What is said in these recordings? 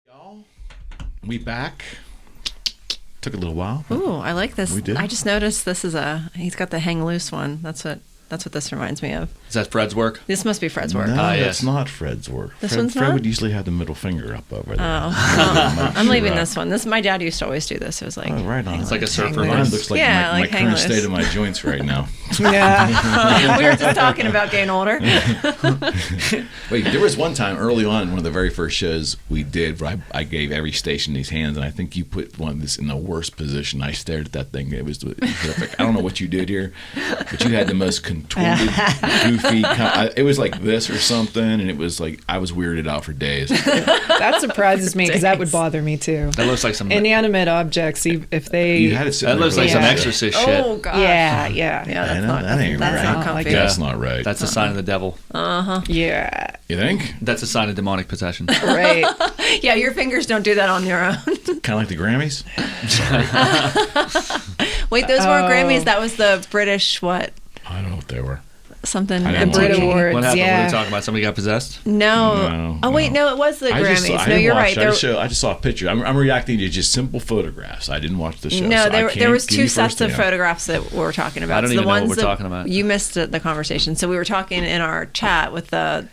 Y'all, we back. Took a little while. Ooh, I like this. We did. I just noticed this is he's got the hang loose one. That's what this reminds me of. Is that Fred's work? This must be Fred's work. No, yes. that's not Fred's work. This Fred, one's Fred not? would usually have the middle finger up over there. I'm leaving this one. My dad used to always do this. It was like, Oh, right on. It's like a surfer. Mine voice. looks like Yeah, my like hang current loose. state of my joints right now. yeah. We were just talking about getting older. Wait, there was one time early on, one of the very first shows we did, where I gave every station these hands, and I think you put one of this in the worst position. I stared at that thing. It was perfect. I don't know what you did here, but you had the most contorted, goofy. It was like this or something, and it was like I was weirded out for days. That surprises me because that would bother me too. That looks like some. Inanimate objects, if they. You had it sitting That looks there like for some like- exorcist shit. Oh gosh. Yeah. Yeah, that's know, not. that ain't That's right. not comfy. That's not right. That's a sign of the devil. Yeah. You think? That's a sign of demonic possession. Right. Yeah, your fingers don't do that on your own. Kind of like the Grammys? Wait, those weren't Grammys. That was the British what? I don't know what they were. Something. I The didn't Brit watch it. Awards. What happened? What are Yeah. we talking about? Somebody got possessed? No. Oh wait, no, it was the Grammys. I No, didn't you're watch right. it. I just saw a picture. I'm reacting to just simple photographs. I didn't watch the show. No, so I there can't was give two you sets of firsthand. photographs that we're talking about. I don't So even the know what ones we're that talking about. You missed the conversation. So we were talking in our chat with the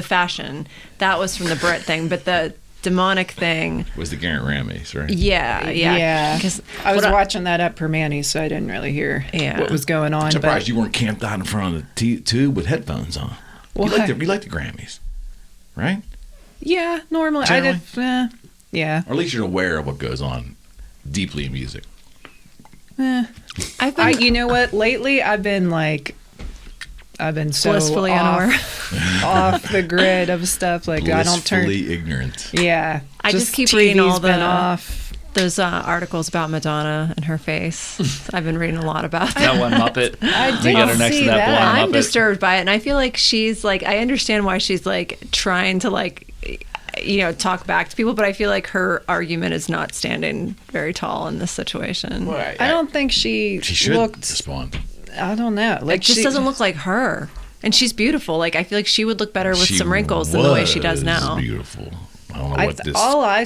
fashion. That was from the Brit thing, but the demonic thing. Was the Garrett Rammies, right? Yeah. Yeah. 'Cause I was what watching that up Permani, so I didn't really hear what was going on. I'm surprised but you weren't camped out in front of the tube with headphones on. You Why? like the Grammys, right? yeah, normally Generally? I did. Yeah. Or at least you're aware of what goes on deeply in music. I've been You know what? Lately, I've been so blissfully unaware. off the grid of stuff. Like I don't turn. Blissfully ignorant. Yeah. I just keep TV's reading all been the- off. Those articles about Madonna and her face. I've been reading a lot about That that. one Muppet. I We did got her next see to that that. blonde I'm Muppet. disturbed by it, and I feel like she's like, I understand why she's like trying to like, talk back to people, but I feel like her argument is not standing very tall in this situation. I don't think she should looked. respond. I don't know. It Like just she doesn't look like her. And she's beautiful. Like, I feel like she would look better with She some wrinkles than the way she does was now. Beautiful. I don't know what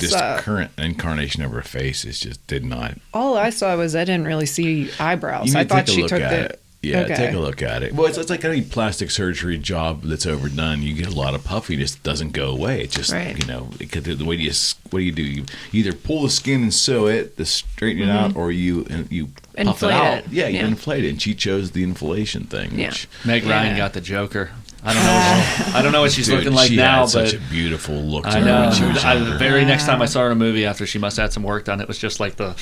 this saw- current incarnation of her face is. Just did not. All I saw was I didn't really see eyebrows. You I need to thought take a she look took at the. it. Yeah, Okay. take a look at it. Well, it's like any plastic surgery job that's overdone. You get a lot of puffiness that doesn't go away. It just, Right. the way what do you do? You either pull the skin and sew it to straighten it out, or you puff it Inflate out. it. Yeah, you Yeah. inflate it. And she chose the inflation thing. Yeah. Which, Meg Ryan got the Joker. I don't know what she's dude, looking like she now, had such but a beautiful look to I her know. when she was younger. The very next time I saw her in a movie after she must have had some work done, it was just like the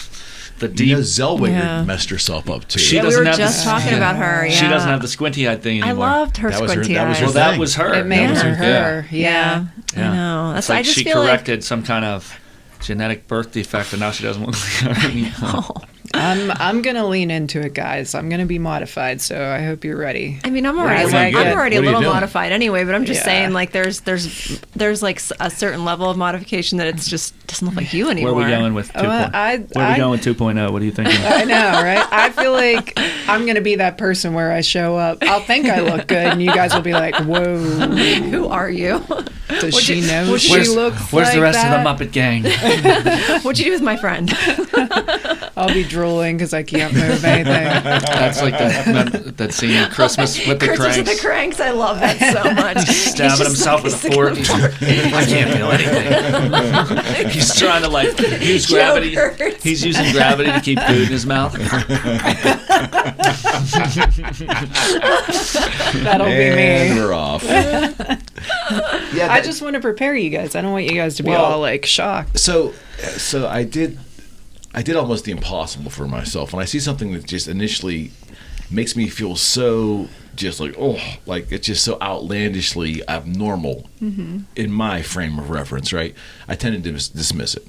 deep. You know, Zellweger Yeah. messed herself up too. She Yeah, we doesn't were have just the- talking about her. Yeah. She doesn't have the squinty eyed thing I anymore. loved her That was her- squinty that was eyes. her Well, that thing. was her. It made That was her. Yeah. I know. It's That's. I like just she feel corrected some kind of genetic birth defect, and now she doesn't look like her anymore. I'm gonna lean into it, guys. I'm gonna be modified, so I hope you're ready. I mean, I'm What are already you like, doing? I'm already a What are you little doing? modified anyway, but I'm just Yeah. saying like there's like a certain level of modification that it's just doesn't look like you Where anymore. are we going with 2.0? Well, Where are we going with 2.0? What are you thinking? I know, right? I feel like I'm gonna be that person where I show up. I'll think I look good, and you guys will be like, "Whoa, Who are you? does she know what'd she you- looks Where's like the rest that?" of the Muppet gang? What'd you do with my friend? I'll be drooling because I can't move anything. That's like that scene in Christmas with the Christmas cranks. with the Cranks. I love that so much. Stabbing He's just, himself with a fork. He's like, I can't feel anything. He's trying to like use gravity. Jokers. He's using gravity to keep food in his mouth. That'll be And me. we're off. I just want to prepare you guys. I don't want you guys to be Well, all like shocked. So I did almost the impossible for myself. When I see something that just initially makes me feel so just like, like it's just so outlandishly abnormal in my frame of reference, right? I tended to dismiss it.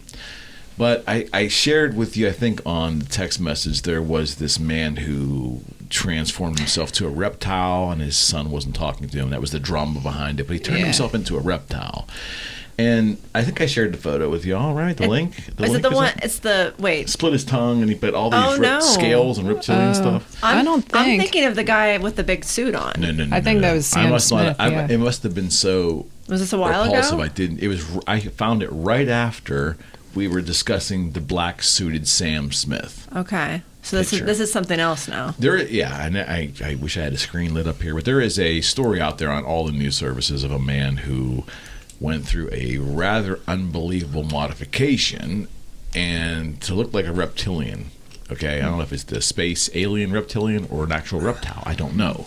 But I shared with you, I think, on the text message, there was this man who transformed himself to a reptile, and his son wasn't talking to him. That was the drama behind it. But he turned Yeah. himself into a reptile. And I think I shared the photo with you all, right? The link? Is link it the one? up? It's the wait. Split his tongue, and he put all these Oh, no. scales and reptilian stuff. I don't I'm think. thinking of the guy with the big suit on. No. I think that was Sam I must not. Smith, yeah. It must have been so Was this a while repulsive. ago? I found it right after we were discussing the black suited Sam Smith. Okay. So this picture. is something else now. And I wish I had a screen lit up here, but there is a story out there on all the news services of a man who went through a rather unbelievable modification and to look like a reptilian. Okay, I don't know if it's the space alien reptilian or an actual reptile. I don't know.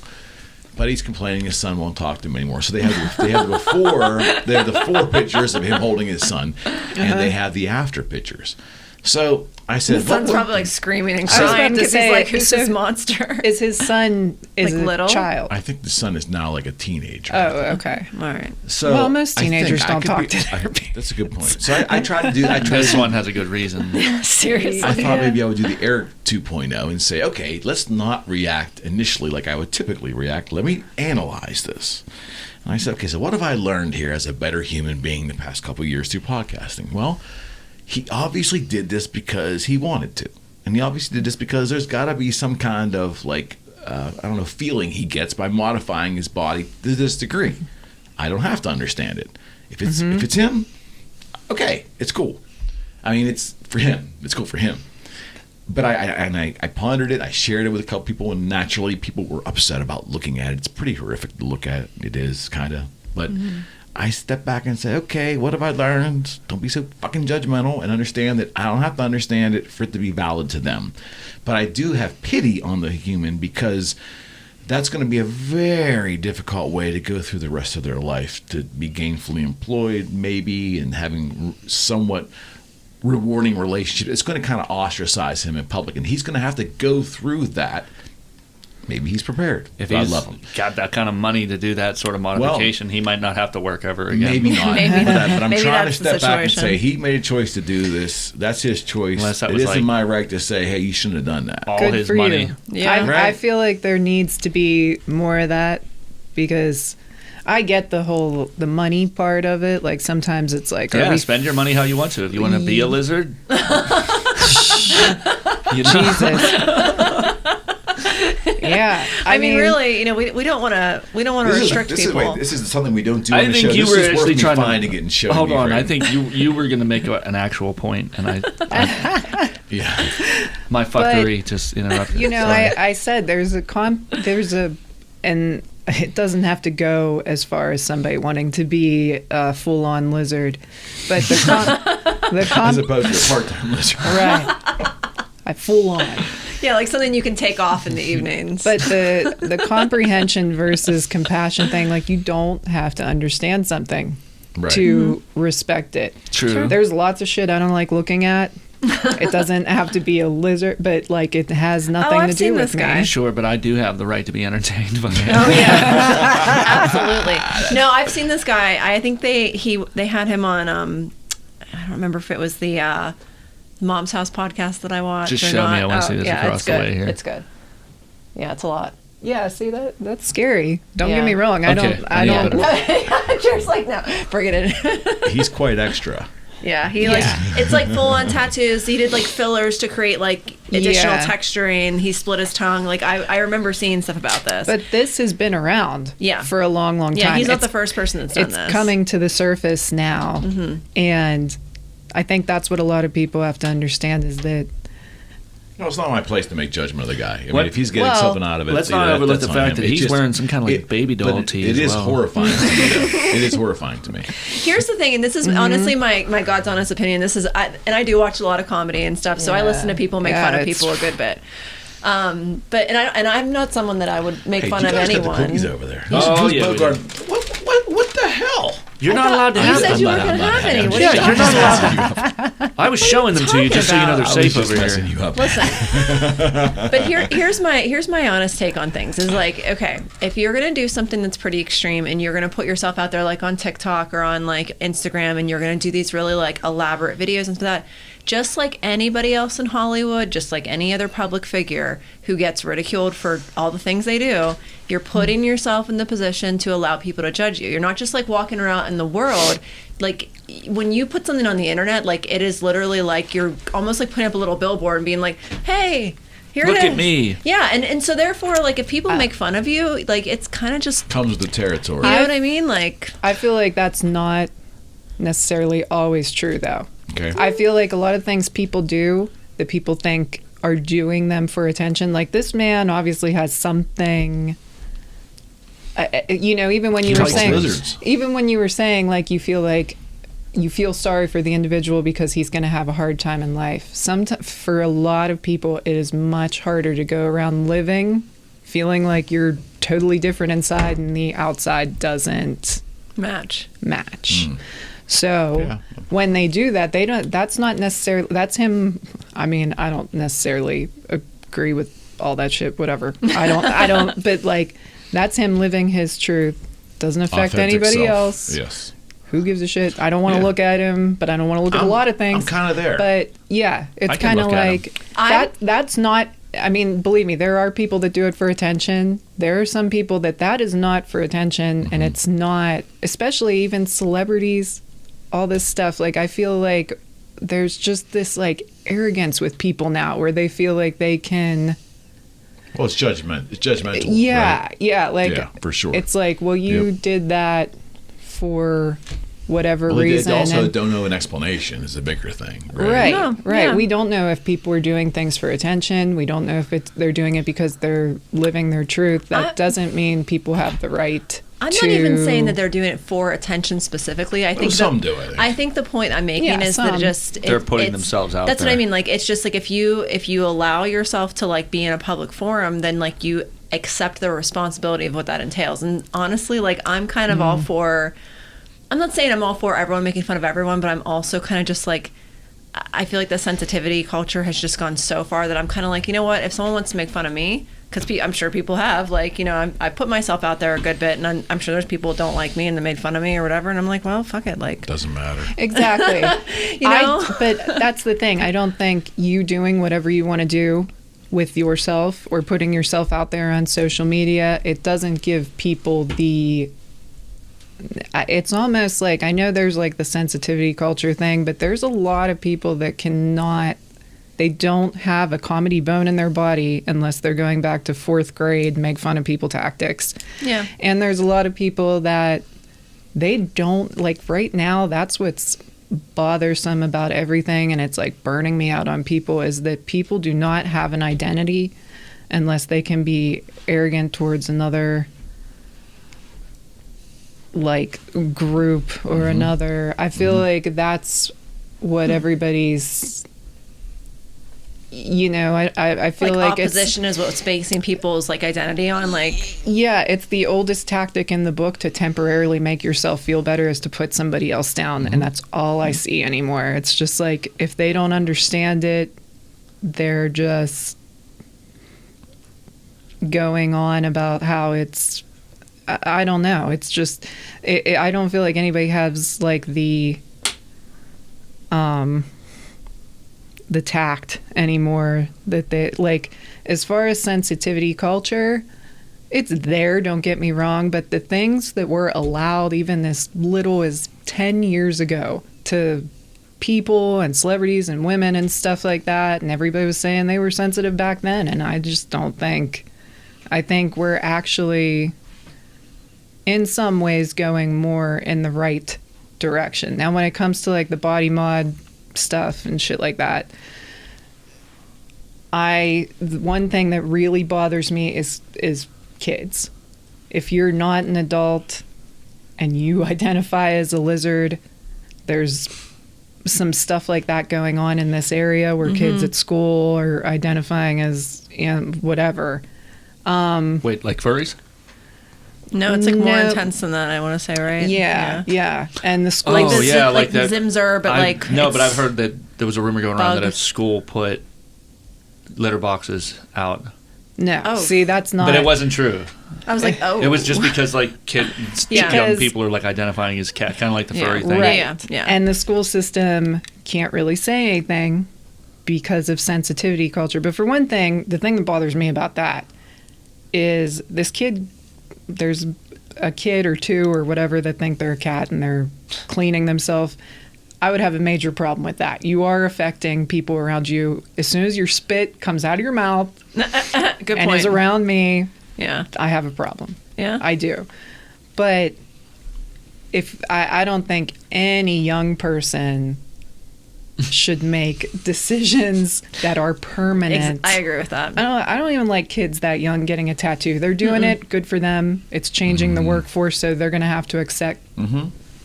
But he's complaining his son won't talk to him anymore. So they have the four pictures of him holding his son, and they have the after pictures. So I said, His son's probably like screaming and I was about crying to because say, he's like, who's so this monster? Is his son Like a little? child? I think the son is now like a teenager. Oh, okay. All right. So Well, most I think teenagers I don't could talk be- to their I- That's a good point. So I tried to do. This one has a good reason. Seriously. I thought maybe I would do the Eric 2.0 and say, okay, let's not react initially like I would typically react. Let me analyze this. And I said, okay, so what have I learned here as a better human being the past couple of years through podcasting? Well, he obviously did this because he wanted to. And he obviously did this because there's got to be some kind of feeling he gets by modifying his body to this degree. I don't have to understand it. If it's him, okay, it's cool. I mean, it's for him. It's cool for him. But I pondered it. I shared it with a couple people, and naturally, people were upset about looking at it. It's pretty horrific to look at. It is kind of, but I stepped back and said, okay, what have I learned? Don't be so fucking judgmental, and understand that I don't have to understand it for it to be valid to them. But I do have pity on the human because that's going to be a very difficult way to go through the rest of their life, to be gainfully employed maybe and having somewhat rewarding relationship. It's going to kind of ostracize him in public, and he's going to have to go through that. Maybe he's prepared. If I he's love him. got that kind of money to do that sort of modification, he might not have to work ever again. Maybe not. Maybe but, not. but I'm Maybe trying to that's the step back and situation. say he made a choice to do this. That's his choice. Unless that It was isn't like- my right to say, hey, you shouldn't have done that. All Good his for money. you. Yeah. I Right. feel like there needs to be more of that because I get the money part of it. Like sometimes it's like, are Yeah, we spend your money how you want to. If you want to be a lizard, Jesus. Yeah, I mean, really, we don't want to restrict people. This is something we don't do I on the think show. you This were is worth actually me trying finding to it and showing hold me on. right. I think you were going to make an actual point, and Yeah. my fuckery just interrupted. Sorry. I said and it doesn't have to go as far as somebody wanting to be a full-on lizard, but As opposed to a part-time lizard. right, I full-on. Yeah, like something you can take off in the evenings. But the comprehension versus compassion thing, like you don't have to understand something Right. to respect it. True. There's lots of shit I don't like looking at. It doesn't have to be a lizard, but like it has nothing I've to seen do this with guy. me. Sure, but I do have the right to be entertained by it. Oh yeah, absolutely. No, I've seen this guy. I think they had him on. I don't remember if it was the Mom's House podcast that I watched. Just or show me. not. I want to see this yeah, across it's the good. way here. It's good. Yeah, it's a lot. Yeah, see that's scary. Don't Yeah. get me wrong. I Okay, don't. I don't. Jared's like, no, forget it. He's quite extra. Yeah, it's like full on tattoos. He did like fillers to create like additional Yeah. texturing. He split his tongue. Like I remember seeing stuff about this. But this has been around Yeah. for a long, long time. yeah, he's not It's- the first person that's done It's this. Mm-hmm. coming to the surface now, and I think that's what a lot of people have to understand is that No, it's not my place to make judgment of the guy. I mean, What- if he's getting well, something out of it, let's you know, not overlook that's the on fact him. that It he's just- wearing some kind of like baby doll but tee It as is well. horrifying to me, though. It is horrifying to me. Here's the thing, and this is honestly my God's honest opinion. This is, and I do watch a lot of comedy and stuff, so I listen to people make fun of it's- people a good bit. But I'm not someone that I would make Hey, fun you of guys got the anyone. cookies over there. Oh, Who's yeah, we Bogart? What the hell? You're not allowed to You have said them. you weren't going to have any. What are Yeah, you you're talking not about? allowed. I was showing them to you just so you know they're I was safe just over messing here. you up. Listen, but here's my honest take on things is like, okay, if you're gonna do something that's pretty extreme and you're gonna put yourself out there like on TikTok or on like Instagram and you're gonna do these really like elaborate videos and stuff like that, just like anybody else in Hollywood, just like any other public figure who gets ridiculed for all the things they do, you're putting yourself in the position to allow people to judge you. You're not just like walking around in the world. Like when you put something on the internet, like it is literally like you're almost like putting up a little billboard and being like, hey, here Look it is. at me. Yeah, and so therefore, like, if people make fun of you, like, it's kind of just, Comes with the territory. you know what I mean? Like, I feel like that's not necessarily always true, though. Okay. I feel like a lot of things people do that people think are doing them for attention. Like, this man obviously has something. Even when you were likes saying, lizards. like, you feel sorry for the individual because he's going to have a hard time in life. For a lot of people, it is much harder to go around living feeling like you're totally different inside and the outside doesn't match. So when they do that, that's not necessarily, that's him. I mean, I don't necessarily agree with all that shit, whatever. I don't, but like, that's him living his truth. Doesn't affect Authentic anybody self. else. Yes. Who gives a shit? I don't want to look at him, but I don't want to look at a lot of things. I'm kind of there. But yeah, it's I can kind of look at like that's not. I mean, believe me, there are people that do it for attention. There are some people that is not for attention, and it's not, especially even celebrities, all this stuff. Like, I feel like there's just this like arrogance with people now where they feel like they can. Well, it's judgmental. It's judgmental. Yeah, right? yeah, like Yeah, for sure. It's like, well, you did that for whatever reason. They also and- don't know an explanation is a bigger thing. Right. Right, Yeah, right. yeah. We don't know if people are doing things for attention. We don't know if they're doing it because they're living their truth. That doesn't mean people have the right. I'm not even saying that they're doing it for attention specifically. I think some do, I think. I think the point I'm making Yeah, is some. that just They're putting themselves out That's what I there. mean. Like, it's just like if you allow yourself to like be in a public forum, then like you accept the responsibility of what that entails. And honestly, like, I'm kind of all for. I'm not saying I'm all for everyone making fun of everyone, but I'm also kind of just like, I feel like the sensitivity culture has just gone so far that I'm kind of like, you know what, if someone wants to make fun of me, because I'm sure people have, like, you know, I put myself out there a good bit, and I'm sure there's people who don't like me and that made fun of me or whatever, and I'm like, well, fuck it, like, Doesn't matter. Exactly. you know? But that's the thing. I don't think you doing whatever you want to do with yourself or putting yourself out there on social media, it doesn't give people the. It's almost like, I know there's like the sensitivity culture thing, but there's a lot of people that they don't have a comedy bone in their body unless they're going back to 4th grade, make fun of people tactics. Yeah. And there's a lot of people that they don't, like, right now, that's what's bothersome about everything, and it's like burning me out on people, is that people do not have an identity unless they can be arrogant towards another like group or another. I feel like that's what everybody's, you know, I feel like opposition is what's basing people's like identity on, like, yeah, it's the oldest tactic in the book to temporarily make yourself feel better is to put somebody else down, and that's all I see anymore. It's just like, if they don't understand it, they're just going on about how it's, I don't know. It's just, I don't feel like anybody has like the tact anymore that they, like, as far as sensitivity culture, it's there, don't get me wrong, but the things that were allowed even as little as 10 years ago to people and celebrities and women and stuff like that, and everybody was saying they were sensitive back then, and I just don't think, I think we're actually in some ways going more in the right direction. Now, when it comes to like the body mod stuff and shit like that, one thing that really bothers me is kids. If you're not an adult and you identify as a lizard, there's some stuff like that going on in this area where kids at school are identifying as, you know, whatever. Wait, like furries? no, it's like more No. intense than that, I want to say, right? Yeah. And the school. Like Oh, the yeah, like like the that- Zimzer, but like, no, but it's- I've heard that there was a rumor going around that a Bug. school put litter boxes out, No, Oh. see, that's not. but it wasn't true. I was like, oh, It was just because like kids, Yeah. young Because- people are like identifying as cat, kind of like the Yeah, furry thing. Right. Yeah. And the school system can't really say anything because of sensitivity culture. But for one thing, the thing that bothers me about that is this kid, there's a kid or two or whatever that think they're a cat and they're cleaning themselves. I would have a major problem with that. You are affecting people around you. As soon as your spit comes out of your mouth Good and point. is around me, Yeah. I have a problem. Yeah. I do. But if I don't think any young person should make decisions that are permanent. I agree with that. I don't even like kids that young getting a tattoo. They're doing it, good for them. It's changing the workforce, so they're going to have to accept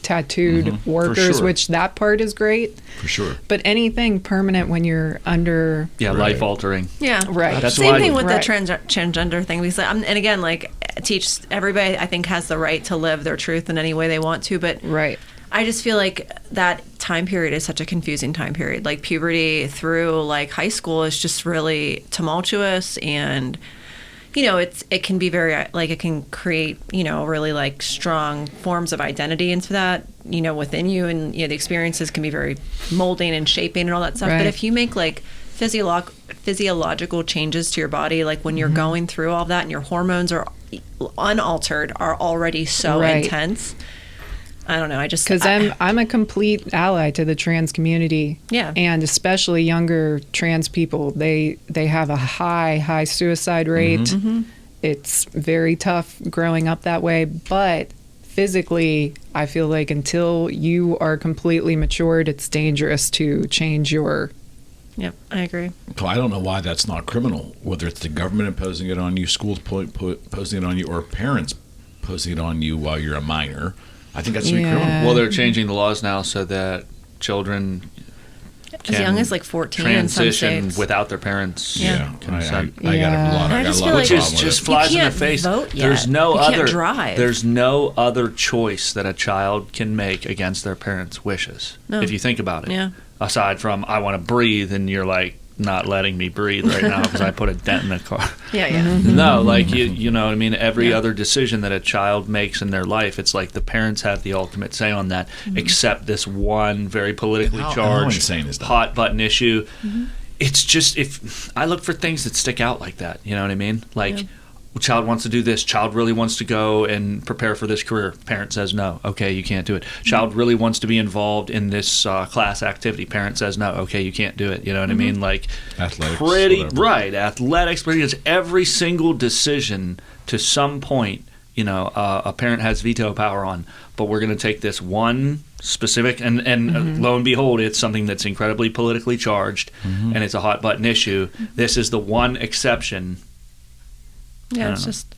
tattooed workers, sure. which that part is great. For sure. But anything permanent when you're under, life altering. Yeah. right? That's Same why- thing with Right. the transgender thing. Because, and again, like, teach everybody, I think, has the right to live their truth in any way they want to. But Right. I just feel like that time period is such a confusing time period. Like, puberty through like high school is just really tumultuous, and it can be very, like, it can create really like strong forms of identity into that within you, and the experiences can be very molding and shaping and all that stuff. Right. But if you make like physiological changes to your body, like when you're going through all that and your hormones are unaltered, are already so Right. intense. I don't know. I just Because I'm a complete ally to the trans community. Yeah. And especially younger trans people. They have a high suicide rate. It's very tough growing up that way. But physically, I feel like until you are completely matured, it's dangerous to change your. Yep, I agree. So I don't know why that's not criminal, whether it's the government imposing it on you, schools posing it on you, or parents posing it on you while you're a minor. I think that should be Yeah. criminal. Well, they're changing the laws now so that children As young as like 14 in some transition states. without their parents' Yeah. consent. I got a lot. I I got just a feel lot like- of Which is problem with just it. flies in the can't face. vote yet. There's no You other can't drive. There's no other choice that a child can make against their parents' wishes. No. If you think about it. Yeah. Aside from I want to breathe, and you're like not letting me breathe right now because I put a dent in the car. Yeah, yeah. No, like you know what I mean. Every Yeah. other decision that a child makes in their life, it's like the parents have the ultimate say on that, except this one very politically How charged, insane is that? hot button issue. It's just, if I look for things that stick out like that, you know what I mean? Like, child wants to do this. Child really wants to go and prepare for this career. Parent says no. Okay, you can't do it. Child really wants to be involved in this class activity. Parent says no. Okay, you can't do it. You know what I mean? Like, Athletics, pretty whatever. right. Athletics, because every single decision to some point, a parent has veto power on. But we're going to take this one specific, and lo and behold, it's something that's incredibly politically charged, and it's a hot button issue. This is the one exception. Yeah, it's just.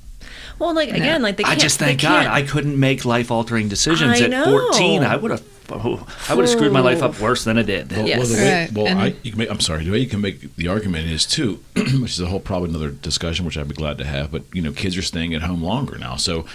Well, like, again, like, they I can't. just they thank God can't- I couldn't make life-altering decisions I at know. 14. I would have screwed my life up worse than I did. Well, Yes. the way, Right. well, And- you can make, I'm sorry. The way you can make the argument is too, which is a whole probably another discussion, which I'd be glad to have. But kids are staying at home longer now. So,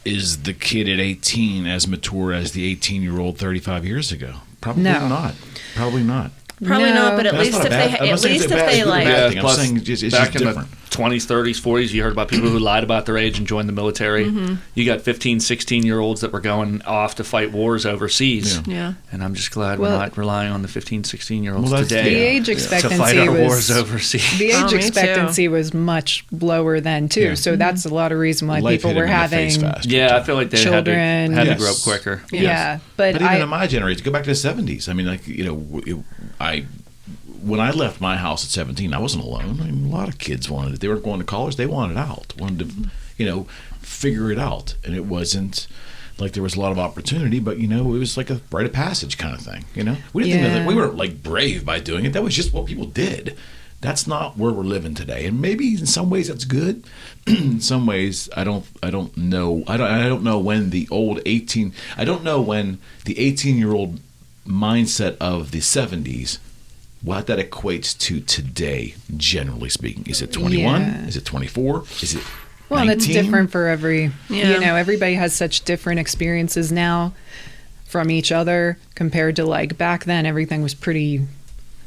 is the kid at 18 as mature as the 18-year-old 35 years ago? Probably No. not. Probably not. Probably No. not, but at That's least not if a bad- they, I'm not at saying least it's if a bad- they it's a like. bad thing. I'm plus, saying it's back just in different. the 20s, 30s, 40s, you heard about people who lied about their age and joined the military. You got 15, 16-year-olds that were going off to fight wars overseas. Yeah. And I'm just glad Well- we're not relying on the 15, 16-year-olds Well, that's- today The age to expectancy fight our was wars overseas. the Oh, age me expectancy was much lower then too. Yeah. So that's a lot of reason why Life people hit were him in the face having. fast. Yeah, I feel like they Children. had to Yes. grow up quicker. Yeah, but But even I in my generation, go back to the 70s. I mean, like, when I left my house at 17, I wasn't alone. I mean, a lot of kids wanted it. They weren't going to college. They wanted out, wanted to, figure it out. And it wasn't like there was a lot of opportunity, but, it was like a rite of passage kind of thing, We didn't think that we weren't like brave by doing it. That was just what people did. That's not where we're living today. And maybe in some ways that's good. In some ways, I don't know. I don't know when the old 18, I don't know when the 18-year-old mindset of the 70s, what that equates to today, generally speaking. Is it 21? Yeah. Is it 24? Is it well, 19? that's different for every. Yeah. Everybody has such different experiences now from each other compared to like back then. Everything was pretty,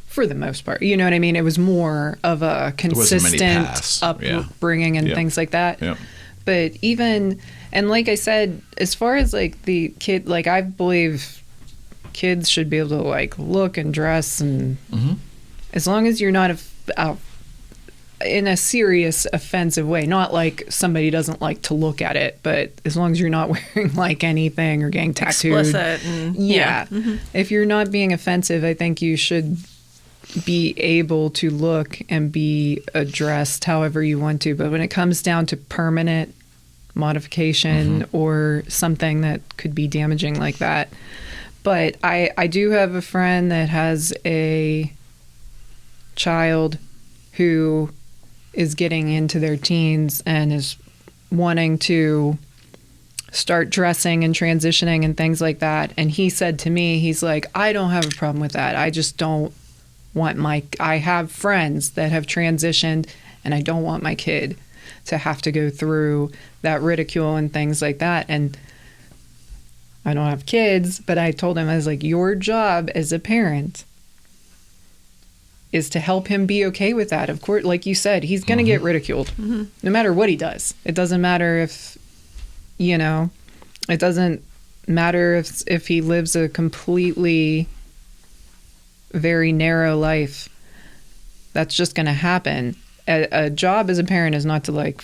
for the most part. You know what I mean? It was more of a wasn't many consistent paths. Yeah. upbringing and Yeah. things like that. Yeah. But even, and like I said, as far as like the kid, like I believe kids should be able to like look and dress and Mhm. as long as you're not in a serious offensive way, not like somebody doesn't like to look at it, but as long as you're not wearing like anything or getting tattooed. Explicit. And, Yeah. Mm-hmm. If you're not being offensive, I think you should be able to look and be addressed however you want to. But when it comes down to permanent modification or something that could be damaging like that. But I do have a friend that has a child who is getting into their teens and is wanting to start dressing and transitioning and things like that. And he said to me, he's like, I don't have a problem with that. I just don't want I have friends that have transitioned and I don't want my kid to have to go through that ridicule and things like that. And I don't have kids, but I told him, I was like, your job as a parent is to help him be okay with that. Of course, like you said, he's going to get ridiculed no matter what he does. It doesn't matter if, it doesn't matter if he lives a completely very narrow life. That's just going to happen. A job as a parent is not to like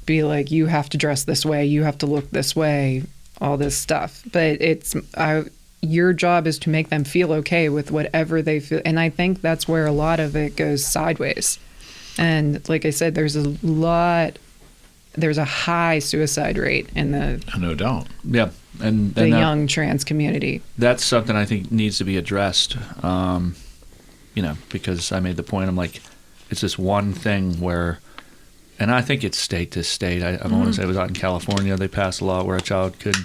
be like, you have to dress this way, you have to look this way, all this stuff. But your job is to make them feel okay with whatever they feel. And I think that's where a lot of it goes sideways. And like I said, there's a high suicide rate in No doubt. Yeah. And the young trans community. That's something I think needs to be addressed. Because I made the point, I'm like, it's this one thing where, and I think it's state to state. I don't want to say it was out in California. They passed a law where a child could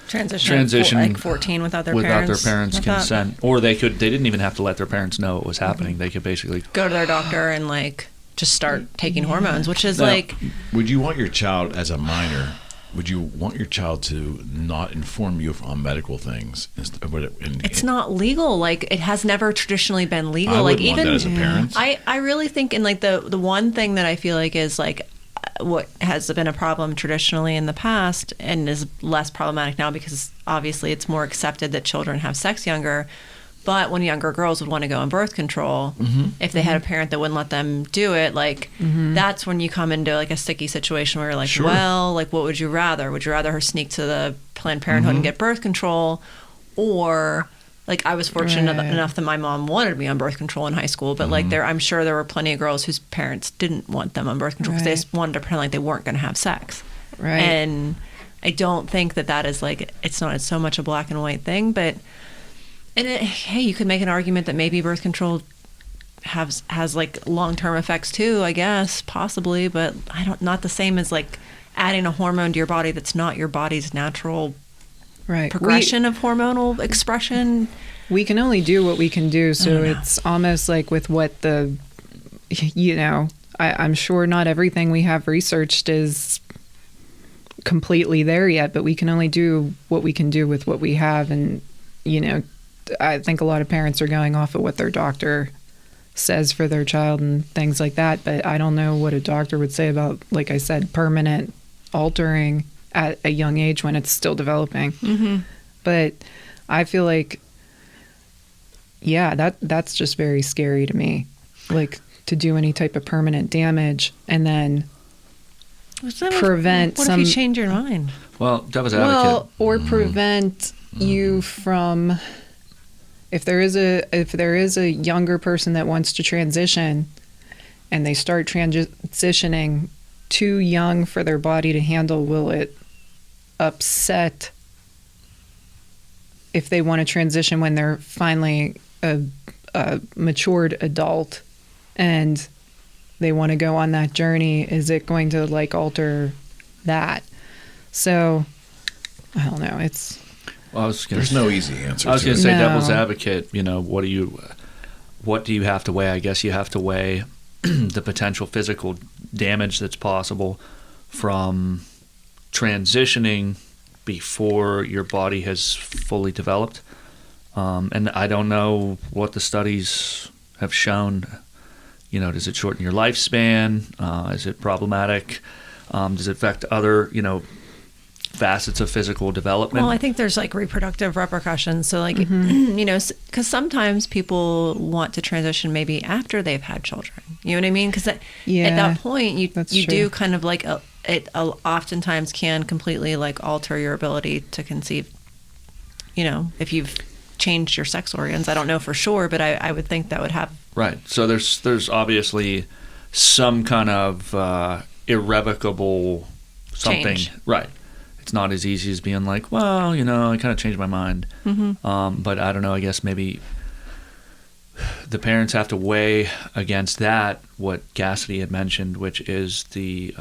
transition like 14 without their parents' consent, or they didn't even have to let their parents know it was happening. They could basically go to their doctor and like just start taking hormones, which is Would you want your child as a minor? Would you want your child to not inform you on medical things? It's not legal. Like, it has never traditionally been legal. I like, wouldn't want that as a parent. I really think, in like the one thing that I feel like is like what has been a problem traditionally in the past and is less problematic now because obviously it's more accepted that children have sex younger. But when younger girls would want to go on birth control, if they had a parent that wouldn't let them do it, like that's when you come into like a sticky situation where you're like, well, like what would you rather? Would you rather her sneak to the Planned Parenthood and get birth control, or like I was fortunate enough that my mom wanted me on birth control in high school, but like I'm sure there were plenty of girls whose parents didn't want them on birth control because they just wanted to pretend like they weren't going to have sex. Right. And I don't think that is like, it's not so much a black and white thing, but. And hey, you could make an argument that maybe birth control has like long-term effects too, I guess, possibly, but not the same as like adding a hormone to your body that's not your body's natural progression of hormonal expression. We can only do what we can do, so it's almost like with what I'm sure not everything we have researched is completely there yet, but we can only do what we can do with what we have, and I think a lot of parents are going off of what their doctor says for their child and things like that. But I don't know what a doctor would say about, like I said, permanent altering at a young age when it's still developing. But I feel like, that's just very scary to me. Like to do any type of permanent damage and then prevent What if you change your mind? Well, devil's advocate. Or prevent you from... If there is a younger person that wants to transition and they start transitioning too young for their body to handle, will it upset if they want to transition when they're finally a matured adult and they want to go on that journey? Is it going to like alter that? So I don't know. There's no easy answer. I was going to say, devil's advocate. What do you have to weigh? I guess you have to weigh the potential physical damage that's possible from transitioning before your body has fully developed. And I don't know what the studies have shown. Does it shorten your lifespan? Is it problematic? Does it affect other, facets of physical development. Well, I think there's like reproductive repercussions. So like, you know, because sometimes people want to transition maybe after they've had children. You know what I mean? Because at that point, you do kind of like it oftentimes can completely like alter your ability to conceive. You know, if you've changed your sex organs, I don't know for sure, but I would think that would have. Right. So there's obviously some kind of irrevocable something. Change. Right. It's not as easy as being like, well, you know, I kind of changed my mind. But I don't know, I guess maybe the parents have to weigh against that what Cassidy had mentioned, which is the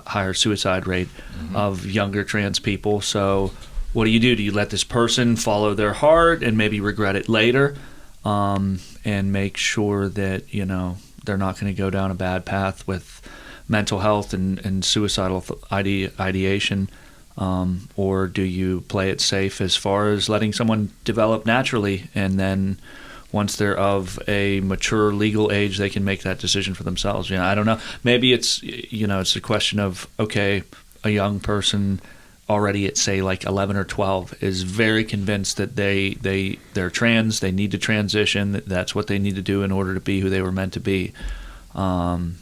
higher suicide rate of younger trans people. So what do? Do you let this person follow their heart and maybe regret it later, and make sure that, you know, they're not going to go down a bad path with mental health and suicidal ideation? Or do you play it safe as far as letting someone develop naturally, and then once they're of a mature legal age, they can make that decision for themselves? You know, I don't know. Maybe it's, you know, it's a question of, okay, a young person already at say like 11 or 12 is very convinced that they're trans, they need to transition, that's what they need to do in order to be who they were meant to be. We're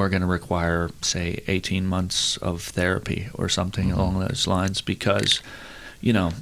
going to require, say, 18 months of therapy or something along those lines, because, you know,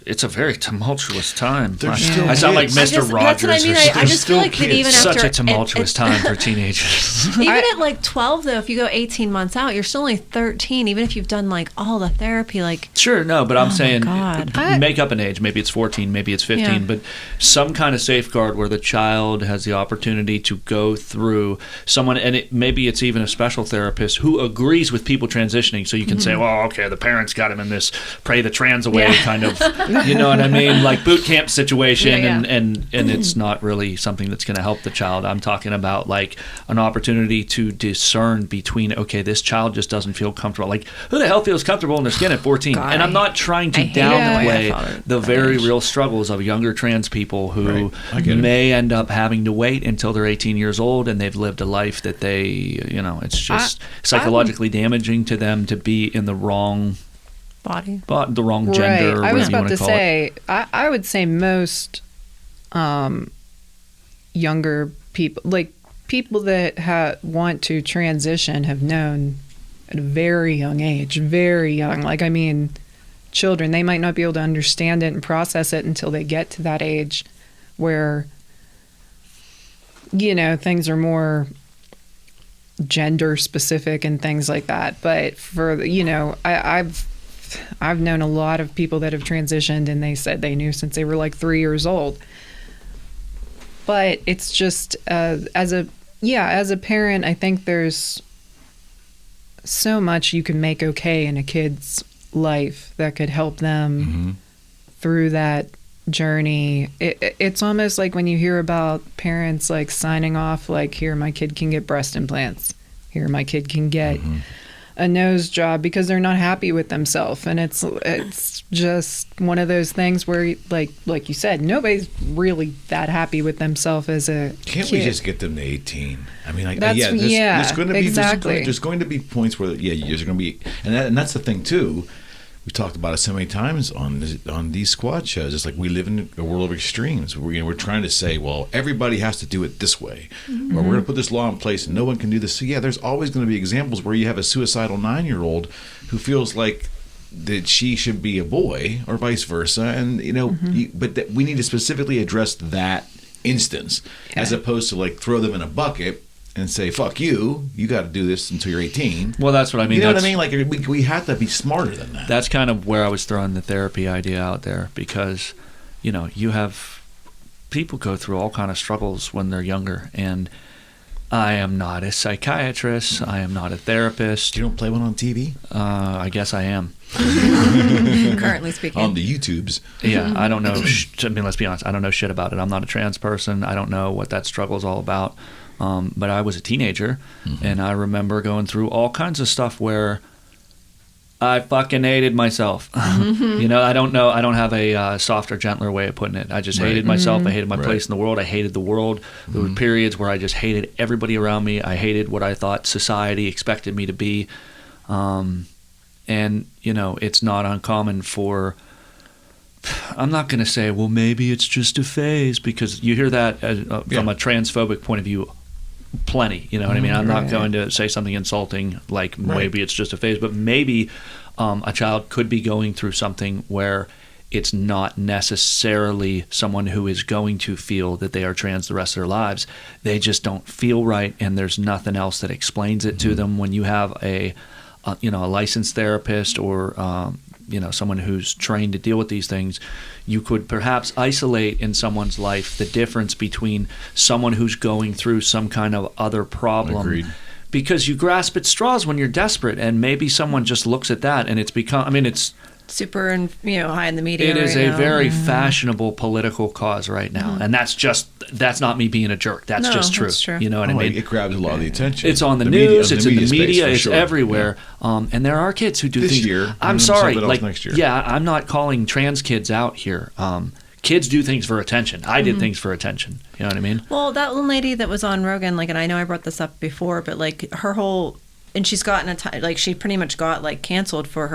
it's a very tumultuous time. I sound like Mr. Rogers. That's what I mean. I just feel like that even such after a tumultuous time for teenagers. Even at like 12, though, if you go 18 months out, you're still only 13. Even if you've done like all the therapy, like sure, no, but I'm saying God. Make up an age. Maybe it's 14, maybe it's 15, but some kind of safeguard where the child has the opportunity to go through someone, and maybe it's even a special therapist who agrees with people transitioning. So you can say, well, okay, the parents got him in this pray the trans away kind of. You know what I mean? Like boot camp situation, and it's not really something that's going to help the child. I'm talking about like an opportunity to discern between, okay, this child just doesn't feel comfortable. Like, who the hell feels comfortable in their skin at 14? God, and I'm not trying to downplay the very real struggles of younger trans people who may end up having to wait until they're 18 years old and they've lived a life that they, you know, it's just psychologically damaging to them to be in the wrong body, but the wrong gender. I was about to say, I would say most younger people, like people that want to transition, have known at a very young age, very young. Like, I mean, children, they might not be able to understand it and process it until they get to that age where, you know, things are more gender specific and things like that. But for, you know, I've known a lot of people that have transitioned, and they said they knew since they were like 3 years old. But it's just as a parent, I think there's so much you can make okay in a kid's life that could help them through that journey. It's almost like when you hear about parents like signing off, like, here, my kid can get breast implants, here, my kid can get a nose job, because they're not happy with themselves. And it's just one of those things where, like you said, nobody's really that happy with themselves as a Can't kid. we just get them to 18? I mean, like, There's going to be exactly. There's going to be points where there's going to be, and that's the thing too. We've talked about it so many times on these squad shows. It's like we live in a world of extremes. We're trying to say, well, everybody has to do it this way, or we're going to put this law in place and no one can do this. So there's always going to be examples where you have a suicidal 9-year-old who feels like that she should be a boy, or vice versa, and but we need to specifically address that instance, as opposed to like throw them in a bucket and say, fuck you, you got to do this until you're 18. Well, that's what I mean. You know what I mean? Like, we have to be smarter than that. That's kind of where I was throwing the therapy idea out there, because, you know, you have people go through all kind of struggles when they're younger, and I am not a psychiatrist. I am not a therapist. You don't play one on TV? I guess I am. Currently speaking. On the YouTubes. Yeah, I don't know. I mean, let's be honest. I don't know shit about it. I'm not a trans person. I don't know what that struggle is all about. But I was a teenager, and I remember going through all kinds of stuff where I fucking hated myself. You know, I don't know. I don't have a softer, gentler way of putting it. I just hated myself. I hated my place in the world. I hated the world. There were periods where I just hated everybody around me. I hated what I thought society expected me to be. And, it's not uncommon for, I'm not going to say, well, maybe it's just a phase, because you hear that from a transphobic point of view plenty, you know what I mean? I'm not going to say something insulting like maybe it's just a phase, but maybe a child could be going through something where it's not necessarily someone who is going to feel that they are trans the rest of their lives. They just don't feel right, and there's nothing else that explains it to them. When you have a licensed therapist or someone who's trained to deal with these things, you could perhaps isolate in someone's life the difference between someone who's going through some kind of other problem. Agreed. Because you grasp at straws when you're desperate, and maybe someone just looks at that and it's become, it's super high in the media. It is right a now. very fashionable political cause right now, and that's not me being a jerk. That's just true. That's true. You know what I mean? It grabs a lot of the attention. It's on the news. It's in the media. space, It's for sure. everywhere. And there are kids who do This things. year, I'm and sorry. something else Like next year. yeah, I'm not calling trans kids out here. Kids do things for attention. I did things for attention. You know what I mean? Well, that one lady that was on Rogan, and I know I brought this up before, but her whole, and she's gotten she pretty much got canceled for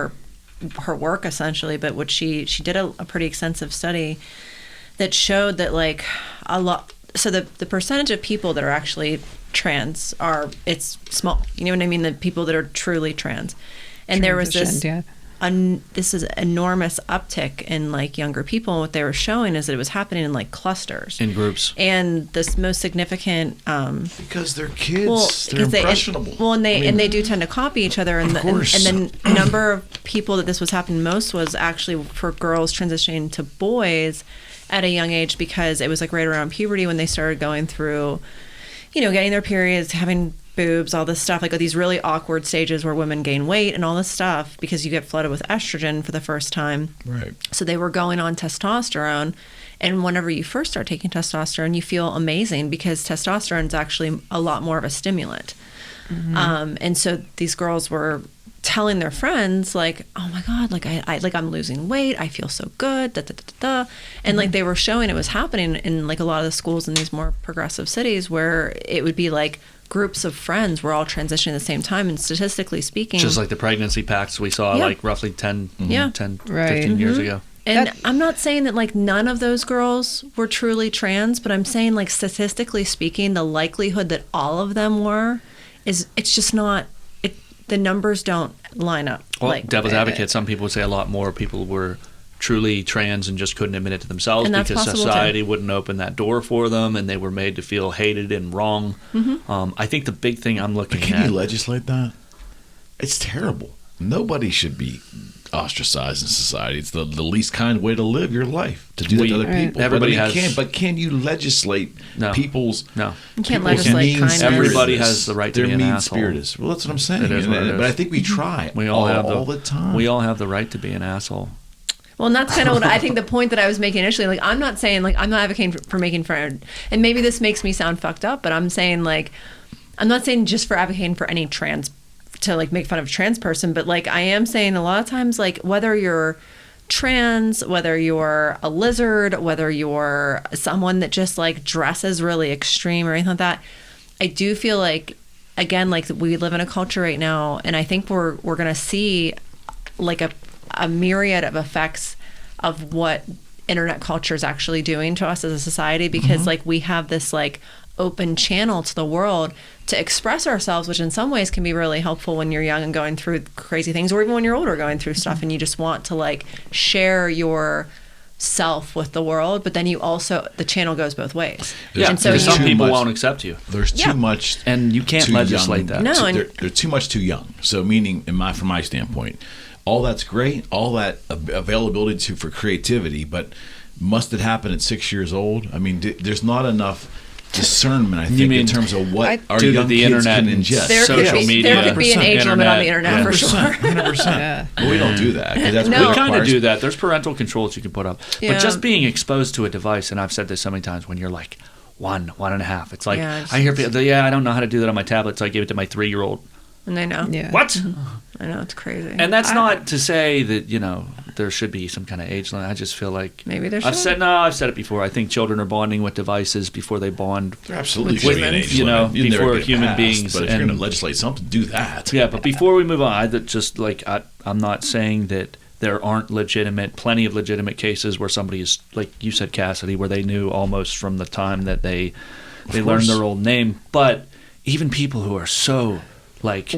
her work essentially. But what she did a pretty extensive study that showed that a lot. So the percentage of people that are actually trans it's small. You know what I mean? The people that are truly trans, and there was this. This is enormous uptick in younger people, and what they were showing is that it was happening in clusters, In groups. and this most significant Because they're kids, they're impressionable. and they do tend to copy each other, and course. and the number of people that this was happening most was actually for girls transitioning to boys at a young age, because it was right around puberty when they started going through, getting their periods, having boobs, all this stuff, these really awkward stages where women gain weight and all this stuff because you get flooded with estrogen for the first time. Right. So they were going on testosterone, and whenever you first start taking testosterone, you feel amazing because testosterone is actually a lot more of a stimulant. And so these girls were telling their friends oh my God, I'm losing weight, I feel so good, and they were showing it was happening in a lot of the schools in these more progressive cities where it would be groups of friends were all transitioning at the same time, and statistically speaking, Just like the pregnancy pacts we saw roughly 10, 15 years ago. And I'm not saying that none of those girls were truly trans, but I'm saying statistically speaking, the likelihood that all of them were it's just not. The numbers don't line up. Well, devil's advocate, some people would say a lot more people were truly trans and just couldn't admit it to themselves And that's because possible, society too. wouldn't open that door for them, and they were made to feel hated and wrong. I think the big thing I'm looking But can at... you legislate that? It's terrible. Nobody should be ostracized in society. It's the least kind way to live your life, to do that to other people. Everybody But can you legislate people's... No. You can't people's legislate mean kindness. Everybody spiritedness, has the right to their be an mean asshole. spiritedness. Well, that's what I'm saying. It is what it is. But I think we try We all have all the time. We all have the right to be an asshole. Well, and that's kind of what I think the point that I was making initially. I'm not saying I'm not advocating for making fun, and maybe this makes me sound fucked up, but I'm saying I'm not saying just for advocating for any trans to make fun of a trans person, but I am saying a lot of times whether you're trans, whether you're a lizard, whether you're someone that just dresses really extreme or anything like that, I do feel again we live in a culture right now, and I think we're gonna see a myriad of effects of what internet culture is actually doing to us as a society, because we have this open channel to the world to express ourselves, which in some ways can be really helpful when you're young and going through crazy things, or even when you're older going through stuff and you just want to share your self with the world, but then you also, the channel goes both ways. Yeah, and so because some people much- won't accept you. There's too much, And you can't too legislate young. that. No, and- They're too much too young. So meaning, from my standpoint, all that's great, all that availability for creativity, but must it happen at 6 years old? I mean, there's not enough discernment, I think, in terms of what our due to young the kids internet can and ingest. social media, there could be an age limit on the internet for sure. 100%. Yeah. But we don't do that. 'Cause that's No. what We kind of requires- do that. There's parental controls you can put up. Yeah. But just being exposed to a device, and I've said this so many times, when you're one and a half, it's Yeah, I hear people, I don't know how to do that on my tablet, so I give it to my 3-year-old. And I know. Yeah. What? I know, it's crazy. And that's not to say that, there should be some kind of age limit. I just feel like Maybe there I've should. said it before. I think children are bonding with devices before they bond. There absolutely With should be an humans, age limit. You'd never before get human past, beings. But if you're and- going to legislate something, do that. Yeah, but before we move on, I'm not saying that there aren't plenty of legitimate cases where somebody is, like you said, Cassidy, where they knew almost from the time that they learned their old name. But even people who are so like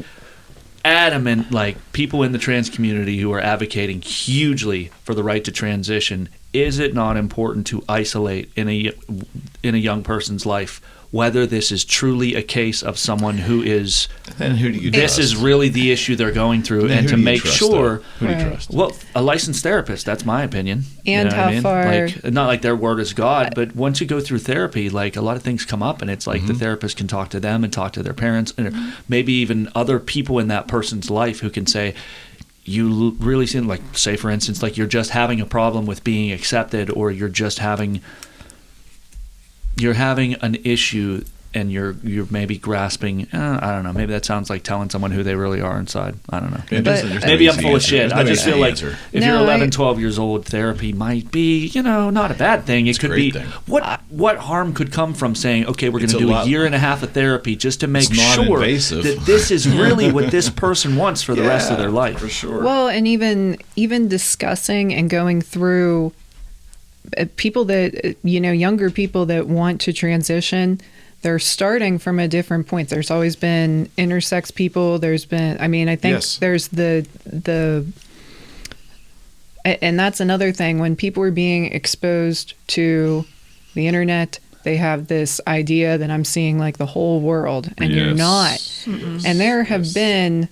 adamant, like people in the trans community who are advocating hugely for the right to transition, is it not important to isolate in a young person's life whether this is truly a case of someone who is Then who do you this trust? is really the issue they're going through, Then and who to do you make trust, sure though? Who do you Right. trust? well, a licensed therapist, that's my opinion. And what how far- Like, not like their word is God, but once you go through therapy, like a lot of things come up, and it's like the therapist can talk to them and talk to their parents, and maybe even other people in that person's life who can say, you really seem like, say for instance, like you're just having a problem with being accepted, or you're having an issue and you're maybe grasping, I don't know, maybe that sounds like telling someone who they really are inside. I don't know. Yeah, But- there's no Maybe I'm easy full of answer. shit. There's no I just easy feel like answer. if No, you're 11, I- 12 years old, therapy might be, not a bad thing. It It's a could great be. thing. What harm could come from saying, okay, we're going It's to a do lot- a year and a half of therapy just to make It's sure non-invasive. that this is really what this person wants for the rest of their life. For sure. Well, and even discussing and going through people that younger people that want to transition, they're starting from a different point. There's always been intersex people. There's been, I think Yes. there's and that's another thing. When people are being exposed to the internet, they have this idea that I'm seeing like the whole world, and you're not. And there have been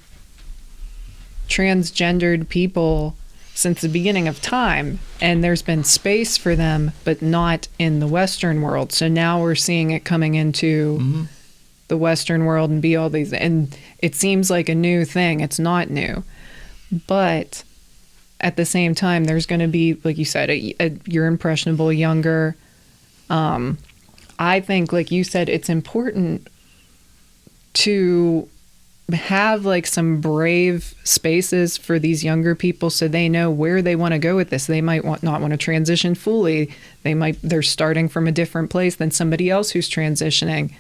transgendered people since the beginning of time, and there's been space for them, but not in the Western world. So now we're seeing it coming into the Western world and be all these, and it seems like a new thing. It's not new, but at the same time, there's going to be, like you said, you're impressionable, younger. I think, like you said, it's important to have like some brave spaces for these younger people so they know where they want to go with this. They might not want to transition fully. They're starting from a different place than somebody else who's transitioning.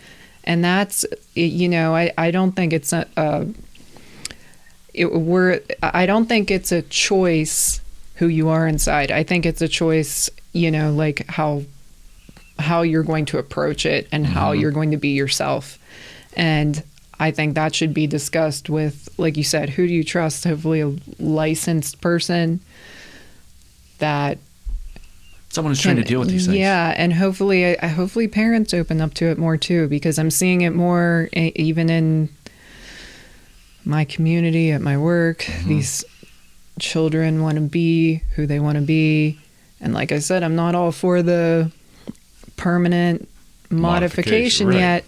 And that's, I don't think it's I don't think it's a choice who you are inside. I think it's a choice, like how you're going to approach it and how you're going to be yourself. And I think that should be discussed with, like you said, who do you trust? Hopefully a licensed person that Someone who's trying to deal with these things. Yeah, and hopefully parents open up to it more too, because I'm seeing it more even in my community, at my work. These children want to be who they want to be, and like I said, I'm not all for the permanent modification right. yet.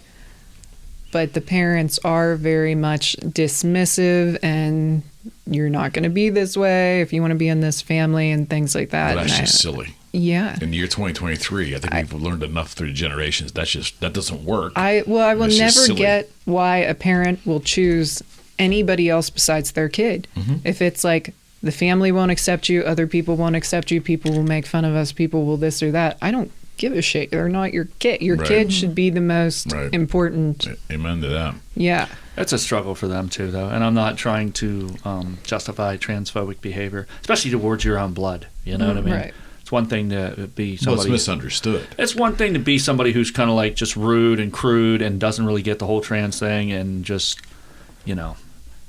But the parents are very much dismissive, and you're not going to be this way if you want to be in this family and things like that. Well, that's And just silly. yeah. In the year 2023, I think we've learned enough through the generations. That doesn't work. I will It's just never silly. get why a parent will choose anybody else besides their kid. If it's like the family won't accept you, other people won't accept you, people will make fun of us, people will this or that. I don't give a shit. They're not your kid. Your Right. kid should be the most Right. important. Amen to that. Yeah. That's a struggle for them too, though, and I'm not trying to justify transphobic behavior, especially towards your own blood. You know what I mean? Right. It's one thing to be Well, it's somebody. misunderstood. It's one thing to be somebody who's kind of like just rude and crude and doesn't really get the whole trans thing and just,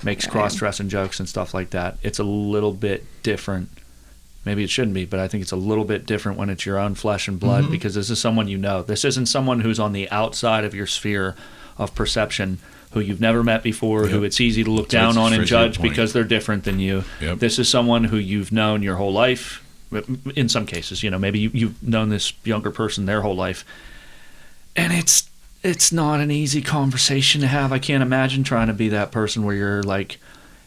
makes cross-dressing jokes and stuff like that. It's a little bit different. Maybe it shouldn't be, but I think it's a little bit different when it's your own flesh and blood, because this is someone you know. This isn't someone who's on the outside of your sphere of perception, who you've never met before, who it's easy to look down on and That's a very good judge point. because they're different than you. Yep. This is someone who you've known your whole life. In some cases, maybe you've known this younger person their whole life, and it's not an easy conversation to have. I can't imagine trying to be that person where you're like,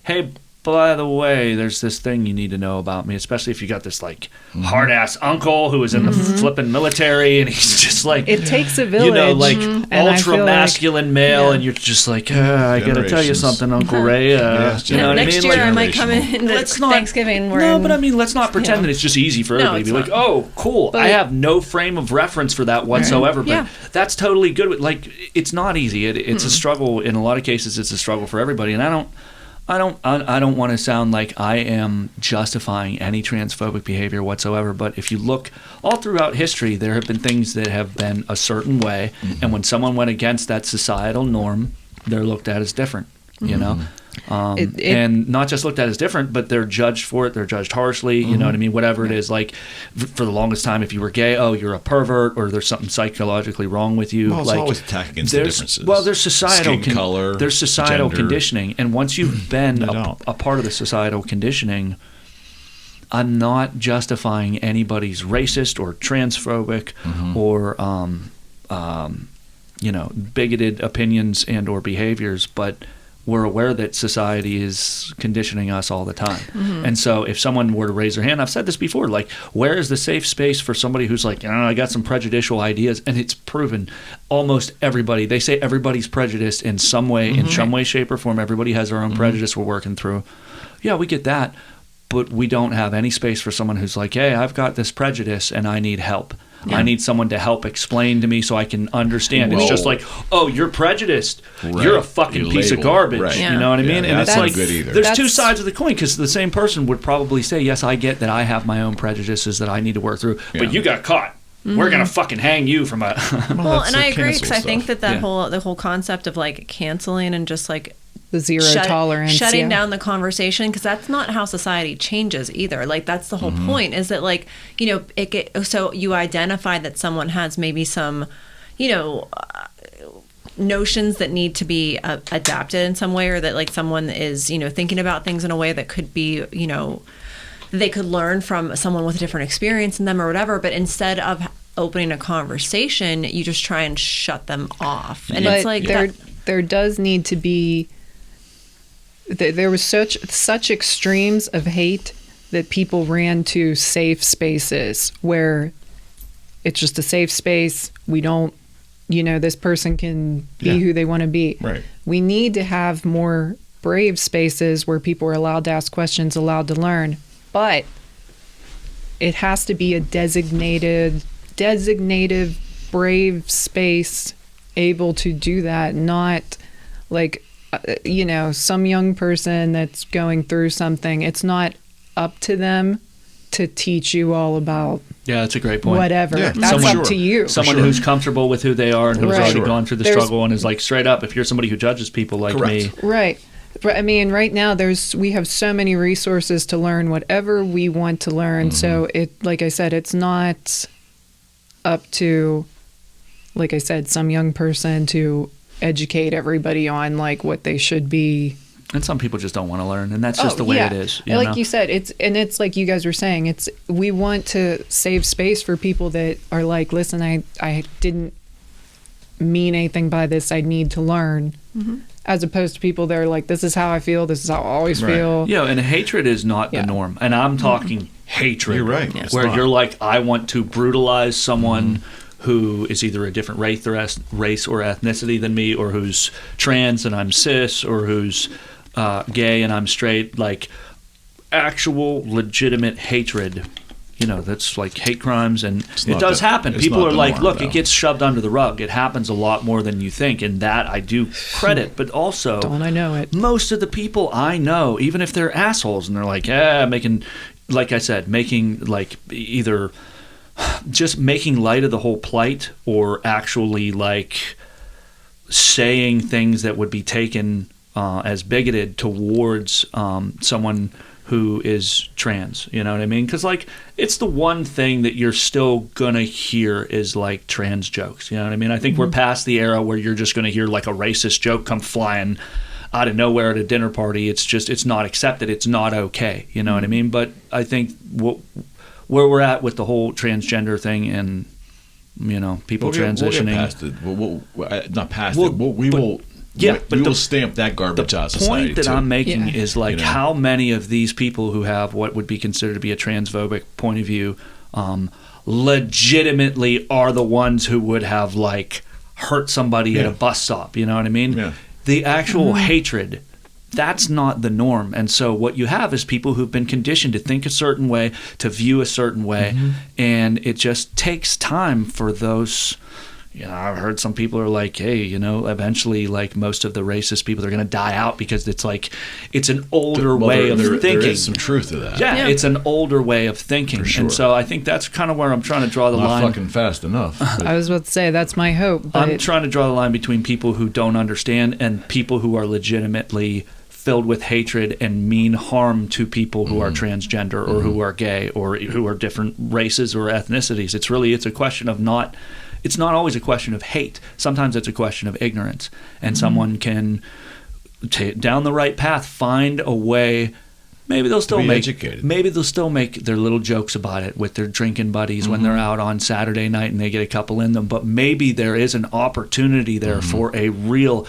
hey, by the way, there's this thing you need to know about me, especially if you got this like hard ass uncle who is in the flipping military, and he's just like, it takes a village, you know, like And ultra masculine male, and you're just like, I gotta tell you something, Uncle Ray. You know what I mean? Next year I might come in Thanksgiving. But I mean, let's not pretend that it's just easy for everybody to be like, oh, cool. I have no frame of reference for that whatsoever, but that's totally good. Like, it's not easy. It's a struggle. In a lot of cases, it's a struggle for everybody, and I don't want to sound like I am justifying any transphobic behavior whatsoever, but if you look all throughout history, there have been things that have been a certain way, and when someone went against that societal norm, they're looked at as different, you know? And not just looked at as different, but they're judged for it. They're judged harshly, you know what I mean? Whatever it is. Like, for the longest time, if you were gay, oh, you're a pervert, or there's something psychologically wrong with you. Well, it's like, always attack against the differences. Well, there's societal skin color, there's societal gender. conditioning, and once you've been a part of the societal conditioning, I'm not justifying anybody's racist or transphobic or you know, bigoted opinions and or behaviors, but we're aware that society is conditioning us all the time. And so if someone were to raise their hand, I've said this before, like, where is the safe space for somebody who's like, I got some prejudicial ideas, and it's proven almost everybody, they say everybody's prejudiced in some way, in some way, shape, or form. Everybody has their own prejudice we're working through. Yeah, we get that, but we don't have any space for someone who's like, hey, I've got this prejudice and I need help. I need someone to help explain to me so I can understand. It's just like, oh, you're prejudiced. You're a fucking piece of garbage. You know what I mean? And it's like, there's two sides of the coin, because the same person would probably say, yes, I get that I have my own prejudices that I need to work through, but you got caught. We're going to fucking hang you from a... Well, and I agree, because I think that the whole concept of like canceling and just like the zero tolerance, shutting down the conversation, because that's not how society changes either. Like, that's the whole point, is that, like, you know, so you identify that someone has maybe some, you know, notions that need to be adapted in some way, or that, like, someone is, you know, thinking about things in a way that could be, you know, they could learn from someone with a different experience in them or whatever, but instead of opening a conversation, you just try and shut them off. And it's like there does need to be... There was such extremes of hate that people ran to safe spaces where it's just a safe space. We don't, you know, this person can be who they want to be. Right. We need to have more brave spaces where people are allowed to ask questions, allowed to learn. But it has to be a designated brave space able to do that, not like... you know, some young person that's going through something, it's not up to them to teach you all about that's a great point. Whatever. That's up to you. Someone who's comfortable with who they are and who's already gone through the struggle and is like, straight up, if you're somebody who judges people like me. Right. But I mean, right now we have so many resources to learn whatever we want to learn. So it, like I said, it's not up to, like I said, some young person to educate everybody on like what they should be. And some people just don't want to learn, and that's just the way it is. You like know? You said, it's like you guys were saying, we want to save space for people that are like, listen, I didn't mean anything by this, I need to learn. As opposed to people that are like, this is how I feel, this is how I always feel. Yeah, and hatred is not the norm. And I'm talking hatred. You're right. Where you're like, I want to brutalize someone who is either a different race or ethnicity than me, or who's trans and I'm cis, or who's gay and I'm straight. Like, actual legitimate hatred, you know, that's like hate crimes, and it does happen. People are like, look, it gets shoved under the rug. It happens a lot more than you think, and that I do credit. But also, don't I know it? Most of the people I know, even if they're assholes and they're like, making, like I said, making like either just making light of the whole plight, or actually like saying things that would be taken as bigoted towards someone who is trans, you know what I mean? Because like, it's the one thing that you're still gonna hear is like trans jokes, you know what I mean? I think we're past the era where you're just gonna hear like a racist joke come flying out of nowhere at a dinner party. It's not accepted, it's not okay, you know what I mean? But I think where we're at with the whole transgender thing, and you know, people transitioning. We'll get past it. Not past it. We will Yeah, but we will stamp that garbage out of society. The point that too. I'm making Yeah. is like You know? how many of these people who have what would be considered to be a transphobic point of view legitimately are the ones who would have like hurt somebody at a bus stop. You know what I mean? Yeah. The actual hatred, that's not the norm. And so what you have is people who've been conditioned to think a certain way, to view a certain way, and it just takes time for those. You know, I've heard some people are like, hey, you know, eventually, like, most of the racist people are going to die out because it's like, it's an older way of thinking. There is some truth to that. Yeah, it's an older way of thinking. For sure. And so I think that's kind of where I'm trying to draw the Not line. fucking fast enough. but- I was about to say that's my hope. But I'm trying to draw the line between people who don't understand and people who are legitimately filled with hatred and mean harm to people who are transgender or who are gay or who are different races or ethnicities. It's a question of not. It's not always a question of hate. Sometimes it's a question of ignorance. And someone can, down the right path, find a way. Maybe they'll still be make educated. Maybe they'll still make their little jokes about it with their drinking buddies when they're out on Saturday night and they get a couple in them. But maybe there is an opportunity there for a real,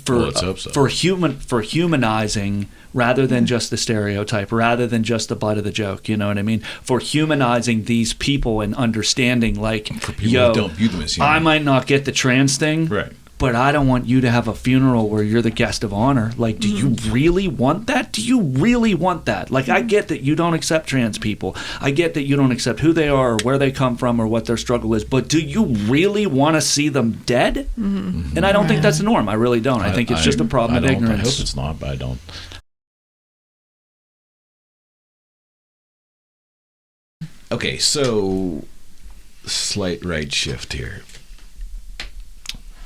Let's hope so. for humanizing rather than just the stereotype, rather than just the butt of the joke. You know what I mean? For humanizing these people and understanding, like, For people who don't view them as human. I might not get the trans thing, Right. but I don't want you to have a funeral where you're the guest of honor. Like, do you really want that? Do you really want that? Like, I get that you don't accept trans people. I get that you don't accept who they are or where they come from or what their struggle is. But do you really want to see them dead? And I don't think that's the norm. I really don't. I think it's just a problem of ignorance. I hope it's not, but I don't. Okay, so slight right shift here.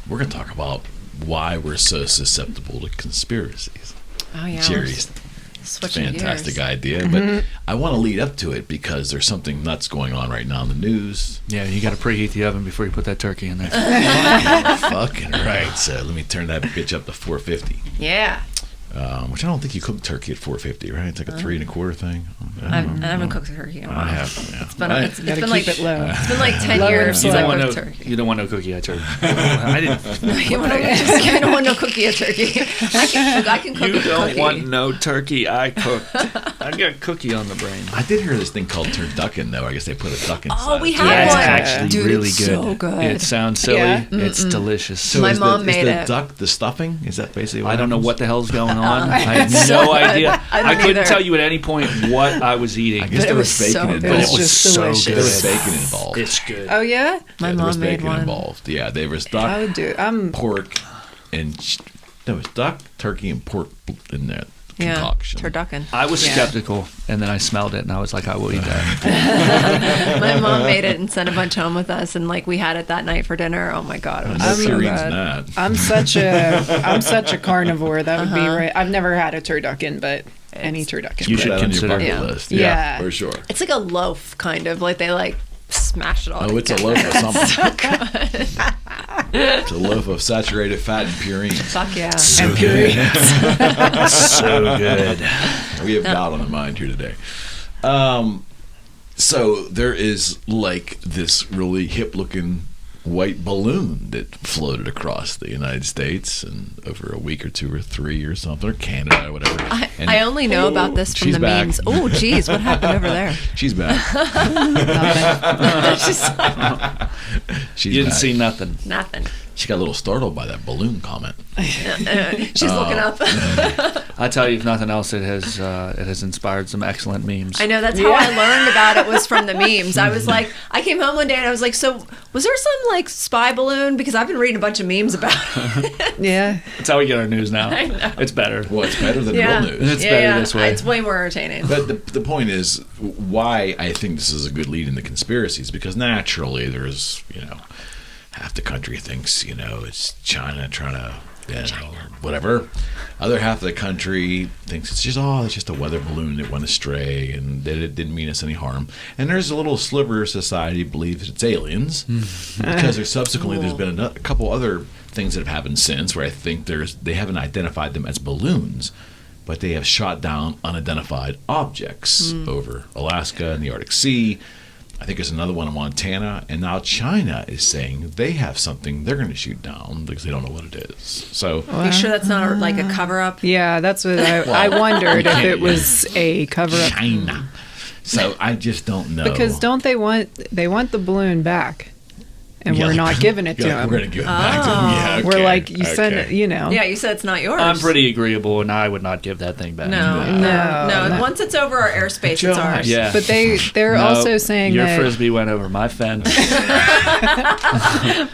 We're going to talk about why we're so susceptible to conspiracies. Oh yeah. Jerry's Switching fantastic gears. idea, but I want to lead up to it because there's something nuts going on right now in the news. Yeah, you got to preheat the oven before you put that turkey in there. Fucking right. So let me turn that bitch up to 450. Yeah. Which I don't think you cook turkey at 450, right? It's like a 3 1/4 thing. I haven't cooked turkey in a while. I have. Yeah. It's been, I- it's gotta been keep like it low. it's been like 10 Low and years slow. since You I don't want cooked no, turkey. you don't want no cookie, I turkey. I didn't. You don't want no cookie or turkey. I can cook You a don't cookie. want no turkey. I cooked. I got cookie on the brain. I did hear this thing called turducken, though. I guess they put a duck inside. Oh, we it. have Yeah, it's one. actually Dude, really it's good. so good. It sounds silly. Yeah. It's delicious. So My is mom is made the it. duck the stuffing? Is that basically what I don't know happens? what the hell's going on. I It's have so no good. idea. I don't couldn't either. tell you at any point what I was eating. I guess But there it was was bacon so involved. good. But It's it was just so delicious. There was good. bacon involved. It's good. Oh yeah, My there was mom made bacon one. involved. Yeah, there was I duck, would do. pork, and there was duck, turkey, and pork in that Yeah, concoction. turducken. I was Yeah. skeptical, and then I smelled it, and I was like, I will eat that. My mom made it and sent a bunch home with us, and like we had it that night for dinner. Oh my god, it was No so purines good. in that. I'm such a carnivore. That would be right. I've never had a turducken, but any turducken. You Put should that on your consider- bucket Yeah. list. Yeah. for sure. It's like a loaf, kind of like they like smash it all. Oh, it's a together. loaf of something. It's a loaf of saturated fat and purines. Fuck yeah. So good. So good. We have doubt on the mind here today. So there is like this really hip-looking white balloon that floated across the United States and over a week or 2 or 3 or something, or Canada or whatever. And I only know about this from she's the back. memes. Oh, geez, what happened over there? She's back. She's You didn't back. see nothing. Nothing. She got a little startled by that balloon comment. She's looking up. I tell you, if nothing else, it has inspired some excellent memes. I know that's how I learned about it was from the memes. I was like, I came home one day and I was like, so was there some like spy balloon? Because I've been reading a bunch of memes about it. Yeah. That's how we get our news now. I know. It's better. Well, it's better than Yeah. real news. It's better this way. It's way more entertaining. But the point is why I think this is a good lead in the conspiracies, because naturally there's, half the country thinks, it's China trying to, whatever. Other half of the country thinks it's just a weather balloon that went astray and that it didn't mean us any harm. And there's a little sliver of society believes it's aliens because there's been a couple other things that have happened since where I think they haven't identified them as balloons, but they have shot down unidentified objects over Alaska and the Arctic Sea. I think there's another one in Montana, and now China is saying they have something they're going to shoot down because they don't know what it is. So, Are you sure that's not like a cover up? Yeah, that's what I wondered if it was a cover up. China. So I just don't know. Because don't they want the balloon back? And Yeah, we're not giving it to them. We're going to give it back to them. Yeah, We're okay, like, you said okay. it, you know. Yeah, you said it's not yours. I'm pretty agreeable, and I would not give that thing back. No. Once it's over our airspace, it's ours. Yeah. But they're also saying your that. frisbee went over my fence.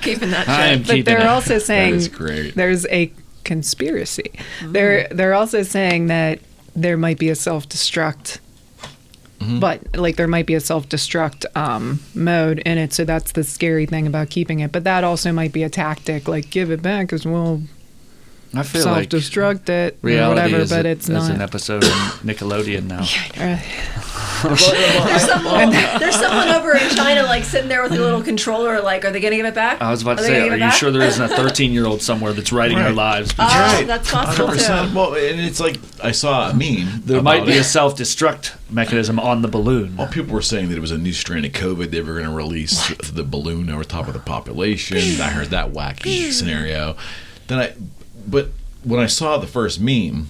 Keeping that I am shit. But keeping they're it. also saying is great. there's a conspiracy. They're also saying that there might be a self-destruct. But like there might be a self-destruct mode in it, so that's the scary thing about keeping it. But that also might be a tactic, like give it back because we'll I feel like self-destruct it or reality whatever. is But a- it's is not. an episode on Nickelodeon now. There's someone over in China like sitting there with a little controller. Like, are they going to give it back? I was about to Are they say, gonna are give it you back? sure there isn't a 13-year-old somewhere that's writing our Right. lives? Oh, that's possible too. 100%. Well, and it's like I saw a meme. There might about be it. a self-destruct mechanism on the balloon. Well, people were saying that it was a new strain of COVID. They were going to release the balloon over top of the population. I heard that wacky scenario. But when I saw the first meme,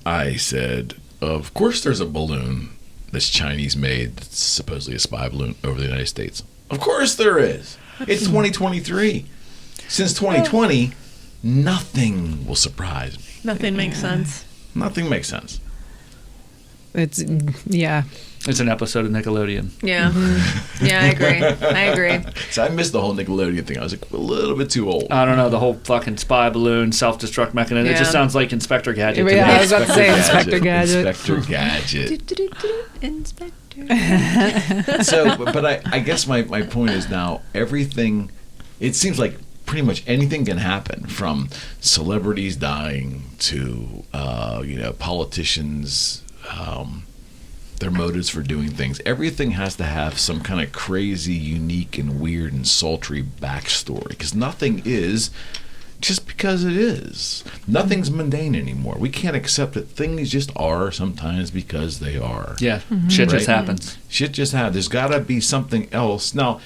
I said, "Of course, there's a balloon that's Chinese made. That's supposedly a spy balloon over the United States. Of course, there is. It's 2023. Since 2020, nothing will surprise me. Nothing makes sense. Nothing makes sense." It's yeah. It's an episode of Nickelodeon. Yeah. Yeah, I agree. So I missed the whole Nickelodeon thing. I was like a little bit too old. I don't know, the whole fucking spy balloon, self-destruct mechanism. It Yeah. just sounds like Inspector Gadget to Yeah, me. I was about to say Inspector Gadget. Inspector Gadget. Inspector. So, but I guess my point is now everything. It seems like pretty much anything can happen, from celebrities dying to politicians. Their motives for doing things. Everything has to have some kind of crazy, unique, and weird and sultry backstory, because nothing is just because it is. Nothing's mundane anymore. We can't accept that things just are sometimes because they are. Yeah, shit just Right? happens. Shit just happens. There's got to be something else. Now,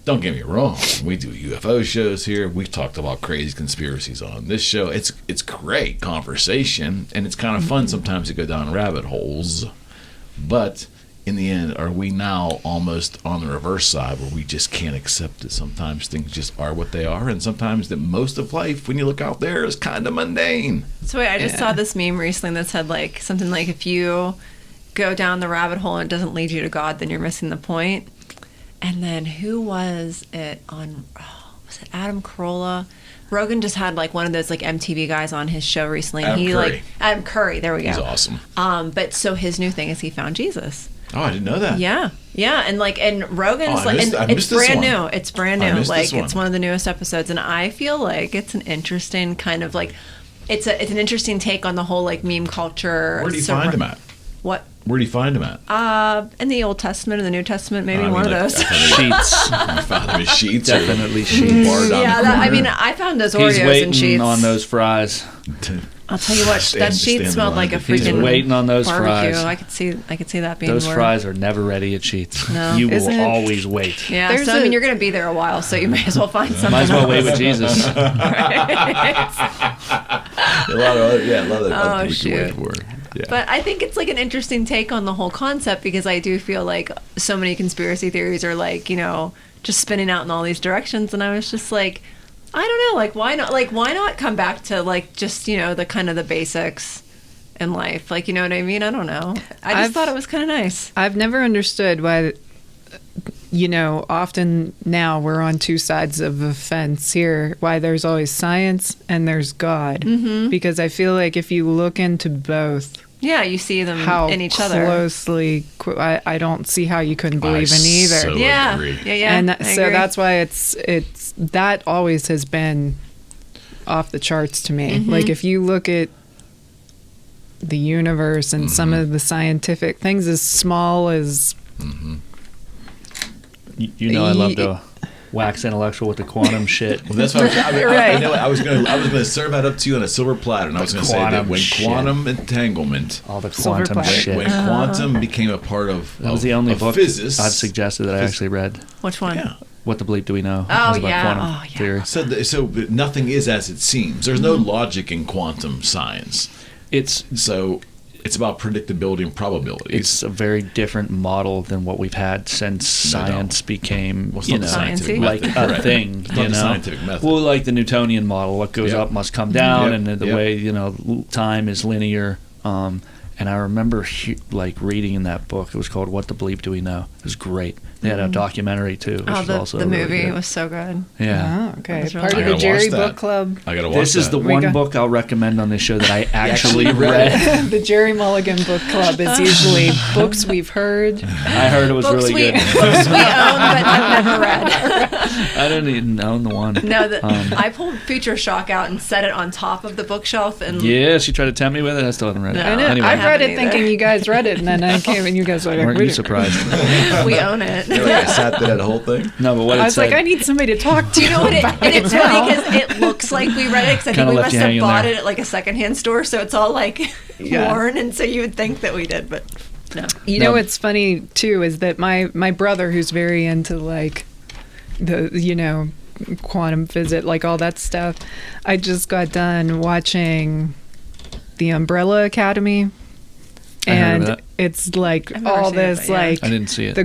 don't get me wrong. We do UFO shows here. We've talked about crazy conspiracies on this show. It's great conversation, and it's kind of fun sometimes to go down rabbit holes. But in the end, are we now almost on the reverse side where we just can't accept that sometimes things just are what they are, and sometimes that most of life, when you look out there, is kind of mundane? So wait, I just saw this meme recently that said like something like, if you go down the rabbit hole and it doesn't lead you to God, then you're missing the point. And then who was it on? Was it Adam Carolla? Rogan just had like one of those like MTV guys on his show recently. Adam Curry. Adam Curry. There we go. He's awesome. But so his new thing is he found Jesus. Oh, I didn't know that. Yeah, and Rogan's I like, missed and this it's brand one. new. It's brand I new. missed Like this one. it's one of the newest episodes, and I feel like it's an interesting kind of like, it's an interesting take on the whole like meme culture. Where do you find him at? What? Where do you find him at? In the Old Testament and the New Testament, maybe I mean, one like, of those. Sheets. You found him in Sheets? or Definitely Sheets. bar down Yeah, the I corner? mean, I found those He's Oreos and waiting sheets. on those fries. I'll tell you what, that sheet smelled like a He's freaking waiting on those barbecue. fries. I could see that being Those more. fries are never ready at Sheets. No. You will Isn't- always wait. Yeah, There's so I mean, a- you're going to be there a while, so you may as well find something. Might as well wait else. with Jesus. A lot of other Oh, people shoot. can wait for. Yeah. But I think it's like an interesting take on the whole concept, because I do feel like so many conspiracy theories are like, just spinning out in all these directions. And I was just like, I don't know, like, why not? Like, why not come back to like just, the kind of the basics in life? Like, you know what I mean? I don't know. I just thought it was kind of nice. I've never understood why, often now we're on two sides of a fence here, why there's always science and there's God. Mm-hmm. Because I feel like if you look into both, Yeah, you see them how in each other. closely, I don't see how you couldn't believe in either. so Yeah, agree. yeah. And I so agree. that's why it's that always has been off the charts to me. Mm-hmm. Like if you look at the universe and some of the scientific things as small as You know I love to wax intellectual with the quantum shit. Well, that's what Right. I know. I was gonna serve that up to you on a silver platter, and I was gonna say that quantum when shit. quantum entanglement, All the Silver quantum platter. shit. when quantum became a part of That was the only book physics, I've suggested that I actually read. Which one? Yeah. What the bleep do we know? Oh, It was about yeah. quantum Oh, yeah. theory. So nothing is as it seems. There's no logic in quantum science. It's So it's about predictability and probabilities. it's a very different model than what we've had since science became, Well, it's you not know, the scientific like method, a correct. thing. It's not you the know, scientific method. well, like the Newtonian model, what goes Yep. up must come down, Yep. and the Yep. way time is linear. And I remember like reading in that book. It was called "What the Bleep Do We Know." It was great. They had a documentary too, which Oh, was the also the really movie good. was so good. Yeah. Oh, okay. That's really Part I of the gotta Jerry watch that. Book Club. I gotta watch This is that. the We one got- book I'll recommend on this show that I actually actually read. The Jerry Mulligan Book Club is usually books we've heard. I heard it was Books really we good. books we own but have never read. I didn't even own the one. No, I pulled Future Shock out and set it on top of the bookshelf, and Yeah, she tried to tempt me with it. I still haven't read it. No. I know. Anyway, I've read it haven't thinking either. you guys read it, and then I came and you guys were like, weren't "Read you it." surprised? we own it. You know, like I sat there that whole thing. No, but what I it was said. like, I need somebody to talk to. Do you know what it? about And it's now. funny because it looks like we read it because I think Kinda we left must you have hanging bought there. it at like a secondhand store, so it's all like Yeah. worn, and so you would think that we did, but no. You know what's funny too is that my brother, who's very into like the quantum physics, like all that stuff. I just got done watching The Umbrella Academy, I heard of and that. it's like I've never all seen it, this but yeah. like I didn't see it. the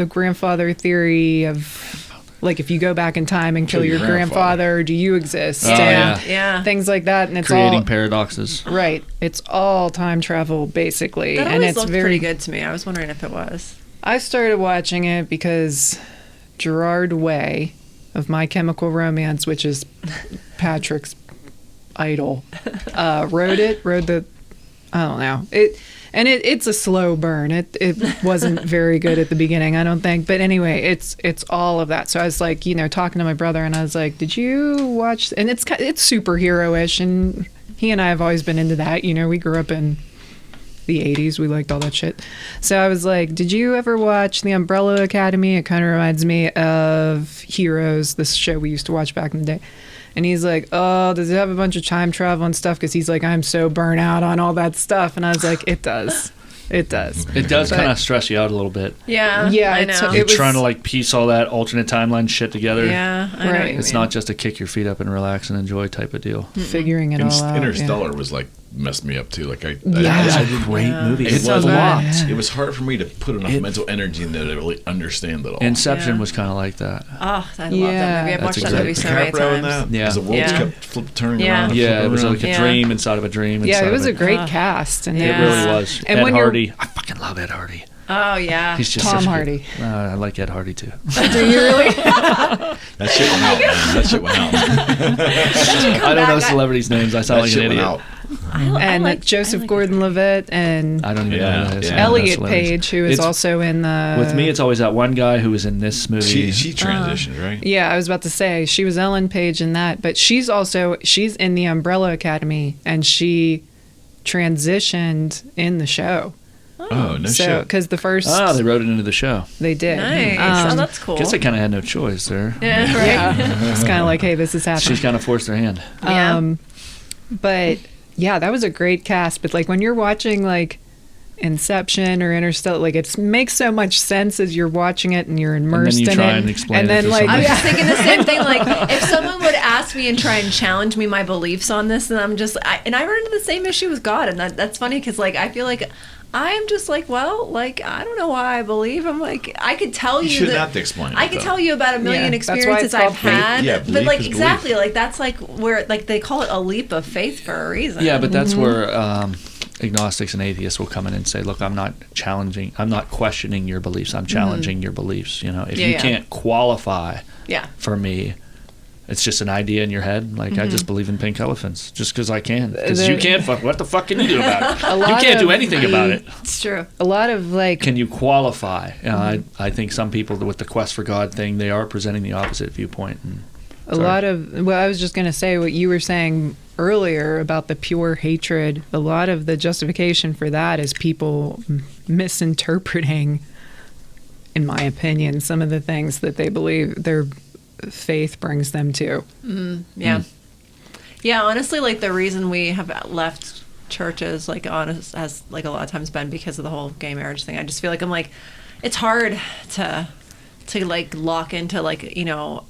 grandfather theory of like if you go back in time and kill your grandfather, do you exist? Oh, and Yeah. things like that, and it's Creating all paradoxes. right. It's all time travel basically, That and always it's looked very pretty good to me. I was wondering if it was. I started watching it because Gerard Way of My Chemical Romance, which is Patrick's idol, wrote the, I don't know. It's a slow burn. It wasn't very good at the beginning, I don't think. But anyway, it's all of that. So I was like, talking to my brother, and I was like, "Did you watch?" And it's superhero-ish, and he and I have always been into that. We grew up in the 80s. We liked all that shit. So I was like, did you ever watch The Umbrella Academy? It kind of reminds me of Heroes, this show we used to watch back in the day. And he's like, oh, does it have a bunch of time travel and stuff? Because he's like, I'm so burnt out on all that stuff. And I was like, it does. It does. It does But- kind of stress you out a little bit. Yeah. Yeah, I it's- know. You're was- trying to like piece all that alternate timeline shit together. Yeah. I know Right. what you It's mean. not just a kick your feet up and relax and enjoy type of deal. Figuring it all out. Interstellar was like messed me up too. Like I Yeah. It's a great movie. It It was was a a lot. Yeah. It was hard for me to put enough It- mental energy in there to really understand it all. Inception Yeah. was kind of like that. Oh, I love that Yeah. movie. I've That's watched that exactly- movie so many DiCaprio in times. that, Yeah. because the world Yeah. kept turning Yeah. around. and Yeah, flipping it was around. like a Yeah. dream inside of a dream. Yeah, inside it was of a great Oh. cast. And It Yeah. really was. And Ed when you're- Hardy. I fucking love Ed Hardy. Oh, yeah. He's just Tom such a Hardy. good- I like Ed Hardy too. Do you really? That shit went out, man. That shit went out. I don't know back. celebrities' names. I sound That like shit an went idiot. out. And Joseph Gordon-Levitt and I don't even know who that is. Yeah. I don't know Elliot celebrities. Page, who is It's- also in the... With me, it's always that one guy who was in this movie. She transitioned, right? Yeah, I was about to say she was Ellen Page in that, but she's in the Umbrella Academy, and she transitioned in the show. Oh, no So shit. because the first They wrote it into the show. they did, Nice. Oh, that's cool. Guess I kind of had no choice there. Yeah, right. yeah, it's kind of like, hey, this is happening. She's kind of forced her hand. Yeah. But yeah, that was a great cast. But like when you're watching like Inception or Interstellar, like it makes so much sense as you're watching it and you're immersed you in try it. and explain and it then to like somebody. I was thinking the same thing. Like, if someone would ask me and try and challenge me my beliefs on this, then I'm just, I run into the same issue with God, and that's funny because like I feel like I'm just like, well, like I don't know why I believe. I'm like, I could tell you. You shouldn't that- have to explain it, I could though. tell you about a million Yeah, that's why experiences it's called I've had, Yeah, but belief like is belief. exactly, like that's like where like they call it a leap of faith for a reason. Yeah, but that's where agnostics and atheists will come in and say, look, I'm not questioning your beliefs. I'm challenging your beliefs. You know, if Yeah, you yeah. can't qualify yeah. for me, it's just an idea in your head. Like, I just believe in pink elephants just because I can. Because you can't fuck. What the fuck can you do about it? You lot can't do of anything about it. It's true. a lot of like Can you qualify? I think some people with the quest for God thing, they are presenting the opposite viewpoint. And, a lot of well, I was just going to say what you were saying earlier about the pure hatred. A lot of the justification for that is people misinterpreting in my opinion, some of the things that they believe their faith brings them to. Yeah. Yeah, honestly, like the reason we have left churches, like honest, has like a lot of times been because of the whole gay marriage thing. I just feel like it's hard to like lock into like, you know,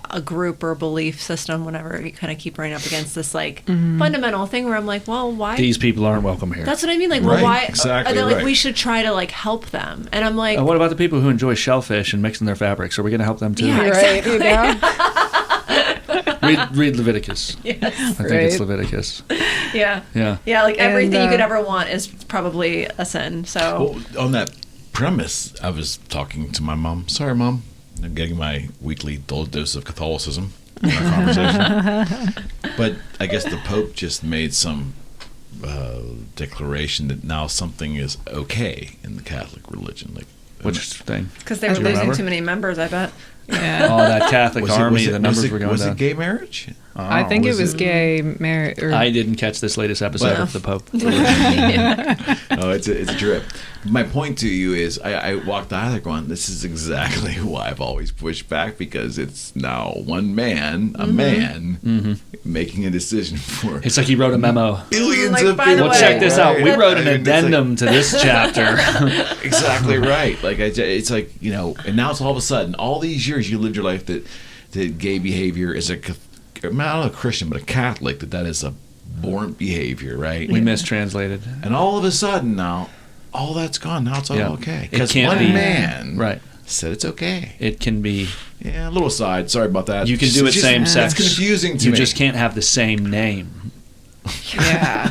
a group or a belief system whenever you kind of keep running up against this like fundamental thing where I'm like, well, why? These people aren't welcome here. That's what I mean. Like, well, Right, why? exactly They're like, right. we should try to like help them. And I'm like, What about the people who enjoy shellfish and mixing their fabrics? Are we going to help them too? Yeah. Right, you know? Read Leviticus. yes. I think Right. it's Leviticus. Yeah. Yeah. Yeah, like everything you And, could ever want is probably a sin. So, Well, on that premise, I was talking to my mom. Sorry, Mom. I'm getting my weekly dose of Catholicism in our conversation. But I guess the Pope just made some declaration that now something is okay in the Catholic religion. Like, Which thing? because they Do were you losing remember? too many members, I bet. Yeah. Oh, that Catholic army, the numbers were going was down. it gay marriage? I think was it was it- gay marriage. I didn't catch this latest episode Well- of The Pope. Oh, it's a drip. My point to you is, I walked out of there going, this is exactly why I've always pushed back, because it's now one man, a man, making a decision for It's like he wrote a memo. billions Like, of by the people. way- Check this out. We Right? wrote an I mean, it's like- addendum to this chapter. Exactly right. Like it's like, you know, and now it's all of a sudden, all these years you lived your life that gay behavior is not a Christian, but a Catholic, that is a born behavior, right? We mistranslated. And all of a sudden now, all that's gone. Now it's all Yeah. okay. It Because can't one be. man Right. said it's okay. It can be. Yeah, a little aside. Sorry about that. You can do it It's same just- sex. It's confusing to You me. just can't have the same name. Yeah.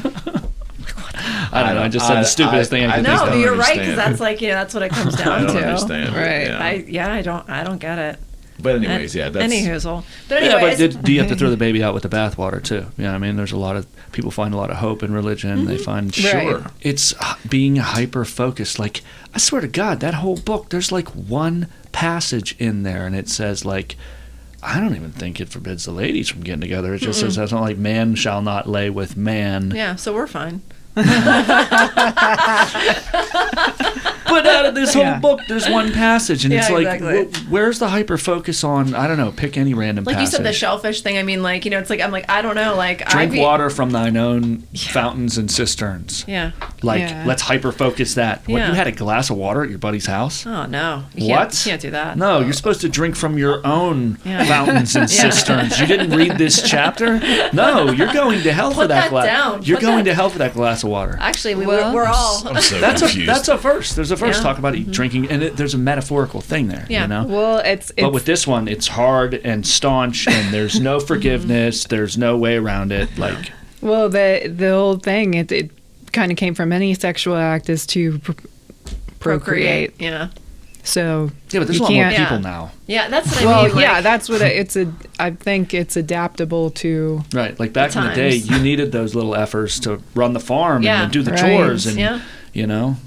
I don't know. I just said the stupidest thing I could just No, think don't you're right, because understand. that's like, you know, that's what it comes I down don't to. understand. Right. Yeah. I don't get it. But anyways, yeah, that's Any hoozle. But Yeah, anyways, but do you have to throw the baby out with the bathwater too? Yeah, I mean, there's a lot of people find a lot of hope in religion. They find Right. it's being hyper focused. Like, I swear to God, that whole book, there's like one passage in there, and it says like, I don't even think it forbids the ladies from getting together. It just says something like, "Man shall not lay with man." yeah, so we're fine. But out of this whole Yeah. book, there's one passage, and Yeah, it's like, exactly. where's the hyper focus on? I don't know. Pick any random Like passage. you said, the shellfish thing. I mean, like, you know, it's like, I'm like, I don't know. Like, Drink water from thine own fountains and cisterns. Yeah. Like, Yeah. let's hyper focus that. What, Yeah. you had a glass of water at your buddy's house? Oh, no. You What? Can't do that. No, you're supposed to drink from your own Yeah. fountains and Yeah. cisterns. You didn't read this chapter? No, you're going to hell for Put that that glass. down. You're Put going that- to hell for that glass of water. Actually, Well, we're all. I'm so That's confused. a verse. There's a verse Yeah. talk about drinking, and there's a metaphorical thing there. Yeah. You know. Well, it's But with this one, it's hard and staunch, and there's no forgiveness. There's no way around it. Like, well the whole thing it kind of came from any sexual act is to procreate. Yeah. So yeah, but there's a you lot more can't- people Yeah. now, Yeah, that's what I Well, mean. Like, yeah, that's what I think it's adaptable to. right? Like back in the day, times. you needed those little efforts to run the farm Yeah. and do the Right. chores, and Yeah. you know,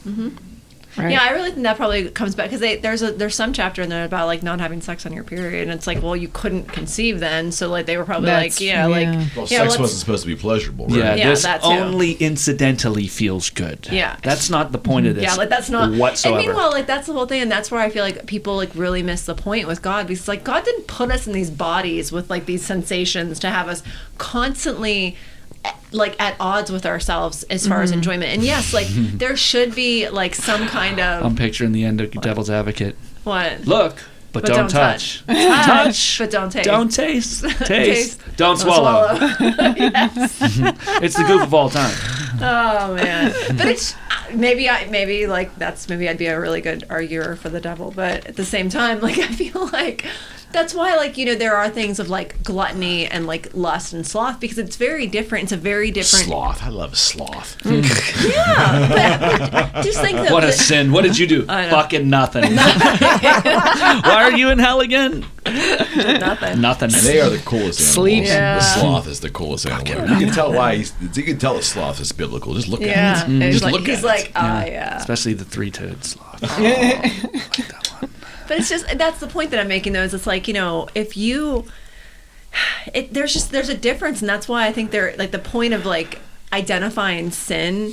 Right. Yeah, I really think that probably comes back because there's some chapter in there about like not having sex on your period, and it's like, well, you couldn't conceive then, so like they were probably That's- like, yeah, like, yeah. Well, yeah, sex let's- wasn't supposed to be pleasurable, right? yeah, Yeah, this that too. only incidentally feels good. Yeah. that's not the point of this. Yeah, like that's not whatsoever. And meanwhile, like that's the whole thing, and that's where I feel like people like really miss the point with God, because like God didn't put us in these bodies with like these sensations to have us constantly like at odds with ourselves as far as enjoyment. And yes, like there should be like some kind of I'm picturing the end of Devil's Advocate. what Look, but don't touch. Touch, but don't taste. Don't taste. Taste. Taste. Don't swallow. Yes. It's the goof of all time. Oh man. But it's maybe I'd be a really good arguer for the devil, but at the same time, like I feel like that's why, like, you know, there are things of like gluttony and like lust and sloth, because it's very different. It's a very different. Sloth. I love sloth. Yeah, but just think that. What a sin. What did you do? I know. Fucking nothing. Why are you in hell again? Nothing. Nothing. And they are the coolest animals. Sleep. Yeah. The sloth is the coolest animal. You can tell why. You can tell the sloth is biblical. Just look Yeah, at it. he's Just like, look he's at like, it. yeah. Especially the three-toed sloth. But it's just, that's the point that I'm making though, is it's like, you know, if you, there's a difference, and that's why I think they're like the point of like identifying sin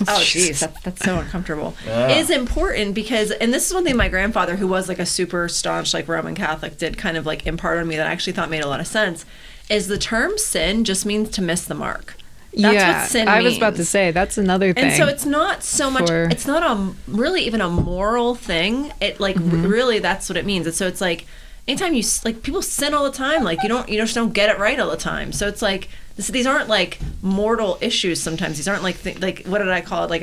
oh geez, that's so uncomfortable, is important because, and this is one thing my grandfather, who was like a super staunch like Roman Catholic, did kind of like impart on me that I actually thought made a lot of sense, is the term sin just means to miss the mark. That's what sin means. I was about to say, that's another thing. And so it's not so much, it's not really even a moral thing. It like really that's what it means. And so it's like, anytime you, like, people sin all the time, like you just don't get it right all the time. So it's like, these aren't like mortal issues sometimes. These aren't like, like, what did I call it? Like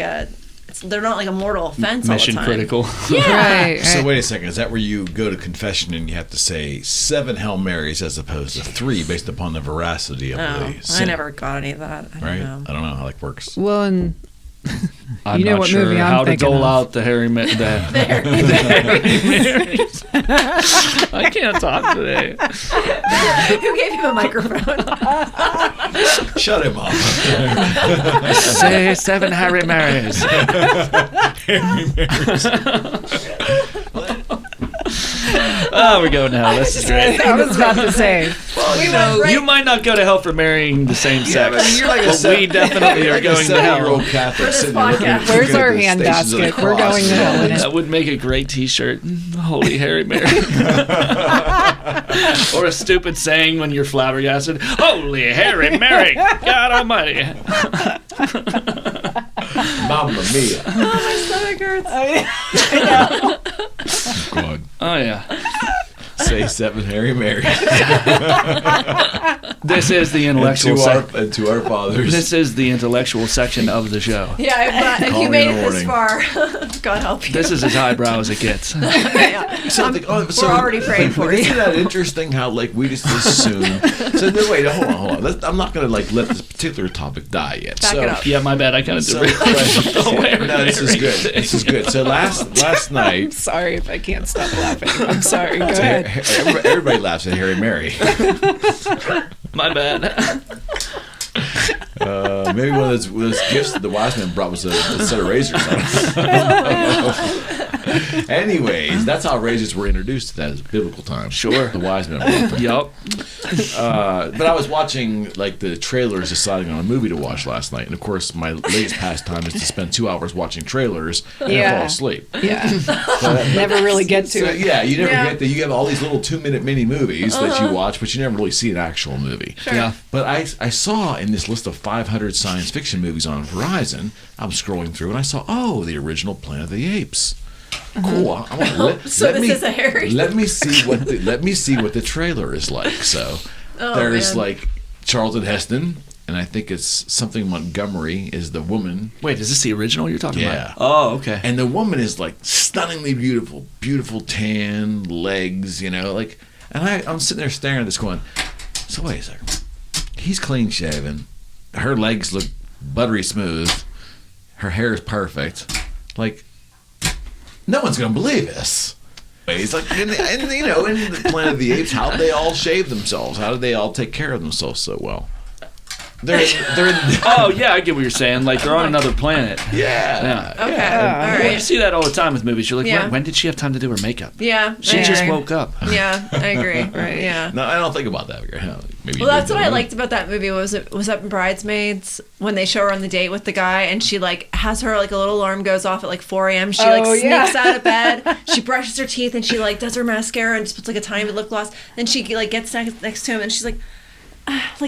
they're not like a mortal offense Mission all the time. critical. Yeah. Right. So wait a second. Is that where you go to confession and you have to say 7 Hail Marys as opposed to 3 based upon the veracity of the sin? I never got any of that. I don't know. I don't know how that works. Well, and I'm you know not what sure movie I'm how to thinking dole of. out the Harry Marys. I can't talk today. Who gave you the microphone? Shut him up. Say 7 Harry Marys. Oh, we go now. This is great. I was about to say. You might not go to hell for marrying the same sex, but you're like but we definitely are going to hell. 7-year-old Catholic For this sitting there looking at podcast. Where's the our Stations of the handbasket? We're Cross. going to hell in it. That would make a great T-shirt. Holy Harry Mary. Or a stupid saying when you're flabbergasted. Holy Harry Mary. God Almighty. Mamma mia. Oh, my stomach hurts. God. Oh yeah. Say 7 Harry Marys. This is the intellectual and to our fathers. This is the intellectual section of the show. Yeah, if Call you me made in the it this morning. far, God help you. This is as highbrow as it gets. Yeah. So We're already praying for you. Isn't that interesting how like we just assume? So no, wait, hold on. I'm not going to like let this particular topic die yet. Back so, it up. Yeah, my bad. I kind of So, did. no, this is good. This is good. So last I'm night, sorry if I can't stop laughing. I'm sorry. Go ahead. everybody laughs at Harry Mary. My bad. Maybe one of those gifts that the wise man brought was a set of razors. Anyways, that's how razors were introduced to that as biblical times. Sure. The wise men brought them. Yup. But I was watching like the trailers, deciding on a movie to watch last night, and of course, my latest pastime is to spend 2 hours watching trailers and fall asleep. Yeah. Never really get to it. Yeah, you never get that. You have all these little 2-minute mini movies that you watch, but you never really see an actual movie. Sure. Yeah. But I saw in this list of 500 science fiction movies on Verizon, I'm scrolling through and I saw, the original Planet of the Apes. Cool. Is a Harry. Let me see what the trailer is like. So there's like Charlton Heston, and I think it's something Montgomery is the woman. Wait, is this the original you're talking Yeah. about? Oh, okay. And the woman is like stunningly beautiful, beautiful tan legs, like. And I'm sitting there staring at this, going, so wait a second. He's clean shaven. Her legs look buttery smooth. Her hair is perfect. Like, no one's gonna believe this. It's like, in the Planet of the Apes, how did they all shave themselves? How did they all take care of themselves so well? They're Oh, yeah, I get what you're saying. Like, they're on another planet. yeah. Okay. Yeah. All Well, you right. see that all the time with movies. You're like, Yeah. when did she have time to do her makeup? Yeah. She I just agree. woke up. Yeah, I agree. Right. Yeah. No, I don't think about that. Maybe Well, that's what I liked about that movie. Was that in Bridesmaids when they show her on the date with the guy and she like has her like a little alarm goes off at like 4 a.m. She like sneaks out of bed. She brushes her teeth and she like does her mascara and just puts like a tiny bit of lip gloss. Then she like gets next to him and she's like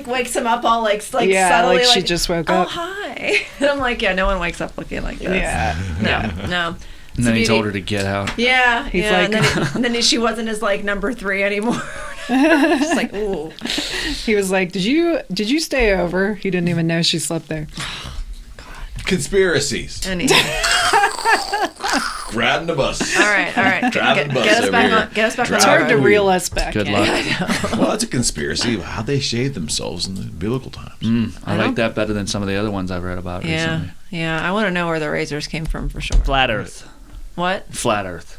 wakes him up all like subtly like she just woke up. Oh hi. And I'm like, yeah, no one wakes up looking like this. Yeah. No. And then he told her to get out. Yeah, He's yeah. like- and then she wasn't his like number 3 anymore. Just like, ooh. He was like, "Did you stay over?" He didn't even know she slept there. Conspiracies. Anyway. Riding the bus. All right. Driving the bus Get us over back here. on. Get us back on. It's hard to track. reel us back. Good in. luck. Well, it's a conspiracy of how they shaved themselves in the biblical times. I like that better than some of the other ones I've read about Yeah, recently. yeah. I want to know where the razors came from for sure. Flat Earth. What? Flat Earth.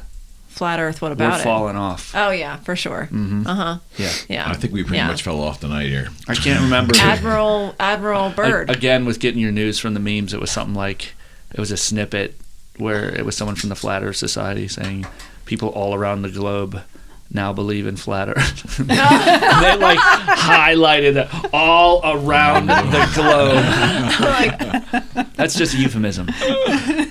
Flat Earth. What We're about it? falling off. Oh yeah, for sure. Yeah. Yeah. I think we pretty much fell off tonight here. I can't remember. Admiral Byrd. Again, with getting your news from the memes, it was something like, it was a snippet where it was someone from the Flat Earth Society saying people all around the globe now believe in flat Earth. They like highlighted it all around the globe. That's just a euphemism.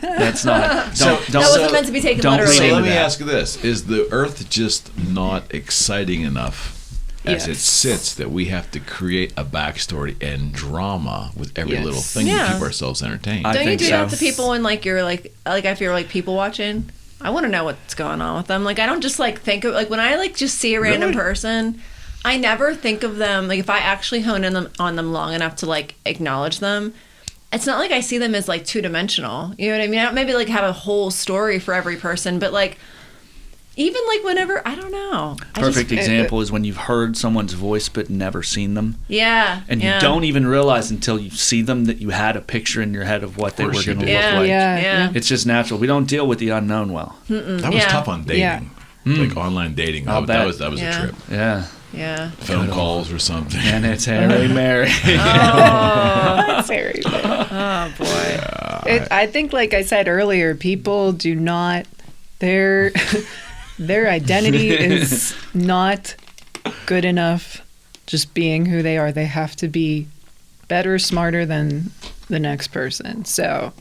That's not. Don't. That wasn't meant to be taken don't literally. So lean let into me that. ask you this: is the Earth just not exciting enough as it Yes. sits that we have to create a backstory and drama with every Yes. little thing Yeah. to keep ourselves entertained? I Don't you think do so. that to people when like you're like if you're like people watching? I want to know what's going on with them. Like I don't just like think of like when I like just see a random Really? person, I never think of them like if I actually hone in on them long enough to like acknowledge them. It's not like I see them as like two-dimensional. You know what I mean? I don't maybe like have a whole story for every person, but like even like whenever I don't know. Perfect example is when you've heard someone's voice but never seen them. Yeah. And you don't even realize until you see them that you had a picture in your head of what they were course you going to do. look Yeah. like. Yeah. It's just natural. We don't deal with the unknown well. That was Yeah. tough on dating, Yeah. like online dating. I'll That bet. was a Yeah. trip. Yeah. Yeah. Phone calls or something. And it's Harry Mary. That's very bad. Oh boy. I think, like I said earlier, people do not their identity is not good enough just being who they are. They have to be better, smarter than the next person. So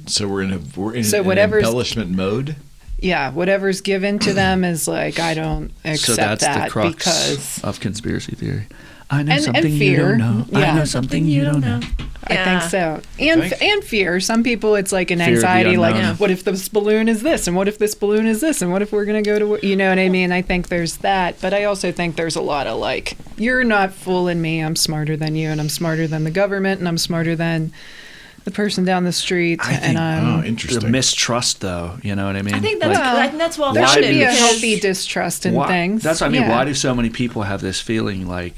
So we're in So an whatever's- embellishment mode. yeah, whatever's given to them is like, I don't accept So that's that the crux because of conspiracy theory. I know And something you fear. don't know. I Yeah. know something you don't know. I think so. And Thanks. and fear. Some people, it's like an Fear of the anxiety, like, unknown. what if this balloon is this? And what if this balloon is this? And what if we're going to go to, you know what I mean? I think there's that. But I also think there's a lot of like, you're not fooling me. I'm smarter than you. And I'm smarter than the government. And I'm smarter than the person down the street. I think. and I'm, The Interesting. mistrust, though, you know what I mean? I think that's Well, I think that's well there founded should be a because healthy distrust in Why- things. That's what I mean. Yeah. Why do so many people have this feeling like,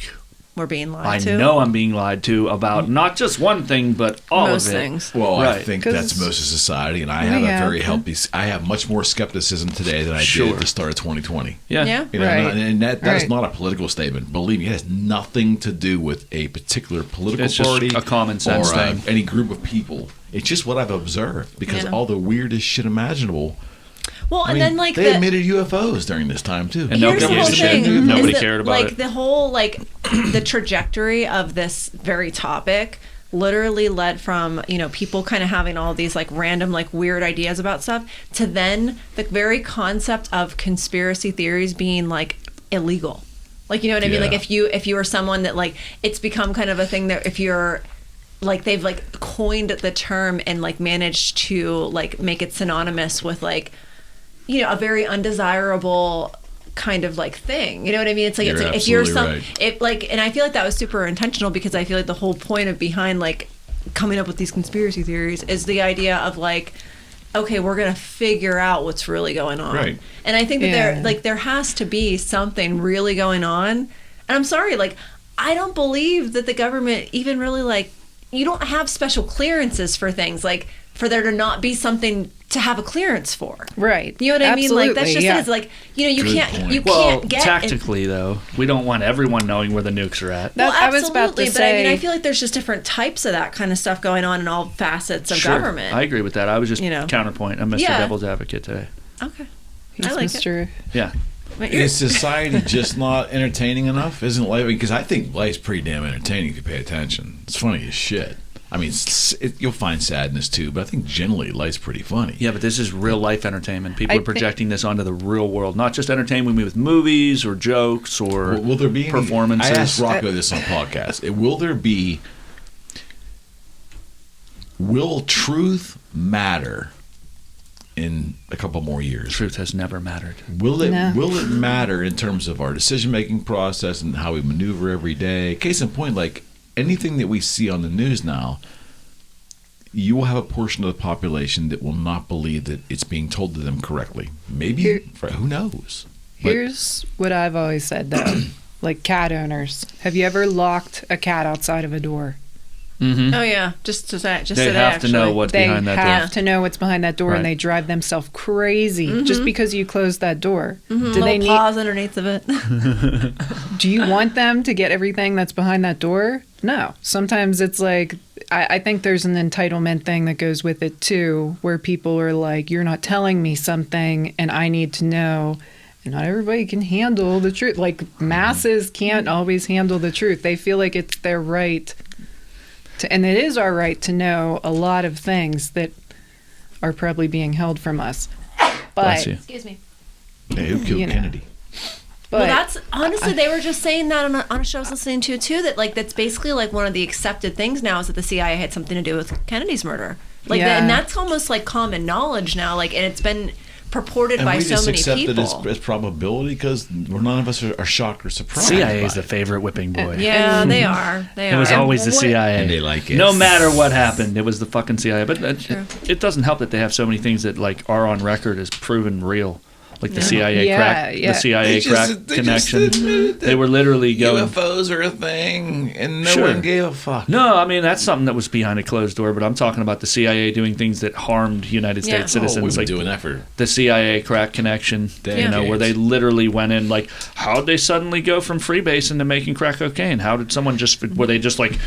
we're being lied I to. know I'm being lied to about not just one thing, but all Most of it? things. Well, I Right. think 'Cause that's most of society, and I we have a have very to. healthy. I have much more skepticism today than I did Sure. at the start of 2020. Yeah. Yeah. You know, Right. and that is Right. not a political statement. Believe me, it has nothing to do with a particular political It's just party a common sense or thing. any group of people. It's just what I've observed because Yeah. all the weirdest shit imaginable. Well, I and mean, then like they the admitted UFOs during this time too. And here's nobody the whole gave a shit. thing. Nobody is that, cared about like, it. the whole like the trajectory of this very topic literally led from people kind of having all these like random like weird ideas about stuff to then the very concept of conspiracy theories being like illegal. Like you know what I mean? Yeah. Like if you are someone that like it's become kind of a thing that if you're like they've like coined the term and like managed to like make it synonymous with like a very undesirable kind of like thing. You know what I mean? It's like You're it's like if you're absolutely some right. it like and I feel like that was super intentional because I feel like the whole point of behind like coming up with these conspiracy theories is the idea of like okay, we're going to figure out what's really going on. Right. And I think that Yeah. there has to be something really going on. And I'm sorry, like I don't believe that the government even really like you don't have special clearances for things like for there to not be something to have a clearance for. Right. You know what I mean? Like that's Absolutely, just yeah. it. It's like you Good can't point. you Well, can't get tactically, though, we don't want everyone knowing where the nukes are at. That- well, I was about to absolutely, but I mean, say- I feel like there's just different types of that kind of stuff going on in all facets of Sure. government. I agree with that. I was just counterpoint. I'm Mr. Yeah. Devil's Advocate today. Okay, He's I like it. Mr. Yeah. But you're- Is society just not entertaining enough? Isn't life? Because I think life's pretty damn entertaining if you pay attention. It's funny as shit. I mean, you'll find sadness too, but I think generally life's pretty funny. Yeah, but this is real life entertainment. People I are projecting this onto the real world, not just entertainment with movies or jokes or Will there be any, performances. I asked Rocco this on podcast. Will truth matter in a couple more years? Truth has never mattered. Will it No. will it matter in terms of our decision making process and how we maneuver every day? Case in point, like anything that we see on the news now, you will have a portion of the population that will not believe that it's being told to them correctly. Maybe, who knows? But Here's what I've always said though, like cat owners. Have you ever locked a cat outside of a door? Mm-hmm. oh yeah, just They so have that to know actually- what's They behind that have door. to know what's behind that door, Right. and they drive themselves crazy just because you closed that door. Do little they need? pause underneath of it. Do you want them to get everything that's behind that door? No. Sometimes it's like I think there's an entitlement thing that goes with it too, where people are like, "You're not telling me something, and I need to know." not everybody can handle the truth. Like, masses can't always handle the truth. They feel like it's their right to, and it is our right to know a lot of things that are probably being held from us. Bless But you. Excuse me. Hey, who killed You know. Kennedy? but Well, that's honestly, they were just saying that on a show I was listening to too. That like that's basically like one of the accepted things now is that the CIA had something to do with Kennedy's murder. Like, Yeah. and that's almost like common knowledge now. Like, and it's been purported And by we so just many accept people. it as probability because none of us are shocked or surprised. CIA is by the it. favorite whipping boy. Yeah, they are. They It are. was And always the what- CIA. And they like it. No matter what happened, it was the fucking CIA. But True. it doesn't help that they have so many things that like are on record as proven real. Like the CIA Yeah, crack, yeah. the CIA crack connection. admitted They were literally going. UFOs are a thing, and no Sure. one gave a fuck. No, I mean that's something that was behind a closed door. But I'm talking about the CIA doing things that harmed United Yeah. States Oh, we've citizens, been like doing that for the CIA crack connection. You know, where they literally went in. Like, how'd they suddenly go from freebasing to making crack cocaine? How did someone just? Were they just like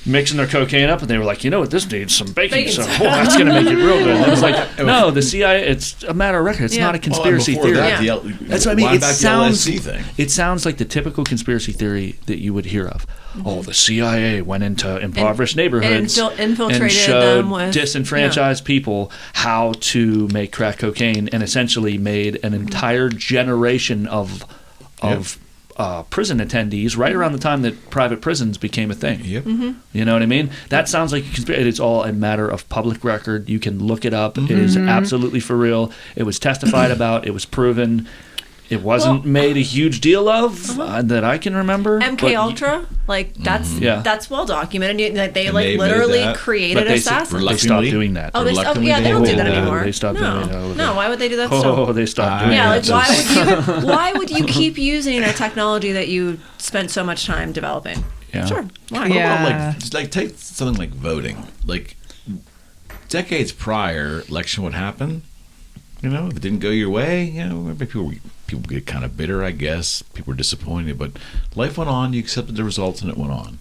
mixing their cocaine up and they were like, you know what, this needs some baking soda. Oh, that's going to make it real good. And it was like, no, the CIA, it's a matter of record. It's Yeah. not a conspiracy theory. That, Yeah. That's what I mean. Wind It back the sounds, LSC thing. it sounds like the typical conspiracy theory that you would hear of. Oh, the CIA went into impoverished neighborhoods infiltrated and showed them with disenfranchised people how to make crack cocaine and essentially made an entire generation of prison attendees right around the time that private prisons became a thing. Yep. You know what I mean? That sounds like a conspiracy. It's all a matter of public record. You can look it up. It is absolutely for real. It was testified about. It was proven. It wasn't made a huge deal of that I can remember. MK Ultra, like Yeah. that's well documented. Like they And like they admitted literally that. created But they assassins. stopped Reluctantly. doing that. Oh, Reluctantly, yeah, they don't do that they anymore. They stopped no, doing it. no. Why would they do that? Oh, still? they stopped doing Yeah, that. like why would you keep using a technology that you spent so much time developing? Yeah. Sure, why? What Yeah. about like take something like voting. Like decades prior, election would happen. You know, if it didn't go your way, you know, maybe people get kind of bitter, I guess. People were disappointed, but life went on. You accepted the results, and it went on.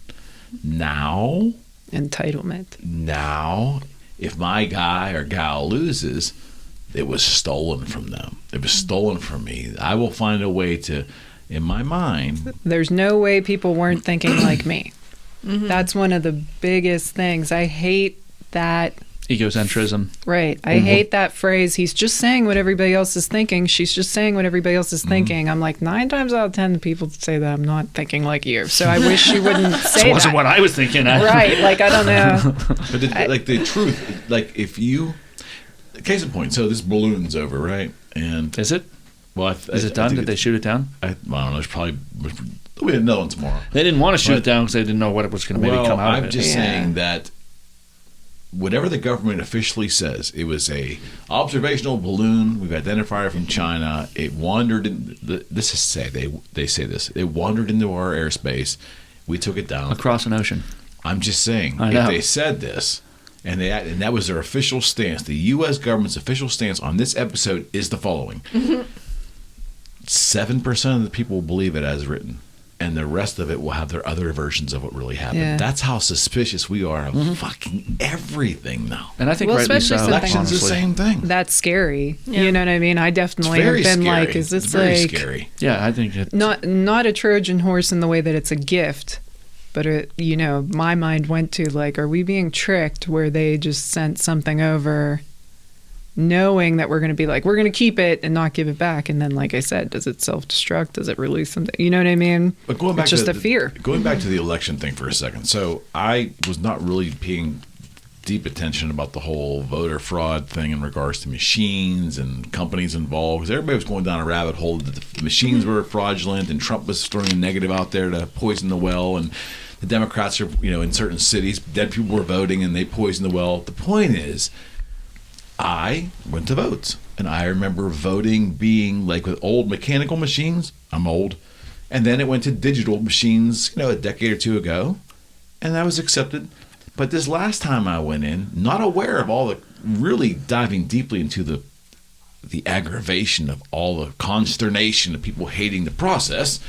Now, entitlement. if my guy or gal loses, it was stolen from them. It was stolen from me. I will find a way to, in my mind, There's no way people weren't thinking like me. That's one of the biggest things. I hate that. Egocentrism. Right. I hate that phrase. He's just saying what everybody else is thinking. She's just saying what everybody else is thinking. I'm like, 9 times out of 10, the people that say that I'm not thinking like you. So I wish she wouldn't say It wasn't that. what I was thinking. Right. Like, I don't know. but the truth, like if you, case in point, so this balloon's over, right? And Is it? well, Is it done? Did they shoot it down? I don't know. There's probably we have another one tomorrow. They didn't want to shoot But- it down because they didn't know what it was going to maybe come out I'm of it. just Yeah. saying that whatever the government officially says, it was a observational balloon. We've identified it from China. It wandered in. This is they say this. It wandered into our airspace. We took it down. Across an ocean. I'm just saying, I if know. they said this, and that was their official stance, the U.S. government's official stance on this episode is the following: 7% of the people will believe it as written, and the rest of it will have their other versions of what really happened. Yeah. That's how suspicious we are of fucking everything now. And I think Well, rightly so. especially something- Election's the honestly. same thing. That's scary. Yeah. You know what I mean? I It's definitely very have been scary. like, is this It's very like scary? Yeah, I think it's not a Trojan horse in the way that it's a gift, but it, you know, my mind went to like, are we being tricked where they just sent something over knowing that we're going to be like, we're going to keep it and not give it back, and then like I said, does it self-destruct? Does it release something? You know what I mean? But going back It's just to a fear. Going back to the election thing for a second. So I was not really paying deep attention about the whole voter fraud thing in regards to machines and companies involved, because everybody was going down a rabbit hole that the machines were fraudulent and Trump was throwing a negative out there to poison the well, and the Democrats are, you know, in certain cities, dead people were voting and they poisoned the well. The point is, I went to vote, and I remember voting being like with old mechanical machines. I'm old. And then it went to digital machines, you know, a decade or two ago, and that was accepted. But this last time I went in, not aware of all the really diving deeply into the aggravation of all the consternation of people hating the process,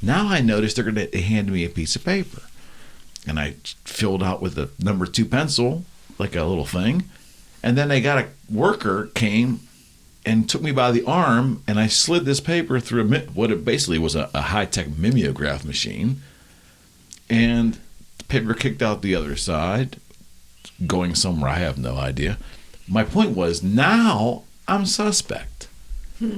now I noticed they're going to hand me a piece of paper. And I filled out with a number 2 pencil, like a little thing. And then they got a worker came and took me by the arm, and I slid this paper through what it basically was a high-tech mimeograph machine, and the paper kicked out the other side, going somewhere I have no idea. My point was, now I'm suspect.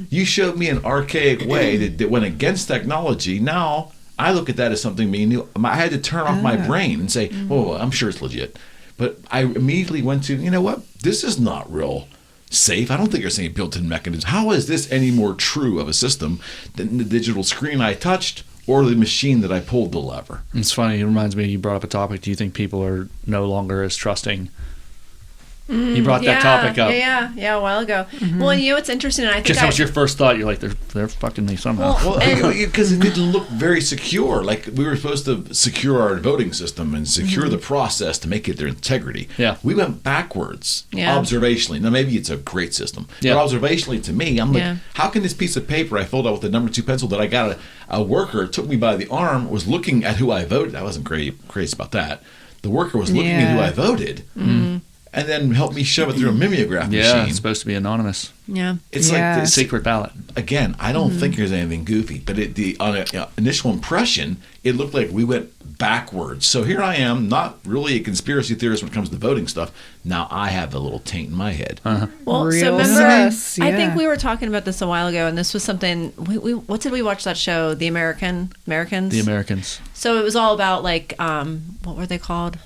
You showed me an archaic way that went against technology. Now I look at that as something new. I had to turn off my brain and say, oh, I'm sure it's legit. But I immediately went to, you know what? This is not real safe. I don't think there's any built-in mechanism. How is this any more true of a system than the digital screen I touched or the machine that I pulled the lever? It's funny. It reminds me, you brought up a topic. Do you think people are no longer as trusting? You brought that topic up. Yeah, a while ago. Well, and you know what's interesting? I think because that was your first thought. You're like, they're fucking me somehow. Well, because it didn't look very secure. Like, we were supposed to secure our voting system and secure the process to make it their integrity. Yeah. We went backwards observationally. Now, maybe it's a great system. Yeah. But observationally, to me, I'm like, how can this piece of paper I filled out with the number 2 pencil that I got a worker took me by the arm, was looking at who I voted. I wasn't crazy about that. The worker was looking at who I voted. And then help me shove it through a mimeograph machine. Yeah, it's supposed to be anonymous. Yeah. It's like this Secret ballot. Again, I don't think there's anything goofy, but on an initial impression, it looked like we went backwards. So here I am, not really a conspiracy theorist when it comes to voting stuff. Now I have a little taint in my head. Well, Real so remember, sus, I think we were talking about this a while ago, and this was something. What did we watch that show? The Americans. The Americans. So it was all about like, what were they called?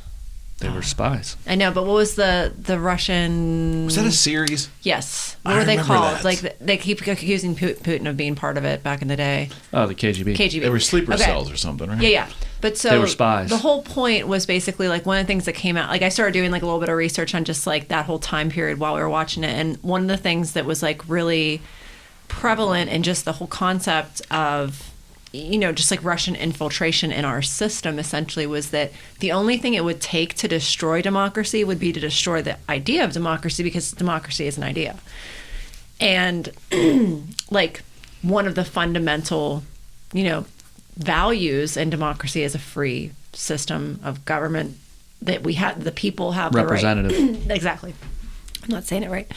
They were spies. I know, but what was the Russian? Was that a series? Yes. What I were they remember called? that. Like they keep accusing Putin of being part of it back in the day. Oh, the KGB. KGB. They were sleeper cells or something, right? Yeah. But so They were spies. The whole point was basically like one of the things that came out. Like I started doing like a little bit of research on just like that whole time period while we were watching it, and one of the things that was like really prevalent in just the whole concept of, you know, just like Russian infiltration in our system essentially was that the only thing it would take to destroy democracy would be to destroy the idea of democracy, because democracy is an idea. And like one of the fundamental, you know, values in democracy is a free system of government that we have, the people have representative. The right. Exactly. I'm not saying it right.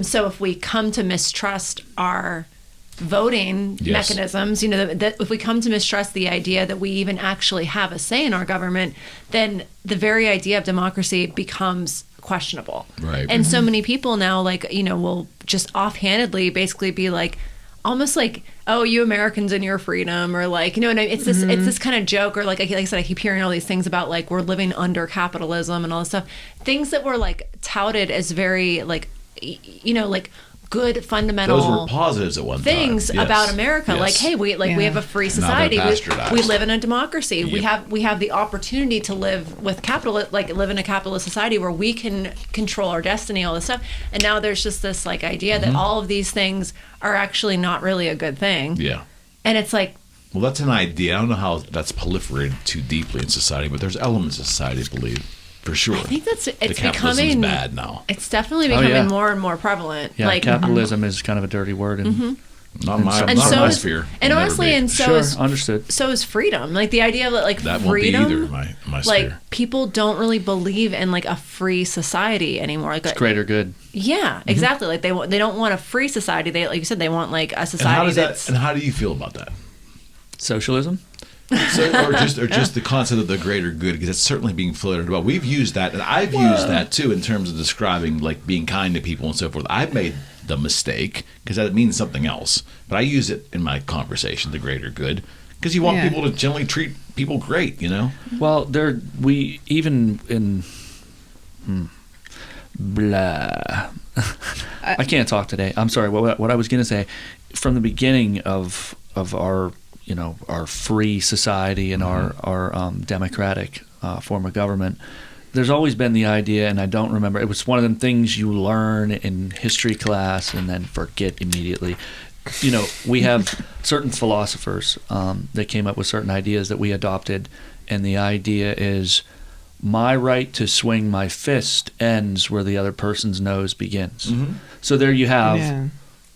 So if we come to mistrust our voting mechanisms, you know, that if we come to mistrust the idea that we even actually have a say in our government, then the very idea of democracy becomes questionable. Right. And so many people now, like, you know, will just offhandedly basically be like, almost like, oh, you Americans and your freedom, or like, you know, and it's this kind of joke, or like I said, I keep hearing all these things about like we're living under capitalism and all this stuff, things that were like touted as very like, you know, like good fundamental those were positives at one things time. Yes. about America. Yes. Like, hey, we have a free Now they're society. bastardized. We live in a democracy. Yep. We have the opportunity to live with live in a capitalist society where we can control our destiny, all this stuff. And now there's just this like idea that all of these things are actually not really a good thing. Yeah. And it's like, Well, that's an idea. I don't know how that's proliferated too deeply in society, but there's elements of society, I believe, for sure. I think it's capitalism's becoming bad now. It's definitely becoming more and more prevalent. Yeah, like capitalism is kind of a dirty word. And Not my sphere. And Will honestly, never be. and so Sure, is understood. So is freedom. Like the idea of like that freedom. won't be either my Like sphere. people don't really believe in like a free society anymore. Like It's greater good. Yeah, exactly. Like they don't want a free society. They, like you said, they want like a society that's. And how do you feel about that? Socialism? So, or just the concept of the greater good, because it's certainly being floated about. We've used that, and I've used that too in terms of describing like being kind to people and so forth. I've made the mistake, because that means something else, but I use it in my conversation, the greater good, because you want people to generally treat people great, you know. Well, we even in blah. I can't talk today. I'm sorry. What I was going to say, from the beginning of our, you know, our free society and our democratic form of government, there's always been the idea, and I don't remember, it was one of them things you learn in history class and then forget immediately. You know, we have certain philosophers that came up with certain ideas that we adopted, and the idea is my right to swing my fist ends where the other person's nose begins. So there you have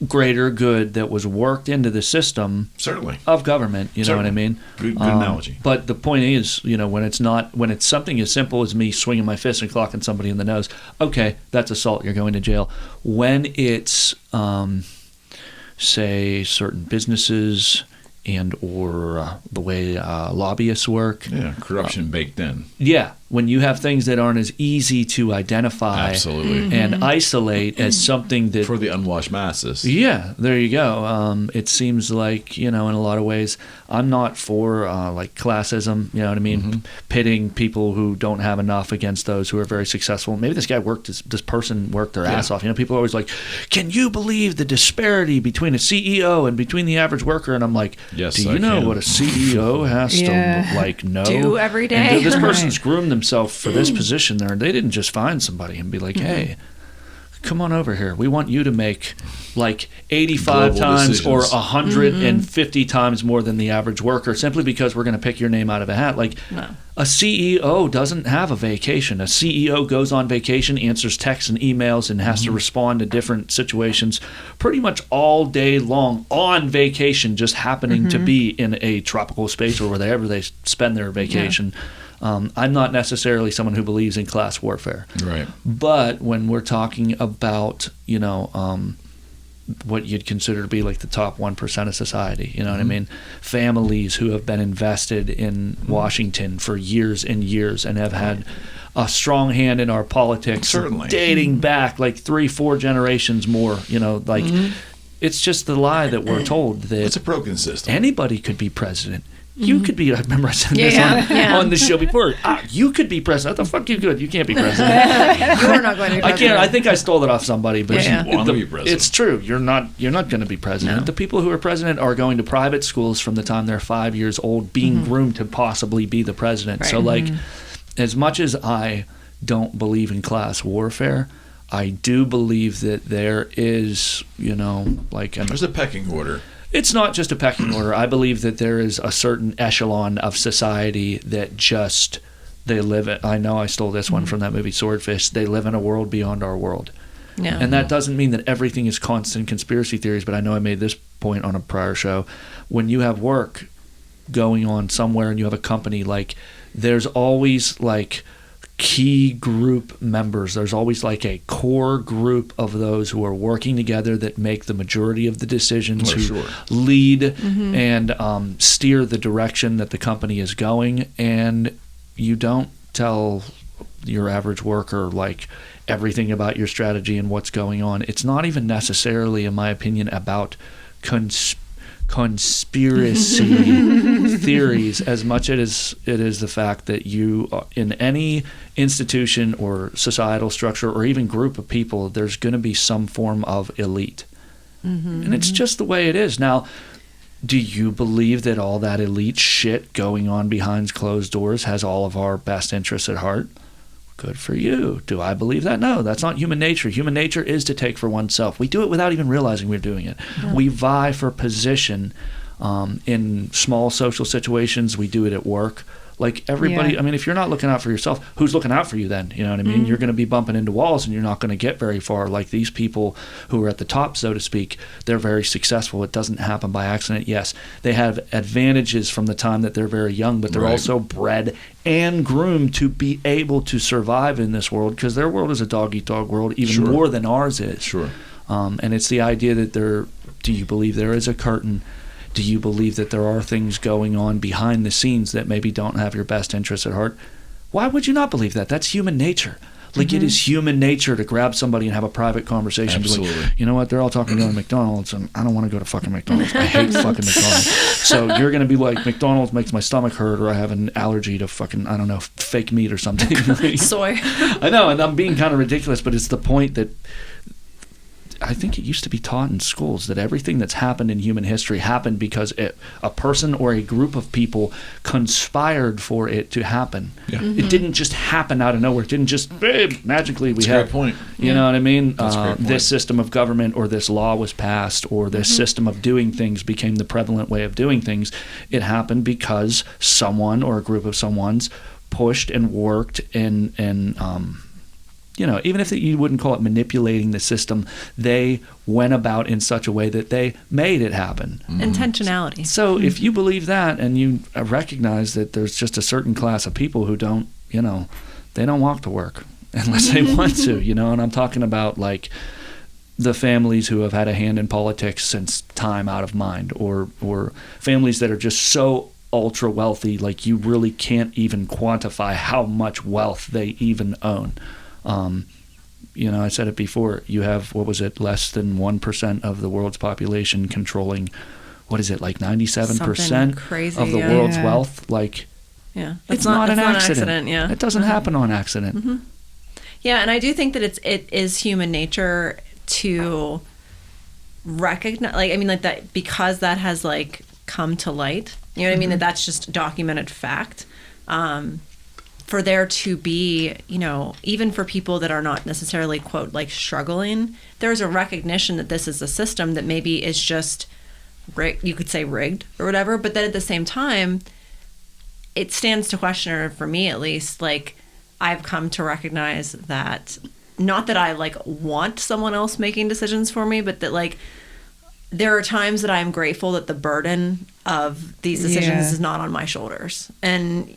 greater good that was worked into the system Certainly. of government. You know what I mean? Good analogy. But the point is, when it's something as simple as me swinging my fist and clocking somebody in the nose, okay, that's assault. You're going to jail. When it's, say, certain businesses and or the way lobbyists work. Yeah, corruption baked in. Yeah, when you have things that aren't as easy to identify Absolutely. and isolate as something that... For the unwashed masses. Yeah, there you go. It seems like, in a lot of ways, I'm not for like classism, you know what I mean? Pitting people who don't have enough against those who are very successful. Maybe this person worked their ass off. People are always like, can you believe the disparity between a CEO and between the average worker? And I'm like, yes, do you know what a CEO has to know? Do every day. And this person's groomed themselves for this position there. They didn't just find somebody and be like, hey, come on over here. We want you to make like 85 Global times decisions. or 150 times more than the average worker simply because we're going to pick your name out of a hat. Like a CEO doesn't have a vacation. A CEO goes on vacation, answers texts and emails, and has to respond to different situations pretty much all day long on vacation, just happening to be in a tropical space or wherever they spend their vacation. I'm not necessarily someone who believes in class warfare. Right. But when we're talking about, what you'd consider to be like the top 1% of society, you know what I mean? Families who have been invested in Washington for years and years and have had a strong hand in our politics. Certainly. Dating back like 3-4 generations more, it's just the lie that we're told that It's a broken system. anybody could be president. You could be, I remember I said this on the show before. You could be president. What the fuck you could? You can't be president. You're not going to be president. I can't. I think I stole it off somebody, but You want to be president. it's true. You're not going to be president. No. The people who are president are going to private schools from the time they're 5 years old, being groomed to possibly be the president. Right. So, like, as much as I don't believe in class warfare, I do believe that there is, There's a pecking order. It's not just a pecking order. I believe that there is a certain echelon of society that just they live in. I know I stole this one from that movie Swordfish. They live in a world beyond our world. Yeah. And that doesn't mean that everything is constant conspiracy theories, but I know I made this point on a prior show. When you have work going on somewhere and you have a company, like there's always like key group members. There's always like a core group of those who are working together that make the majority of the decisions, who lead and steer the direction that the company is going. And you don't tell your average worker like everything about your strategy and what's going on. It's not even necessarily, in my opinion, about conspiracy theories as much as it is the fact that you, in any institution or societal structure or even group of people, there's going to be some form of elite. And it's just the way it is. Now, do you believe that all that elite shit going on behind closed doors has all of our best interests at heart? Good for you. Do I believe that? No, that's not human nature. Human nature is to take for oneself. We do it without even realizing we're doing it. Yeah. We vie for position in small social situations. We do it at work. Like everybody, I mean, if you're not looking out for yourself, who's looking out for you then? You know what I mean? You're going to be bumping into walls and you're not going to get very far. Like these people who are at the top, so to speak, they're very successful. It doesn't happen by accident. Yes, they have advantages from the time that they're very young, but they're also bred and groomed to be able to survive in this world because their world is a dog-eat-dog world, even more than ours is. And it's the idea that do you believe there is a curtain? Do you believe that there are things going on behind the scenes that maybe don't have your best interests at heart? Why would you not believe that? That's human nature. Like it is human nature to grab somebody and have a private conversation. Absolutely. Like, you know what? They're all talking about McDonald's, and I don't want to go to fucking McDonald's. I hate fucking McDonald's. So you're going to be like, McDonald's makes my stomach hurt, or I have an allergy to fucking, I don't know, fake meat or something. Soy. I know, and I'm being kind of ridiculous, but it's the point that I think it used to be taught in schools that everything that's happened in human history happened because a person or a group of people conspired for it to happen. It didn't just happen out of nowhere. It didn't just magically we have. Great point. You know what I mean? That's a great point. This system of government or this law was passed or this system of doing things became the prevalent way of doing things. It happened because someone or a group of someone's pushed and worked and even if you wouldn't call it manipulating the system, they went about in such a way that they made it happen. Intentionality. So if you believe that and you recognize that there's just a certain class of people who don't, they don't walk to work unless they want to, and I'm talking about like the families who have had a hand in politics since time out of mind, or families that are just so ultra wealthy, like you really can't even quantify how much wealth they even own. I said it before, you have, less than 1% of the world's population controlling, like 97% of the world's wealth. Like, it's not an accident. Yeah. It doesn't happen on accident. Mm-hmm. Yeah, and I do think that it is human nature to recognize, that because that has come to light, you know what I mean, that's just documented fact. For there to be, even for people that are not necessarily, quote, struggling, there's a recognition that this is a system that maybe is just, you could say rigged or whatever, but then at the same time, it stands to question, or for me at least, I've come to recognize that, not that I want someone else making decisions for me, but that there are times that I'm grateful that the burden of these decisions is not on my shoulders. And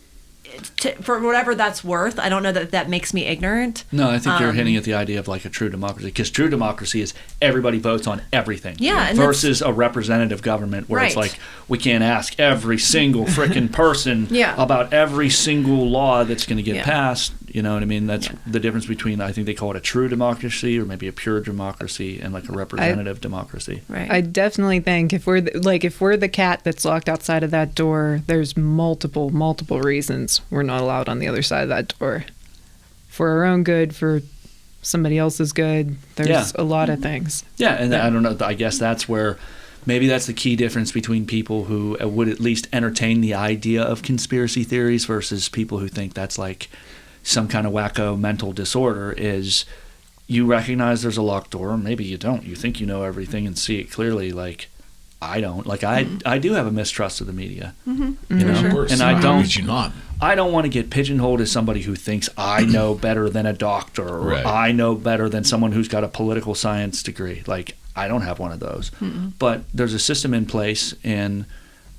for whatever that's worth, I don't know that makes me ignorant. No, I think you're hinting at the idea of a true democracy, because true democracy is everybody votes on everything. Yeah, versus a representative government where it's we can't ask every single freaking person about every single law that's going to get passed. You know what I mean? That's the difference between, I think they call it a true democracy, or maybe a pure democracy, and a representative democracy. Right. I definitely think if we're the cat that's locked outside of that door, there's multiple reasons we're not allowed on the other side of that door. For our own good, for somebody else's good, there's a lot of things. Yeah, and I don't know, I guess that's where maybe that's the key difference between people who would at least entertain the idea of conspiracy theories versus people who think that's some kind of wacko mental disorder. Is you recognize there's a locked door, maybe you don't. You think you know everything and see it clearly. I don't. I do have a mistrust of the media. Mm-hmm. You know? Of course. And How could you not? I don't want to get pigeonholed as somebody who thinks I know better than a doctor, or I know better than someone who's got a political science degree. I don't have one of those. Mm-mm. But there's a system in place, and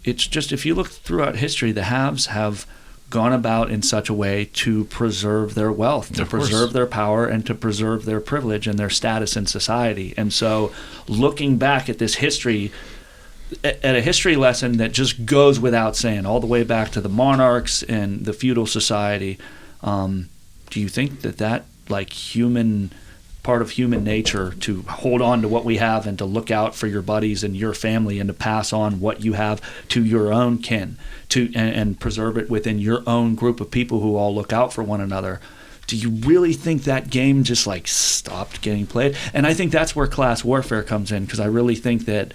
it's just, if you look throughout history, the haves have gone about in such a way to preserve their wealth, to preserve their power, and to preserve their privilege and their status in society. And so looking back at this history, at a history lesson that just goes without saying, all the way back to the monarchs and the feudal society, do you think that human part of human nature to hold on to what we have and to look out for your buddies and your family and to pass on what you have to your own kin, and preserve it within your own group of people who all look out for one another? Do you really think that game just stopped getting played? And I think that's where class warfare comes in, because I really think that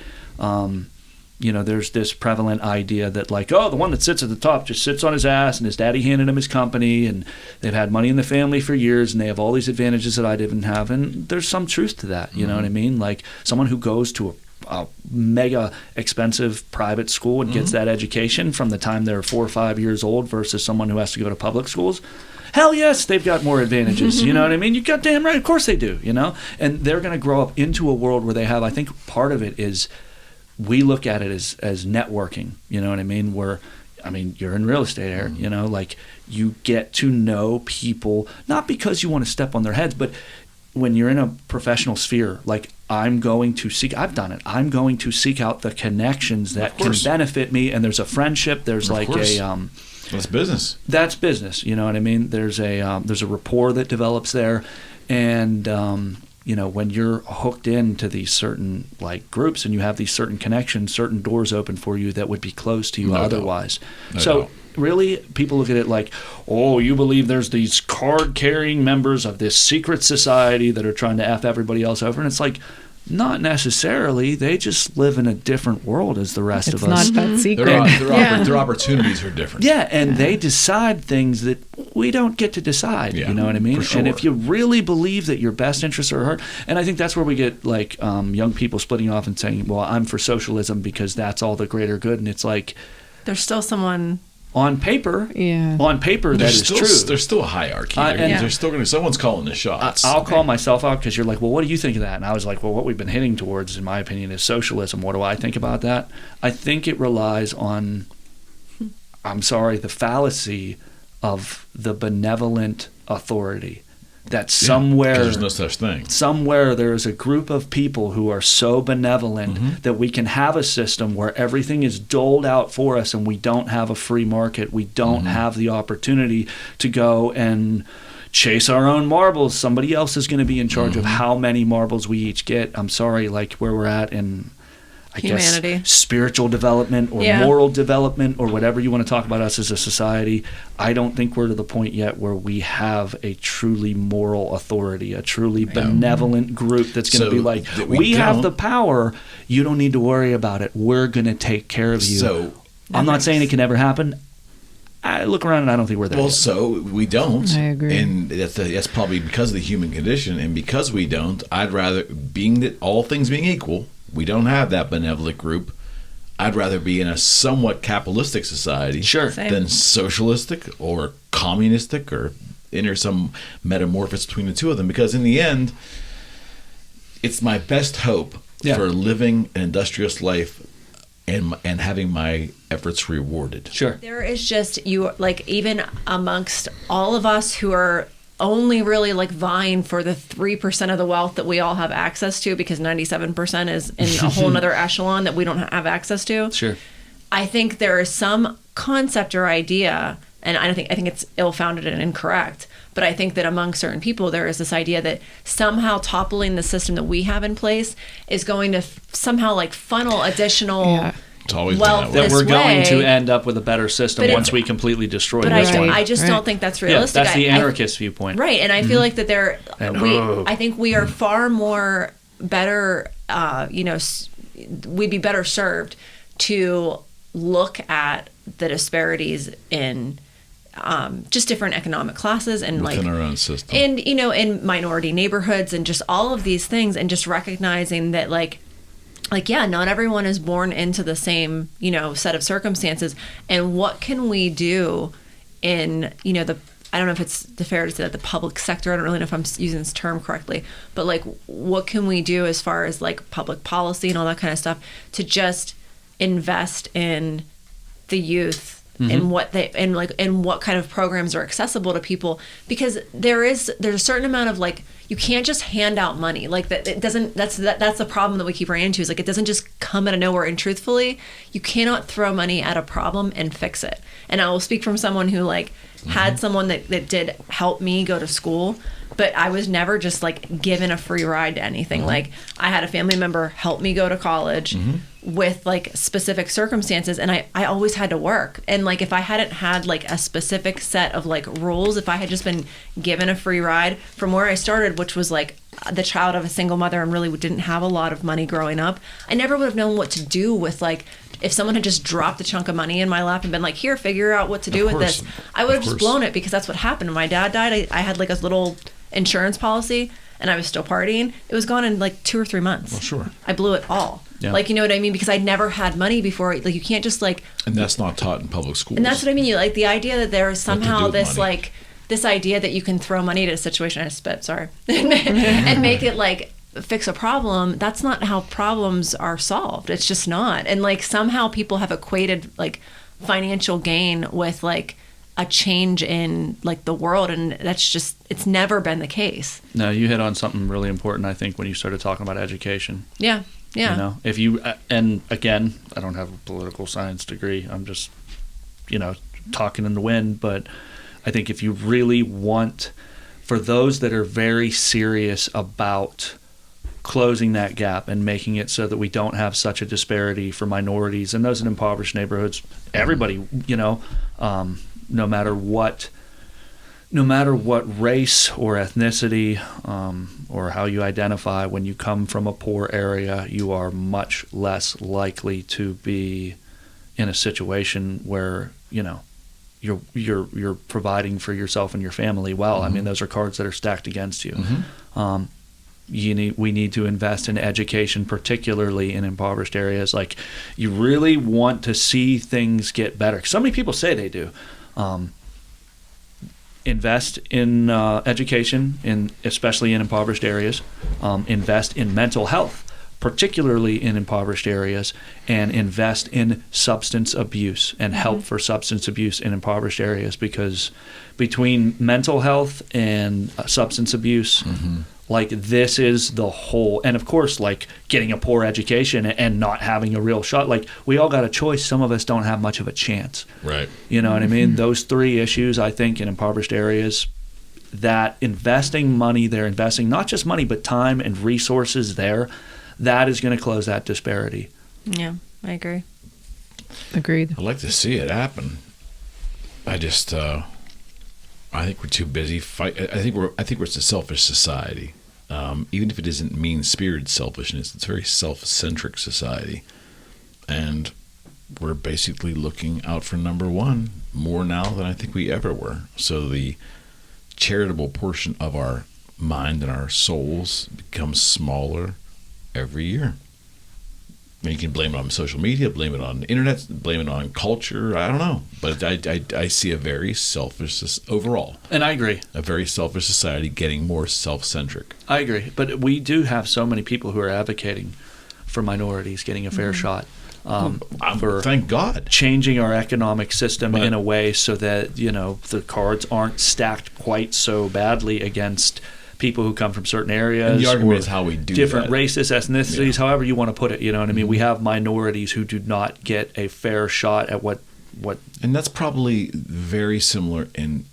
there's this prevalent idea that the one that sits at the top just sits on his ass, and his daddy handed him his company, and they've had money in the family for years, and they have all these advantages that I didn't have. And there's some truth to that. You know what I mean? Someone who goes to a mega expensive private school and gets that education from the time they're 4 or 5 years old versus someone who has to go to public schools. Hell yes, they've got more advantages. You know what I mean? You got damn right. Of course they do, And they're going to grow up into a world where they have, I think part of it is, we look at it as networking, you know what I mean? You're in real estate, Eric, you get to know people, not because you want to step on their heads, but when you're in a professional sphere, I'm going to seek out the connections that can benefit me, and there's a friendship, there's that's business. That's business, you know what I mean? There's a rapport that develops there, and when you're hooked into these certain groups and you have these certain connections, certain doors open for you that would be closed to you otherwise. So really, people look at it you believe there's these card-carrying members of this secret society that are trying to F everybody else over. And it's not necessarily. They just live in a different world as the rest of us. It's not that secret. Their opportunities are different. Yeah, and they decide things that we don't get to decide. You know what I mean? For sure. And if you really believe that your best interests are hurt, and I think that's where we get young people splitting off and saying, well, I'm for socialism because that's all the greater good. And it's there's still someone on paper, Yeah. that is true. There's still a hierarchy. And There's still going to someone's calling the shots. I'll call myself out because you're like, well, what do you think of that? And I was like, well, what we've been hitting towards, in my opinion, is socialism. What do I think about that? I think it relies on, the fallacy of the benevolent authority. That somewhere, 'cause there's no such thing. Somewhere there is a group of people who are so benevolent that we can have a system where everything is doled out for us, and we don't have a free market. We don't have the opportunity to go and chase our own marbles. Somebody else is going to be in charge of how many marbles we each get. I'm sorry, like where we're at in, I Humanity. guess, spiritual development or moral development or whatever you want to talk about us as a society. I don't think we're to the point yet where we have a truly moral authority, a truly benevolent group that's going to be like, we have the power. You don't need to worry about it. We're going to take care of you. So I'm not saying it can never happen. I look around and I don't think we're there yet. So we don't. I agree. And that's probably because of the human condition. And because we don't, I'd rather, being that all things being equal, we don't have that benevolent group. I'd rather be in a somewhat capitalistic society than socialistic or communistic, or enter some metamorphosis between the two of them. Because in the end, it's my best hope for living an industrious life and having my efforts rewarded. Sure. There is just, even amongst all of us who are only really vying for the 3% of the wealth that we all have access to, because 97% is in a whole nother echelon that we don't have access to. Sure. I think there is some concept or idea, and I think it's ill-founded and incorrect, but I think that among certain people there is this idea that somehow toppling the system that we have in place is going to somehow funnel additional It's always wealth been That this we're going way. to end up with a better system But once we completely destroy But this one. I just don't think that's realistic. Yeah, that's the I- anarchist viewpoint. Right, and I feel like that And I think we are far more better, we'd be better served to look at the disparities in just different economic classes and within our own system. and in minority neighborhoods and just all of these things, and just recognizing that not everyone is born into the same set of circumstances, and what can we do in I don't know if it's fair to say that the public sector, I don't really know if I'm using this term correctly, but what can we do as far as public policy and all that kind of stuff to just invest in the youth and what they and what kind of programs are accessible to people, because there's a certain amount of you can't just hand out money that. It doesn't. That's the problem that we keep running into, is it doesn't just come out of nowhere. And truthfully, you cannot throw money at a problem and fix it. And I will speak from someone who had someone that did help me go to school, but I was never just given a free ride to anything. I had a family member help me go to college with specific circumstances, and I always had to work. And if I hadn't had a specific set of rules, if I had just been given a free ride from where I started, which was the child of a single mother and really didn't have a lot of money growing up, I never would have known what to do with if someone had just dropped a chunk of money in my lap and been here, figure out what to do with this, I would have just blown it, because that's what happened. When my dad died, I had a little insurance policy, and I was still partying. It was gone in 2 or 3 months. Well, sure. I blew it all. Yeah. You know what I mean? Because I'd never had money before. You can't just And that's not taught in public schools. And that's what I mean. The idea that there is somehow do with this money. this idea that you can throw money at a situation. I spit, sorry, and make it fix a problem. That's not how problems are solved. It's just not. And somehow people have equated financial gain with a change in the world, and that's just, it's never been the case. No, you hit on something really important, I think, when you started talking about education. Yeah. If you, and again, I don't have a political science degree. I'm just, talking in the wind. But I think if you really want, for those that are very serious about closing that gap and making it so that we don't have such a disparity for minorities and those in impoverished neighborhoods, everybody, no matter what race or ethnicity or how you identify, when you come from a poor area, you are much less likely to be in a situation where you're providing for yourself and your family well. I mean, those are cards that are stacked against you. we need to invest in education, particularly in impoverished areas. Like, you really want to see things get better. So many people say they do. Invest in education, especially in impoverished areas. Invest in mental health, particularly in impoverished areas, and invest in substance abuse and help for substance abuse in impoverished areas, because between mental health and substance abuse, like, this is the whole. And of course, like, getting a poor education and not having a real shot. Like, we all got a choice. Some of us don't have much of a chance. Right. You know what I mean? Those three issues, I think, in impoverished areas, that investing money there, investing not just money but time and resources there, that is going to close that disparity. Yeah, I agree. Agreed. I'd like to see it happen. I just, I think we're too busy fight. I think we're just a selfish society. Even if it isn't mean-spirited selfishness, it's a very self-centric society, and we're basically looking out for number one more now than I think we ever were. So the charitable portion of our mind and our souls becomes smaller every year. I mean, you can blame it on social media, blame it on the internet, blame it on culture. I don't know. But I see a very selfish, overall. And I agree. A very selfish society getting more self-centric. I agree. But we do have so many people who are advocating for minorities getting a fair shot. For thank God. Changing our economic system in a way so that, the cards aren't stacked quite so badly against people who come from certain areas. And the argument is how we do different that. races, ethnicities, however you want to put it. You know what I mean? We have minorities who do not get a fair shot at what. And that's probably very similar. And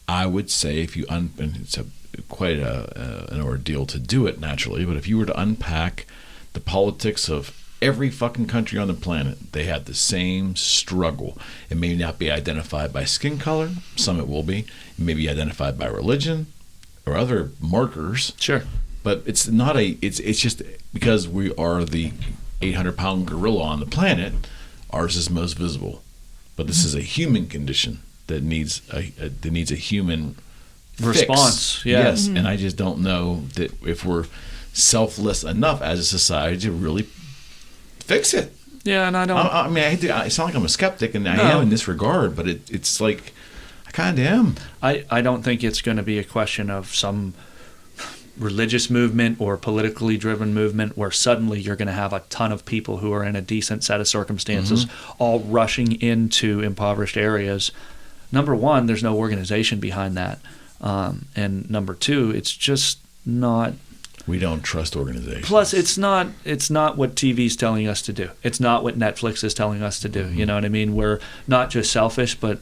I would say, if you and it's quite an ordeal to do it naturally, but if you were to unpack the politics of every fucking country on the planet, they have the same struggle. It may not be identified by skin color. Some it will be. It may be identified by religion or other markers. Sure. But it's not it's just because we are the 800-pound gorilla on the planet, ours is most visible. But this is a human condition that needs a human response. Fix. Yeah. Yes, and I just don't know that if we're selfless enough as a society to really fix it. Yeah, and I don't. I mean, I hate to, I sound like I'm a skeptic, and I am in this regard, but it's like I kind of am. I don't think it's going to be a question of some religious movement or politically driven movement where suddenly you're going to have a ton of people who are in a decent set of circumstances all rushing into impoverished areas. Number one, there's no organization behind that. And number two, it's just not. We don't trust organizations. Plus, it's not what TV's telling us to do. It's not what Netflix is telling us to do. You know what I mean? We're not just selfish, but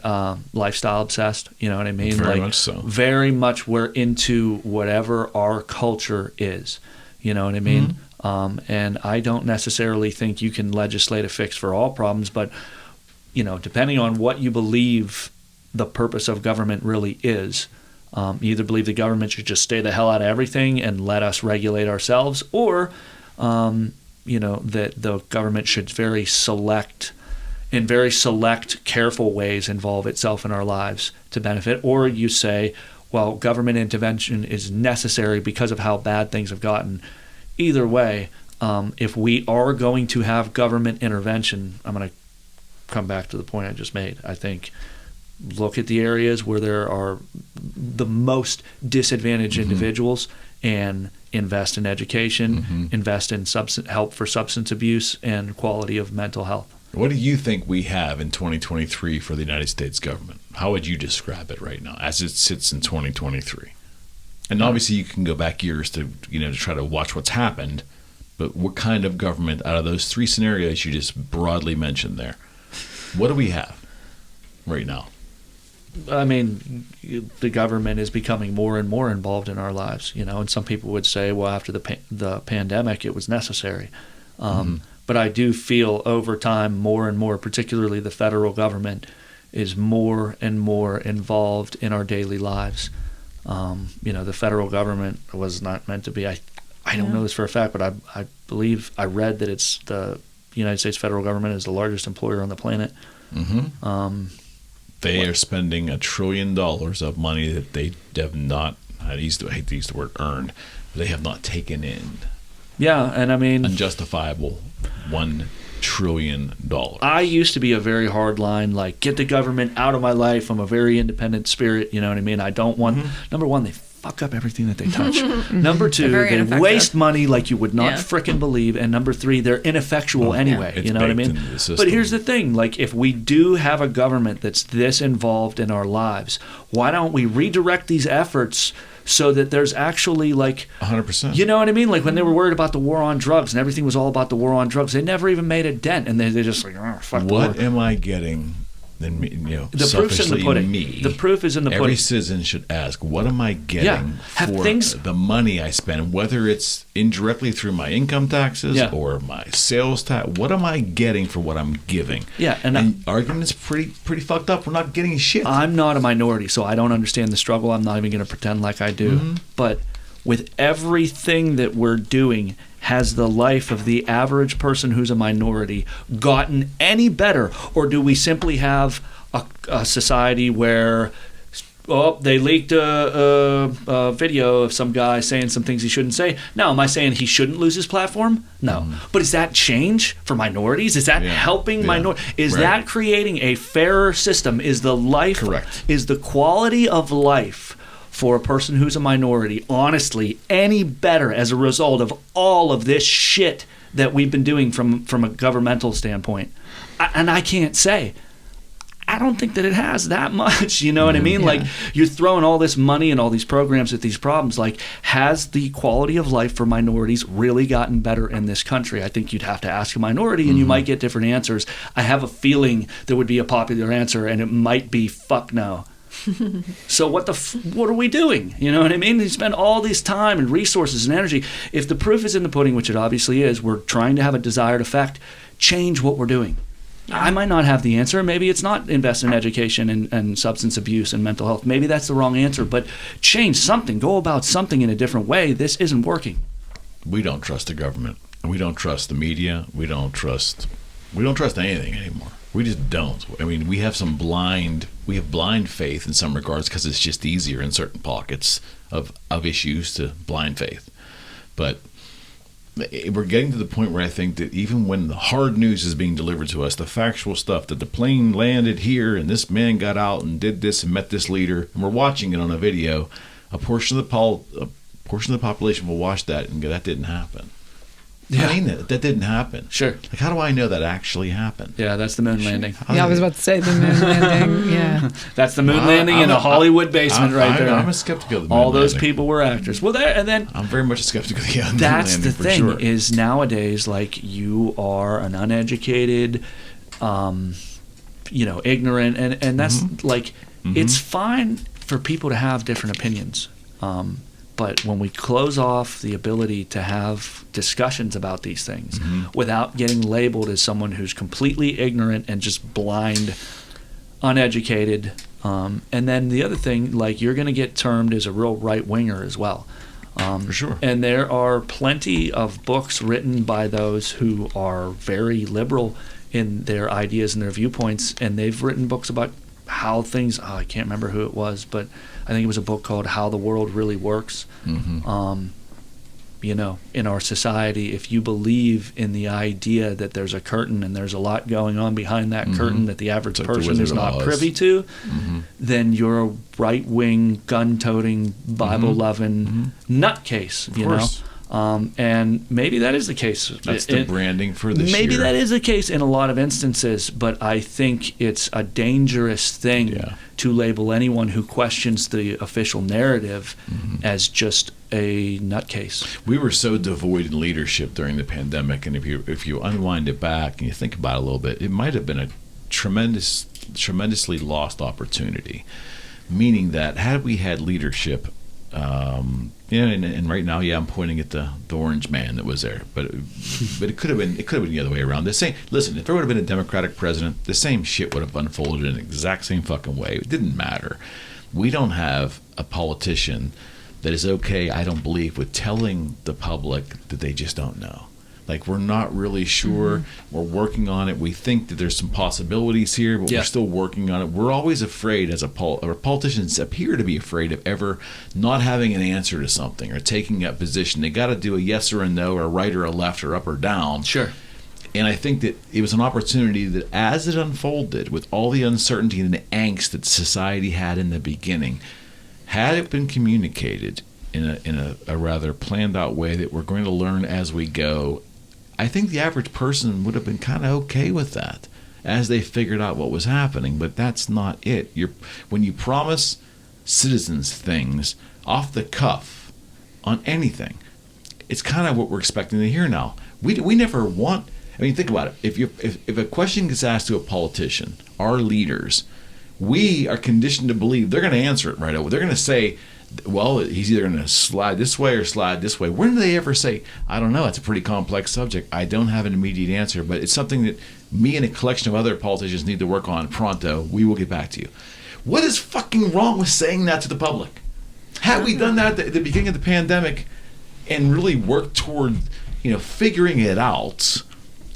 lifestyle obsessed. You know what I mean? Very much so. Very much we're into whatever our culture is. You know what I mean? And I don't necessarily think you can legislate a fix for all problems, but depending on what you believe the purpose of government really is. You either believe the government should just stay the hell out of everything and let us regulate ourselves, or that the government should in very select, careful ways involve itself in our lives to benefit. Or you say, well, government intervention is necessary because of how bad things have gotten. Either way, if we are going to have government intervention, I'm going to come back to the point I just made. I think look at the areas where there are the most disadvantaged individuals and invest in education, invest in help for substance abuse and quality of mental health. What do you think we have in 2023 for the United States government? How would you describe it right now as it sits in 2023? And obviously you can go back years to try to watch what's happened, but what kind of government out of those three scenarios you just broadly mentioned there, what do we have right now? I mean, the government is becoming more and more involved in our lives, and some people would say, well, after the pandemic, it was necessary. But I do feel over time, more and more, particularly the federal government, is more and more involved in our daily lives. The federal government was not meant to be. I don't know this for a fact, but I believe I read that it's the United States federal government is the largest employer on the planet. They are spending $1 trillion of money that they have not. I hate to use the word earned, they have not taken in Yeah, and I mean, unjustifiable $1 trillion. I used to be a very hard line, like, get the government out of my life. I'm a very independent spirit, you know what I mean? I don't want, number one, they fuck up everything that they touch. Number two, They're very they ineffective. waste money like you would not Yeah. frickin' believe. And number three, they're ineffectual anyway, It's you know what I baked mean? into the system. But here's the thing, like, if we do have a government that's this involved in our lives, why don't we redirect these efforts so that there's actually, like, 100%. you know what I mean? Like when they were worried about the war on drugs and everything was all about the war on drugs, they never even made a dent, and they're just like, oh, fuck the war. What am I getting? Then me, The proof's in the selfishly pudding. me. The proof is in the Every pudding. citizen should ask, what am I getting Yeah. Have for things- the money I spend, whether it's indirectly through my income taxes Yeah. or my sales tax? What am I getting for what I'm giving? Yeah, and argument's pretty fucked up. We're not getting shit. I'm not a minority, so I don't understand the struggle. I'm not even going to pretend like I do. But with everything that we're doing, has the life of the average person who's a minority gotten any better? Or do we simply have a society where, oh, they leaked a video of some guy saying some things he shouldn't say? Now, am I saying he shouldn't lose his platform? No. But is that change for minorities? Is that helping minorities? Is that creating a fairer system? Is the life, Correct. is the quality of life for a person who's a minority, honestly, any better as a result of all of this shit that we've been doing from a governmental standpoint? And I can't say. I don't think that it has that much, you know what I mean? Like, you're throwing all this money and all these programs at these problems. Like, has the quality of life for minorities really gotten better in this country? I think you'd have to ask a minority, and you might get different answers. I have a feeling there would be a popular answer, and it might be fuck no. So what are we doing? You know what I mean? You spend all this time and resources and energy. If the proof is in the pudding, which it obviously is, we're trying to have a desired effect, change what we're doing. I might not have the answer. Maybe it's not invest in education and substance abuse and mental health. Maybe that's the wrong answer, but change something. Go about something in a different way. This isn't working. We don't trust the government. We don't trust the media. We don't trust anything anymore. We just don't. I mean, we have blind faith in some regards because it's just easier in certain pockets of issues to blind faith. But we're getting to the point where I think that even when the hard news is being delivered to us, the factual stuff, that the plane landed here and this man got out and did this and met this leader, and we're watching it on a video, a portion of the population will watch that and go, that didn't happen. Yeah. I mean, that didn't happen. Sure. Like, how do I know that actually happened? Yeah, that's the moon landing. Yeah, I was about to say the moon landing. Yeah. That's the moon landing in a Hollywood basement right there. I'm a skeptic of the moon All those landing. people were actors. Well, there, and then I'm very much a skeptic of the moon that's landing, the for thing sure. is nowadays, like, you are an uneducated, ignorant, and that's like, it's fine for people to have different opinions. But when we close off the ability to have discussions about these things without getting labeled as someone who's completely ignorant and just blind, uneducated, and then the other thing, like, you're going to get termed as a real right-winger as well. For sure. And there are plenty of books written by those who are very liberal in their ideas and their viewpoints, and they've written books about how things, I can't remember who it was, but I think it was a book called How the World Really Works. In our society, if you believe in the idea that there's a curtain and there's a lot going on behind that curtain that the average It's like the person is Wizard of not Oz. privy to, then you're a right-wing, gun-toting, Bible-loving nutcase, Of you course. know? And maybe that is the case. That's the branding for this Maybe year. that is the case in a lot of instances, but I think it's a dangerous thing to label anyone who questions the official narrative as just a nutcase. We were so devoid in leadership during the pandemic, and if you unwind it back and you think about it a little bit, it might have been a tremendously lost opportunity. Meaning that had we had leadership, and right now, I'm pointing at the orange man that was there, but it could have been the other way around. Listen, if there would have been a Democratic president, the same shit would have unfolded in the exact same fucking way. It didn't matter. We don't have a politician that is okay, I don't believe, with telling the public that they just don't know. Like, we're not really sure. We're working on it. We think that there's some possibilities here, but we're still working on it. We're always afraid as or politicians appear to be afraid of ever not having an answer to something or taking a position. They got to do a yes or a no or a right or a left or up or down. Sure. And I think that it was an opportunity that as it unfolded with all the uncertainty and the angst that society had in the beginning, had it been communicated in a rather planned out way that we're going to learn as we go, I think the average person would have been kind of okay with that as they figured out what was happening. But that's not it. When you promise citizens things off the cuff on anything, it's kind of what we're expecting to hear now. We never want. I mean, think about it. If a question gets asked to a politician, our leaders, we are conditioned to believe they're going to answer it right away. They're going to say, well, he's either going to slide this way or slide this way. When do they ever say, I don't know, it's a pretty complex subject, I don't have an immediate answer, but it's something that me and a collection of other politicians need to work on pronto. We will get back to you. What is fucking wrong with saying that to the public? Had we done that at the beginning of the pandemic and really worked toward, figuring it out,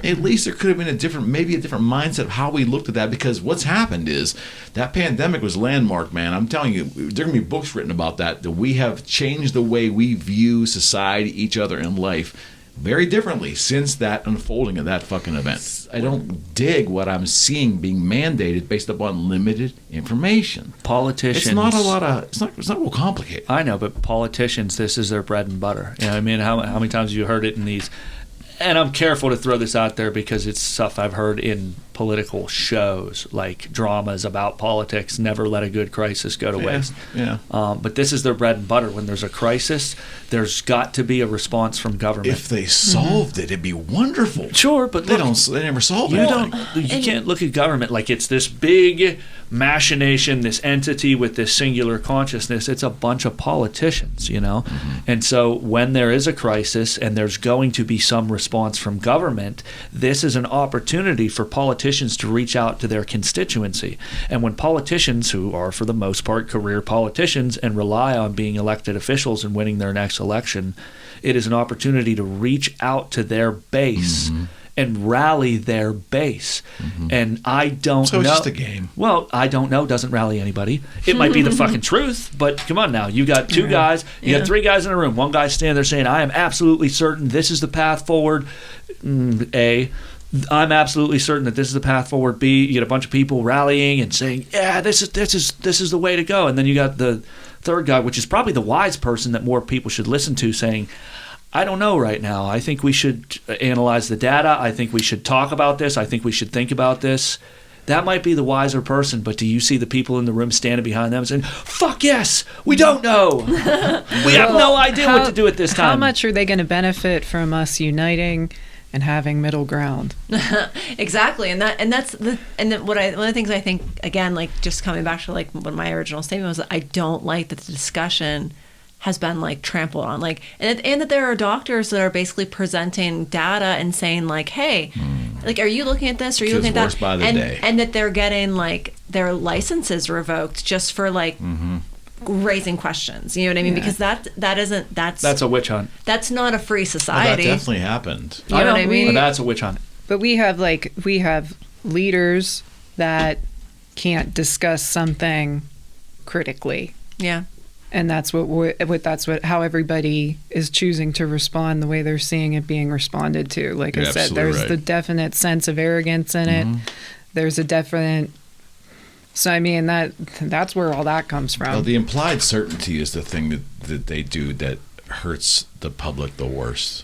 at least there could have been a different mindset of how we looked at that, because what's happened is that pandemic was landmark, man. I'm telling you, there are going to be books written about that we have changed the way we view society, each other, and life very differently since that unfolding of that fucking event. I don't dig what I'm seeing being mandated based upon limited information. Politicians. It's not a lot of. It's not real complicated. I know, but politicians, this is their bread and butter. You know what I mean? How many times have you heard it in these? And I'm careful to throw this out there because it's stuff I've heard in political shows, like dramas about politics. Never let a good crisis go to waste. Yeah. But this is their bread and butter. When there's a crisis, there's got to be a response from government. If they solved it, it'd be wonderful. Sure, but they never solve it. You can't look at government like it's this big machination, this entity with this singular consciousness. It's a bunch of politicians, And so when there is a crisis and there's going to be some response from government, this is an opportunity for politicians to reach out to their constituency. And when politicians, who are for the most part career politicians and rely on being elected officials and winning their next election, it is an opportunity to reach out to their base and rally their base. And I don't know. So it's just a game. Well, I don't know. Doesn't rally anybody. It might be the fucking truth, but come on now. You got two guys. You got three guys in a room. One guy's standing there saying, I am absolutely certain this is the path forward. A. I'm absolutely certain that this is the path forward. B. You get a bunch of people rallying and saying, yeah, this is the way to go. And then you got the third guy, which is probably the wise person that more people should listen to, saying, I don't know right now. I think we should analyze the data. I think we should talk about this. I think we should think about this. That might be the wiser person, but do you see the people in the room standing behind them saying, fuck yes, we don't know. We have no idea what to do at this time. How much are they going to benefit from us uniting and having middle ground? Exactly. One of the things I think, again, like just coming back to like what my original statement was, I don't like that the discussion has been like trampled on, like, and that there are doctors that are basically presenting data and saying like, hey, like, are you looking at this? Are you looking at that? And that they're getting like their licenses revoked just for like raising questions. You know what I mean? Because that's a witch hunt. That's not a free society. That definitely happened. You know what I mean? But that's a witch hunt. But we have leaders that can't discuss something critically. Yeah. And that's how everybody is choosing to respond the way they're seeing it being responded to. Like I said, there's the definite sense of arrogance in it. There's a definite. So I mean that's where all that comes from. Well, the implied certainty is the thing that they do that hurts the public the worst.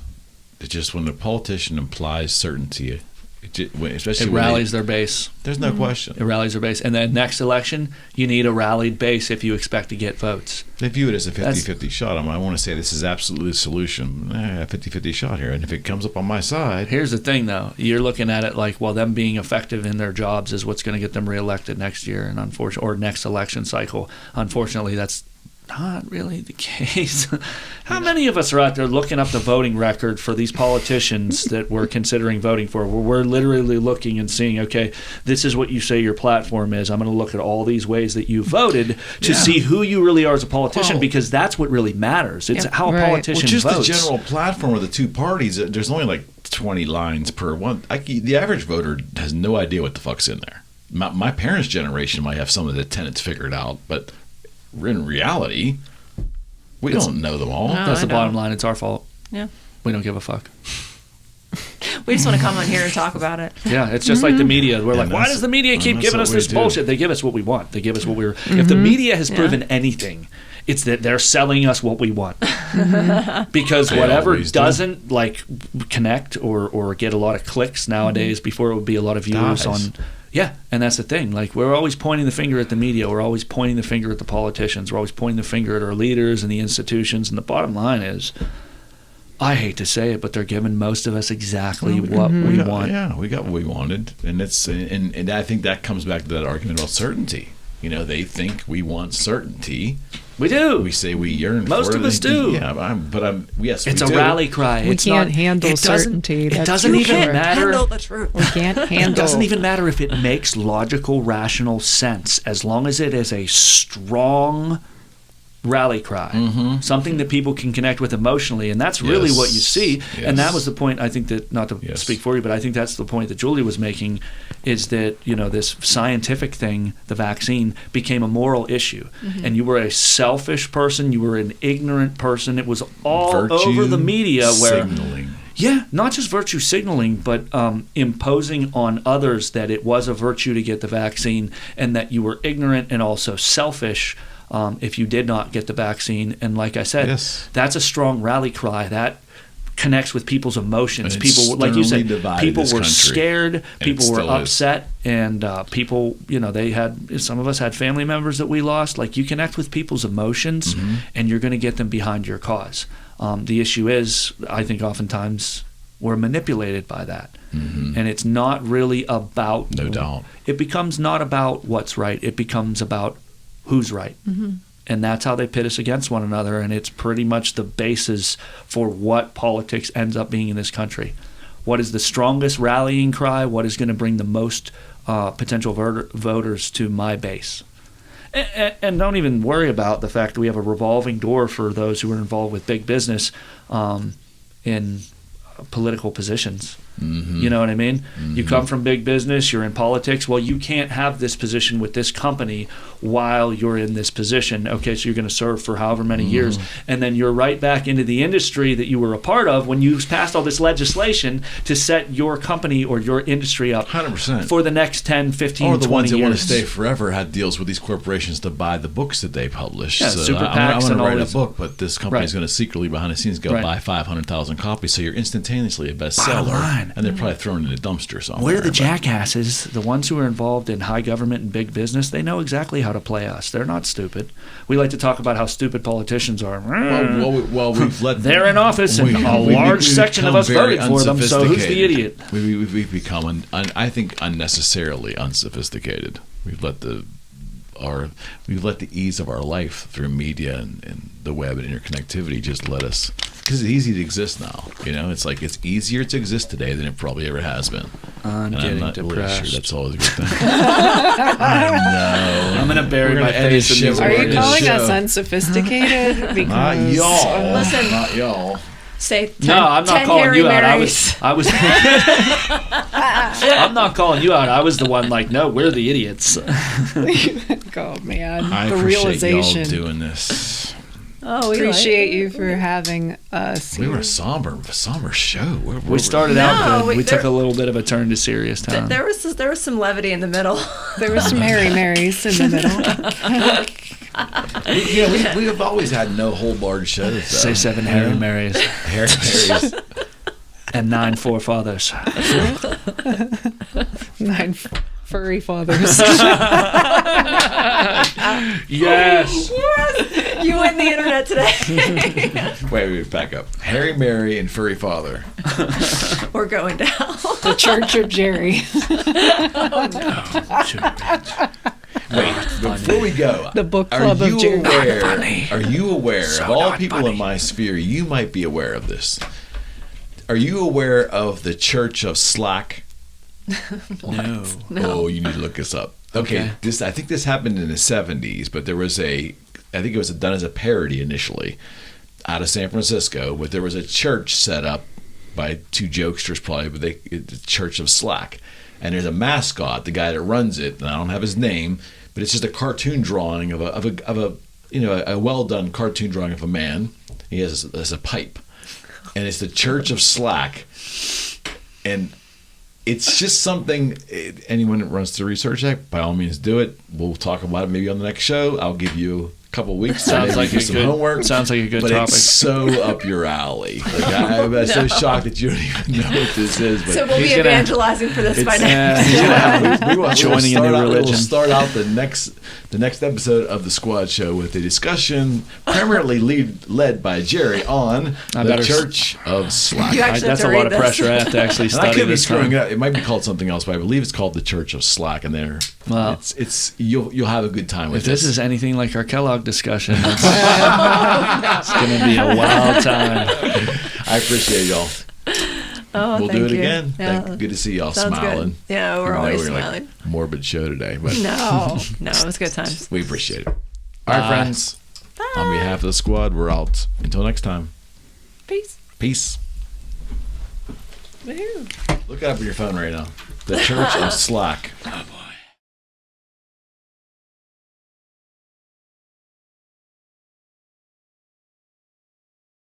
It's just when the politician implies certainty, especially it rallies their base. There's no question. It rallies their base. And then next election, you need a rallied base if you expect to get votes. They view it as a 50-50 shot. I want to say this is absolutely the solution. A 50-50 shot here. And if it comes up on my side. Here's the thing, though. You're looking at it like, well, them being effective in their jobs is what's going to get them reelected next year or next election cycle. Unfortunately, that's not really the case. How many of us are out there looking up the voting record for these politicians that we're considering voting for? We're literally looking and seeing, okay, this is what you say your platform is. I'm going to look at all these ways that you voted to see who you really are as a politician, because that's what really matters. It's how a politician votes. The general platform of the two parties, there's only like 20 lines per one. The average voter has no idea what the fuck's in there. My parents' generation might have some of the tenets figured out, but in reality, we don't know them all. No. That's I the know. bottom line. It's our fault. Yeah. We don't give a fuck. We just want to come on here and talk about it. Yeah, it's just like the media. We're like, why that's- does the media keep that's giving what us we this do. bullshit? They give us what we want. They give us what we're. If the media has proven anything, it's that they're selling us what we want. Because They whatever always do. doesn't like connect or get a lot of clicks nowadays, before it would be a lot of viewers Dies. on. Yeah, and that's the thing. Like, we're always pointing the finger at the media. We're always pointing the finger at the politicians. We're always pointing the finger at our leaders and the institutions. And the bottom line is, I hate to say it, but they're giving most of us exactly what we want. Yeah, we got what we wanted, and and I think that comes back to that argument about certainty. You know, they think we want certainty. We do. We say we yearn Most for it. of us do. Yeah, yes, It's we a do. rally cry. We It's can't not, handle it doesn't- certainty. It That's doesn't for even sure. matter. the truth. We can't handle. It doesn't even matter if it makes logical, rational sense, as long as it is a strong rally cry, something that people can connect with emotionally, and that's really what you see. And that Yes. was the point. I think that, not to Yes. speak for you, but I think that's the point that Julie was making, is that, you know, this scientific thing, the vaccine, became a moral issue, and you were a selfish person, you were an ignorant person. It was all Virtue over the media where. signaling. Yeah, not just virtue signaling, but imposing on others that it was a virtue to get the vaccine, and that you were ignorant and also selfish if you did not get the vaccine. And like I said, Yes. that's a strong rally cry. That connects with people's emotions. And it's People, like you sternly said, divided people this were country. scared, And people it were still is. upset, and people, you know, they had, some of us had family members that we lost. Like, you connect with people's emotions, and you're going to get them behind your cause. The issue is, I think oftentimes we're manipulated by that. And it's not really about... No doubt. It becomes not about what's right. It becomes about who's right. And that's how they pit us against one another. And it's pretty much the basis for what politics ends up being in this country. What is the strongest rallying cry? What is going to bring the most potential voters to my base? And don't even worry about the fact that we have a revolving door for those who are involved with big business in political positions. You know what I mean? You come from big business, you're in politics. Well, you can't have this position with this company while you're in this position. Okay, so you're going to serve for however many years, and then you're right back into the industry that you were a part of when you passed all this legislation to set your company or your industry up 100%. for the next 10, 15, Or the 20 ones that years. want to stay forever had deals with these corporations to buy the books that they publish. Yeah, so super I PACs want to and all write these- a book, but this company's Right. going to secretly behind the scenes go Right. buy 500,000 copies, so you're instantaneously a bestseller, line. and they're probably thrown in a dumpster somewhere. We're the but- jackasses, the ones who are involved in high government and big business. They know exactly how to play us. They're not stupid. We like to talk about how stupid politicians are. Well, we've let They're in office, and a large section of us become very voted for them, so who's the unsophisticated. idiot? We've become, I think, unnecessarily unsophisticated. We've let the ease of our life through media and the web and interconnectivity just let us, because it's easy to exist now. You know, it's like it's easier to exist today than it probably ever has been. I'm And getting not really depressed. sure that's always a good thing. I know. I'm gonna bury We're my gonna end face this in these show. Are We're you gonna calling show. us unsophisticated? Not Because y'all. Listen. Not y'all. Say 10, No, I'm not 10 calling Harry you out. Marys. I was. I'm not calling you out. I was the one like, no, we're the idiots. oh man, I the appreciate realization. y'all doing this. Oh, we Appreciate you for having us. We were here. a somber show. We started out No, good. we- We took a there- little bit of a turn to serious town. There was some levity in the middle. There was some Harry Marys in the middle. We have always had no hold barred shows. Though. Say 7 Harry Marys Harry Marys. and 9 forefathers. 9 furry fathers. Yes. You win the internet today. Wait, back up. Harry, Mary, and Furry Father. We're going down. The Church of Jerry. Wait, before we go, The book are club of you Jerry. aware? Funny. Are you aware So of all not people funny. in my sphere? You might be aware of this. Are you aware of the Church of Slack? No. Oh, you need to look this up. Okay, Okay. I think this happened in the 70s, but there was I think it was done as a parody initially out of San Francisco, but there was a church set up by two jokesters probably, but it's the Church of Slack. And there's a mascot, the guy that runs it, and I don't have his name, but it's just a cartoon drawing of a well done cartoon drawing of a man. He has a pipe, and it's the Church of Slack, and it's just something. Anyone that runs the research check, by all means, do it. We'll talk about it maybe on the next show. I'll give you a couple of weeks. Sounds like some homework. Sounds like a good but topic. It's so up your alley. Like I'm so shocked that you don't even know what this is. But So we'll be evangelizing for this by next. Joining a new religion. We'll start out the next episode of the Squad Show with a discussion primarily led by Jerry on the Church of Slack. That's a lot of pressure. I have to actually study I could be this screwing time. it up. It might be called something else, but I believe it's called the Church of Slack. And there, Well, it's you'll have a good time with if this is anything like our Kellogg discussion, it's going to be a wild time. I appreciate y'all. Oh, We'll do it you. again. Yeah. Good to see y'all Sounds smiling. good. Yeah, we're Even though always we're smiling. like morbid show today, but No, it was good times. we appreciate it. All right, friends. Bye. On behalf of the squad, we're out. Until next time. Peace. Peace. Woohoo. Look it up on your phone right now. The Church of Slack.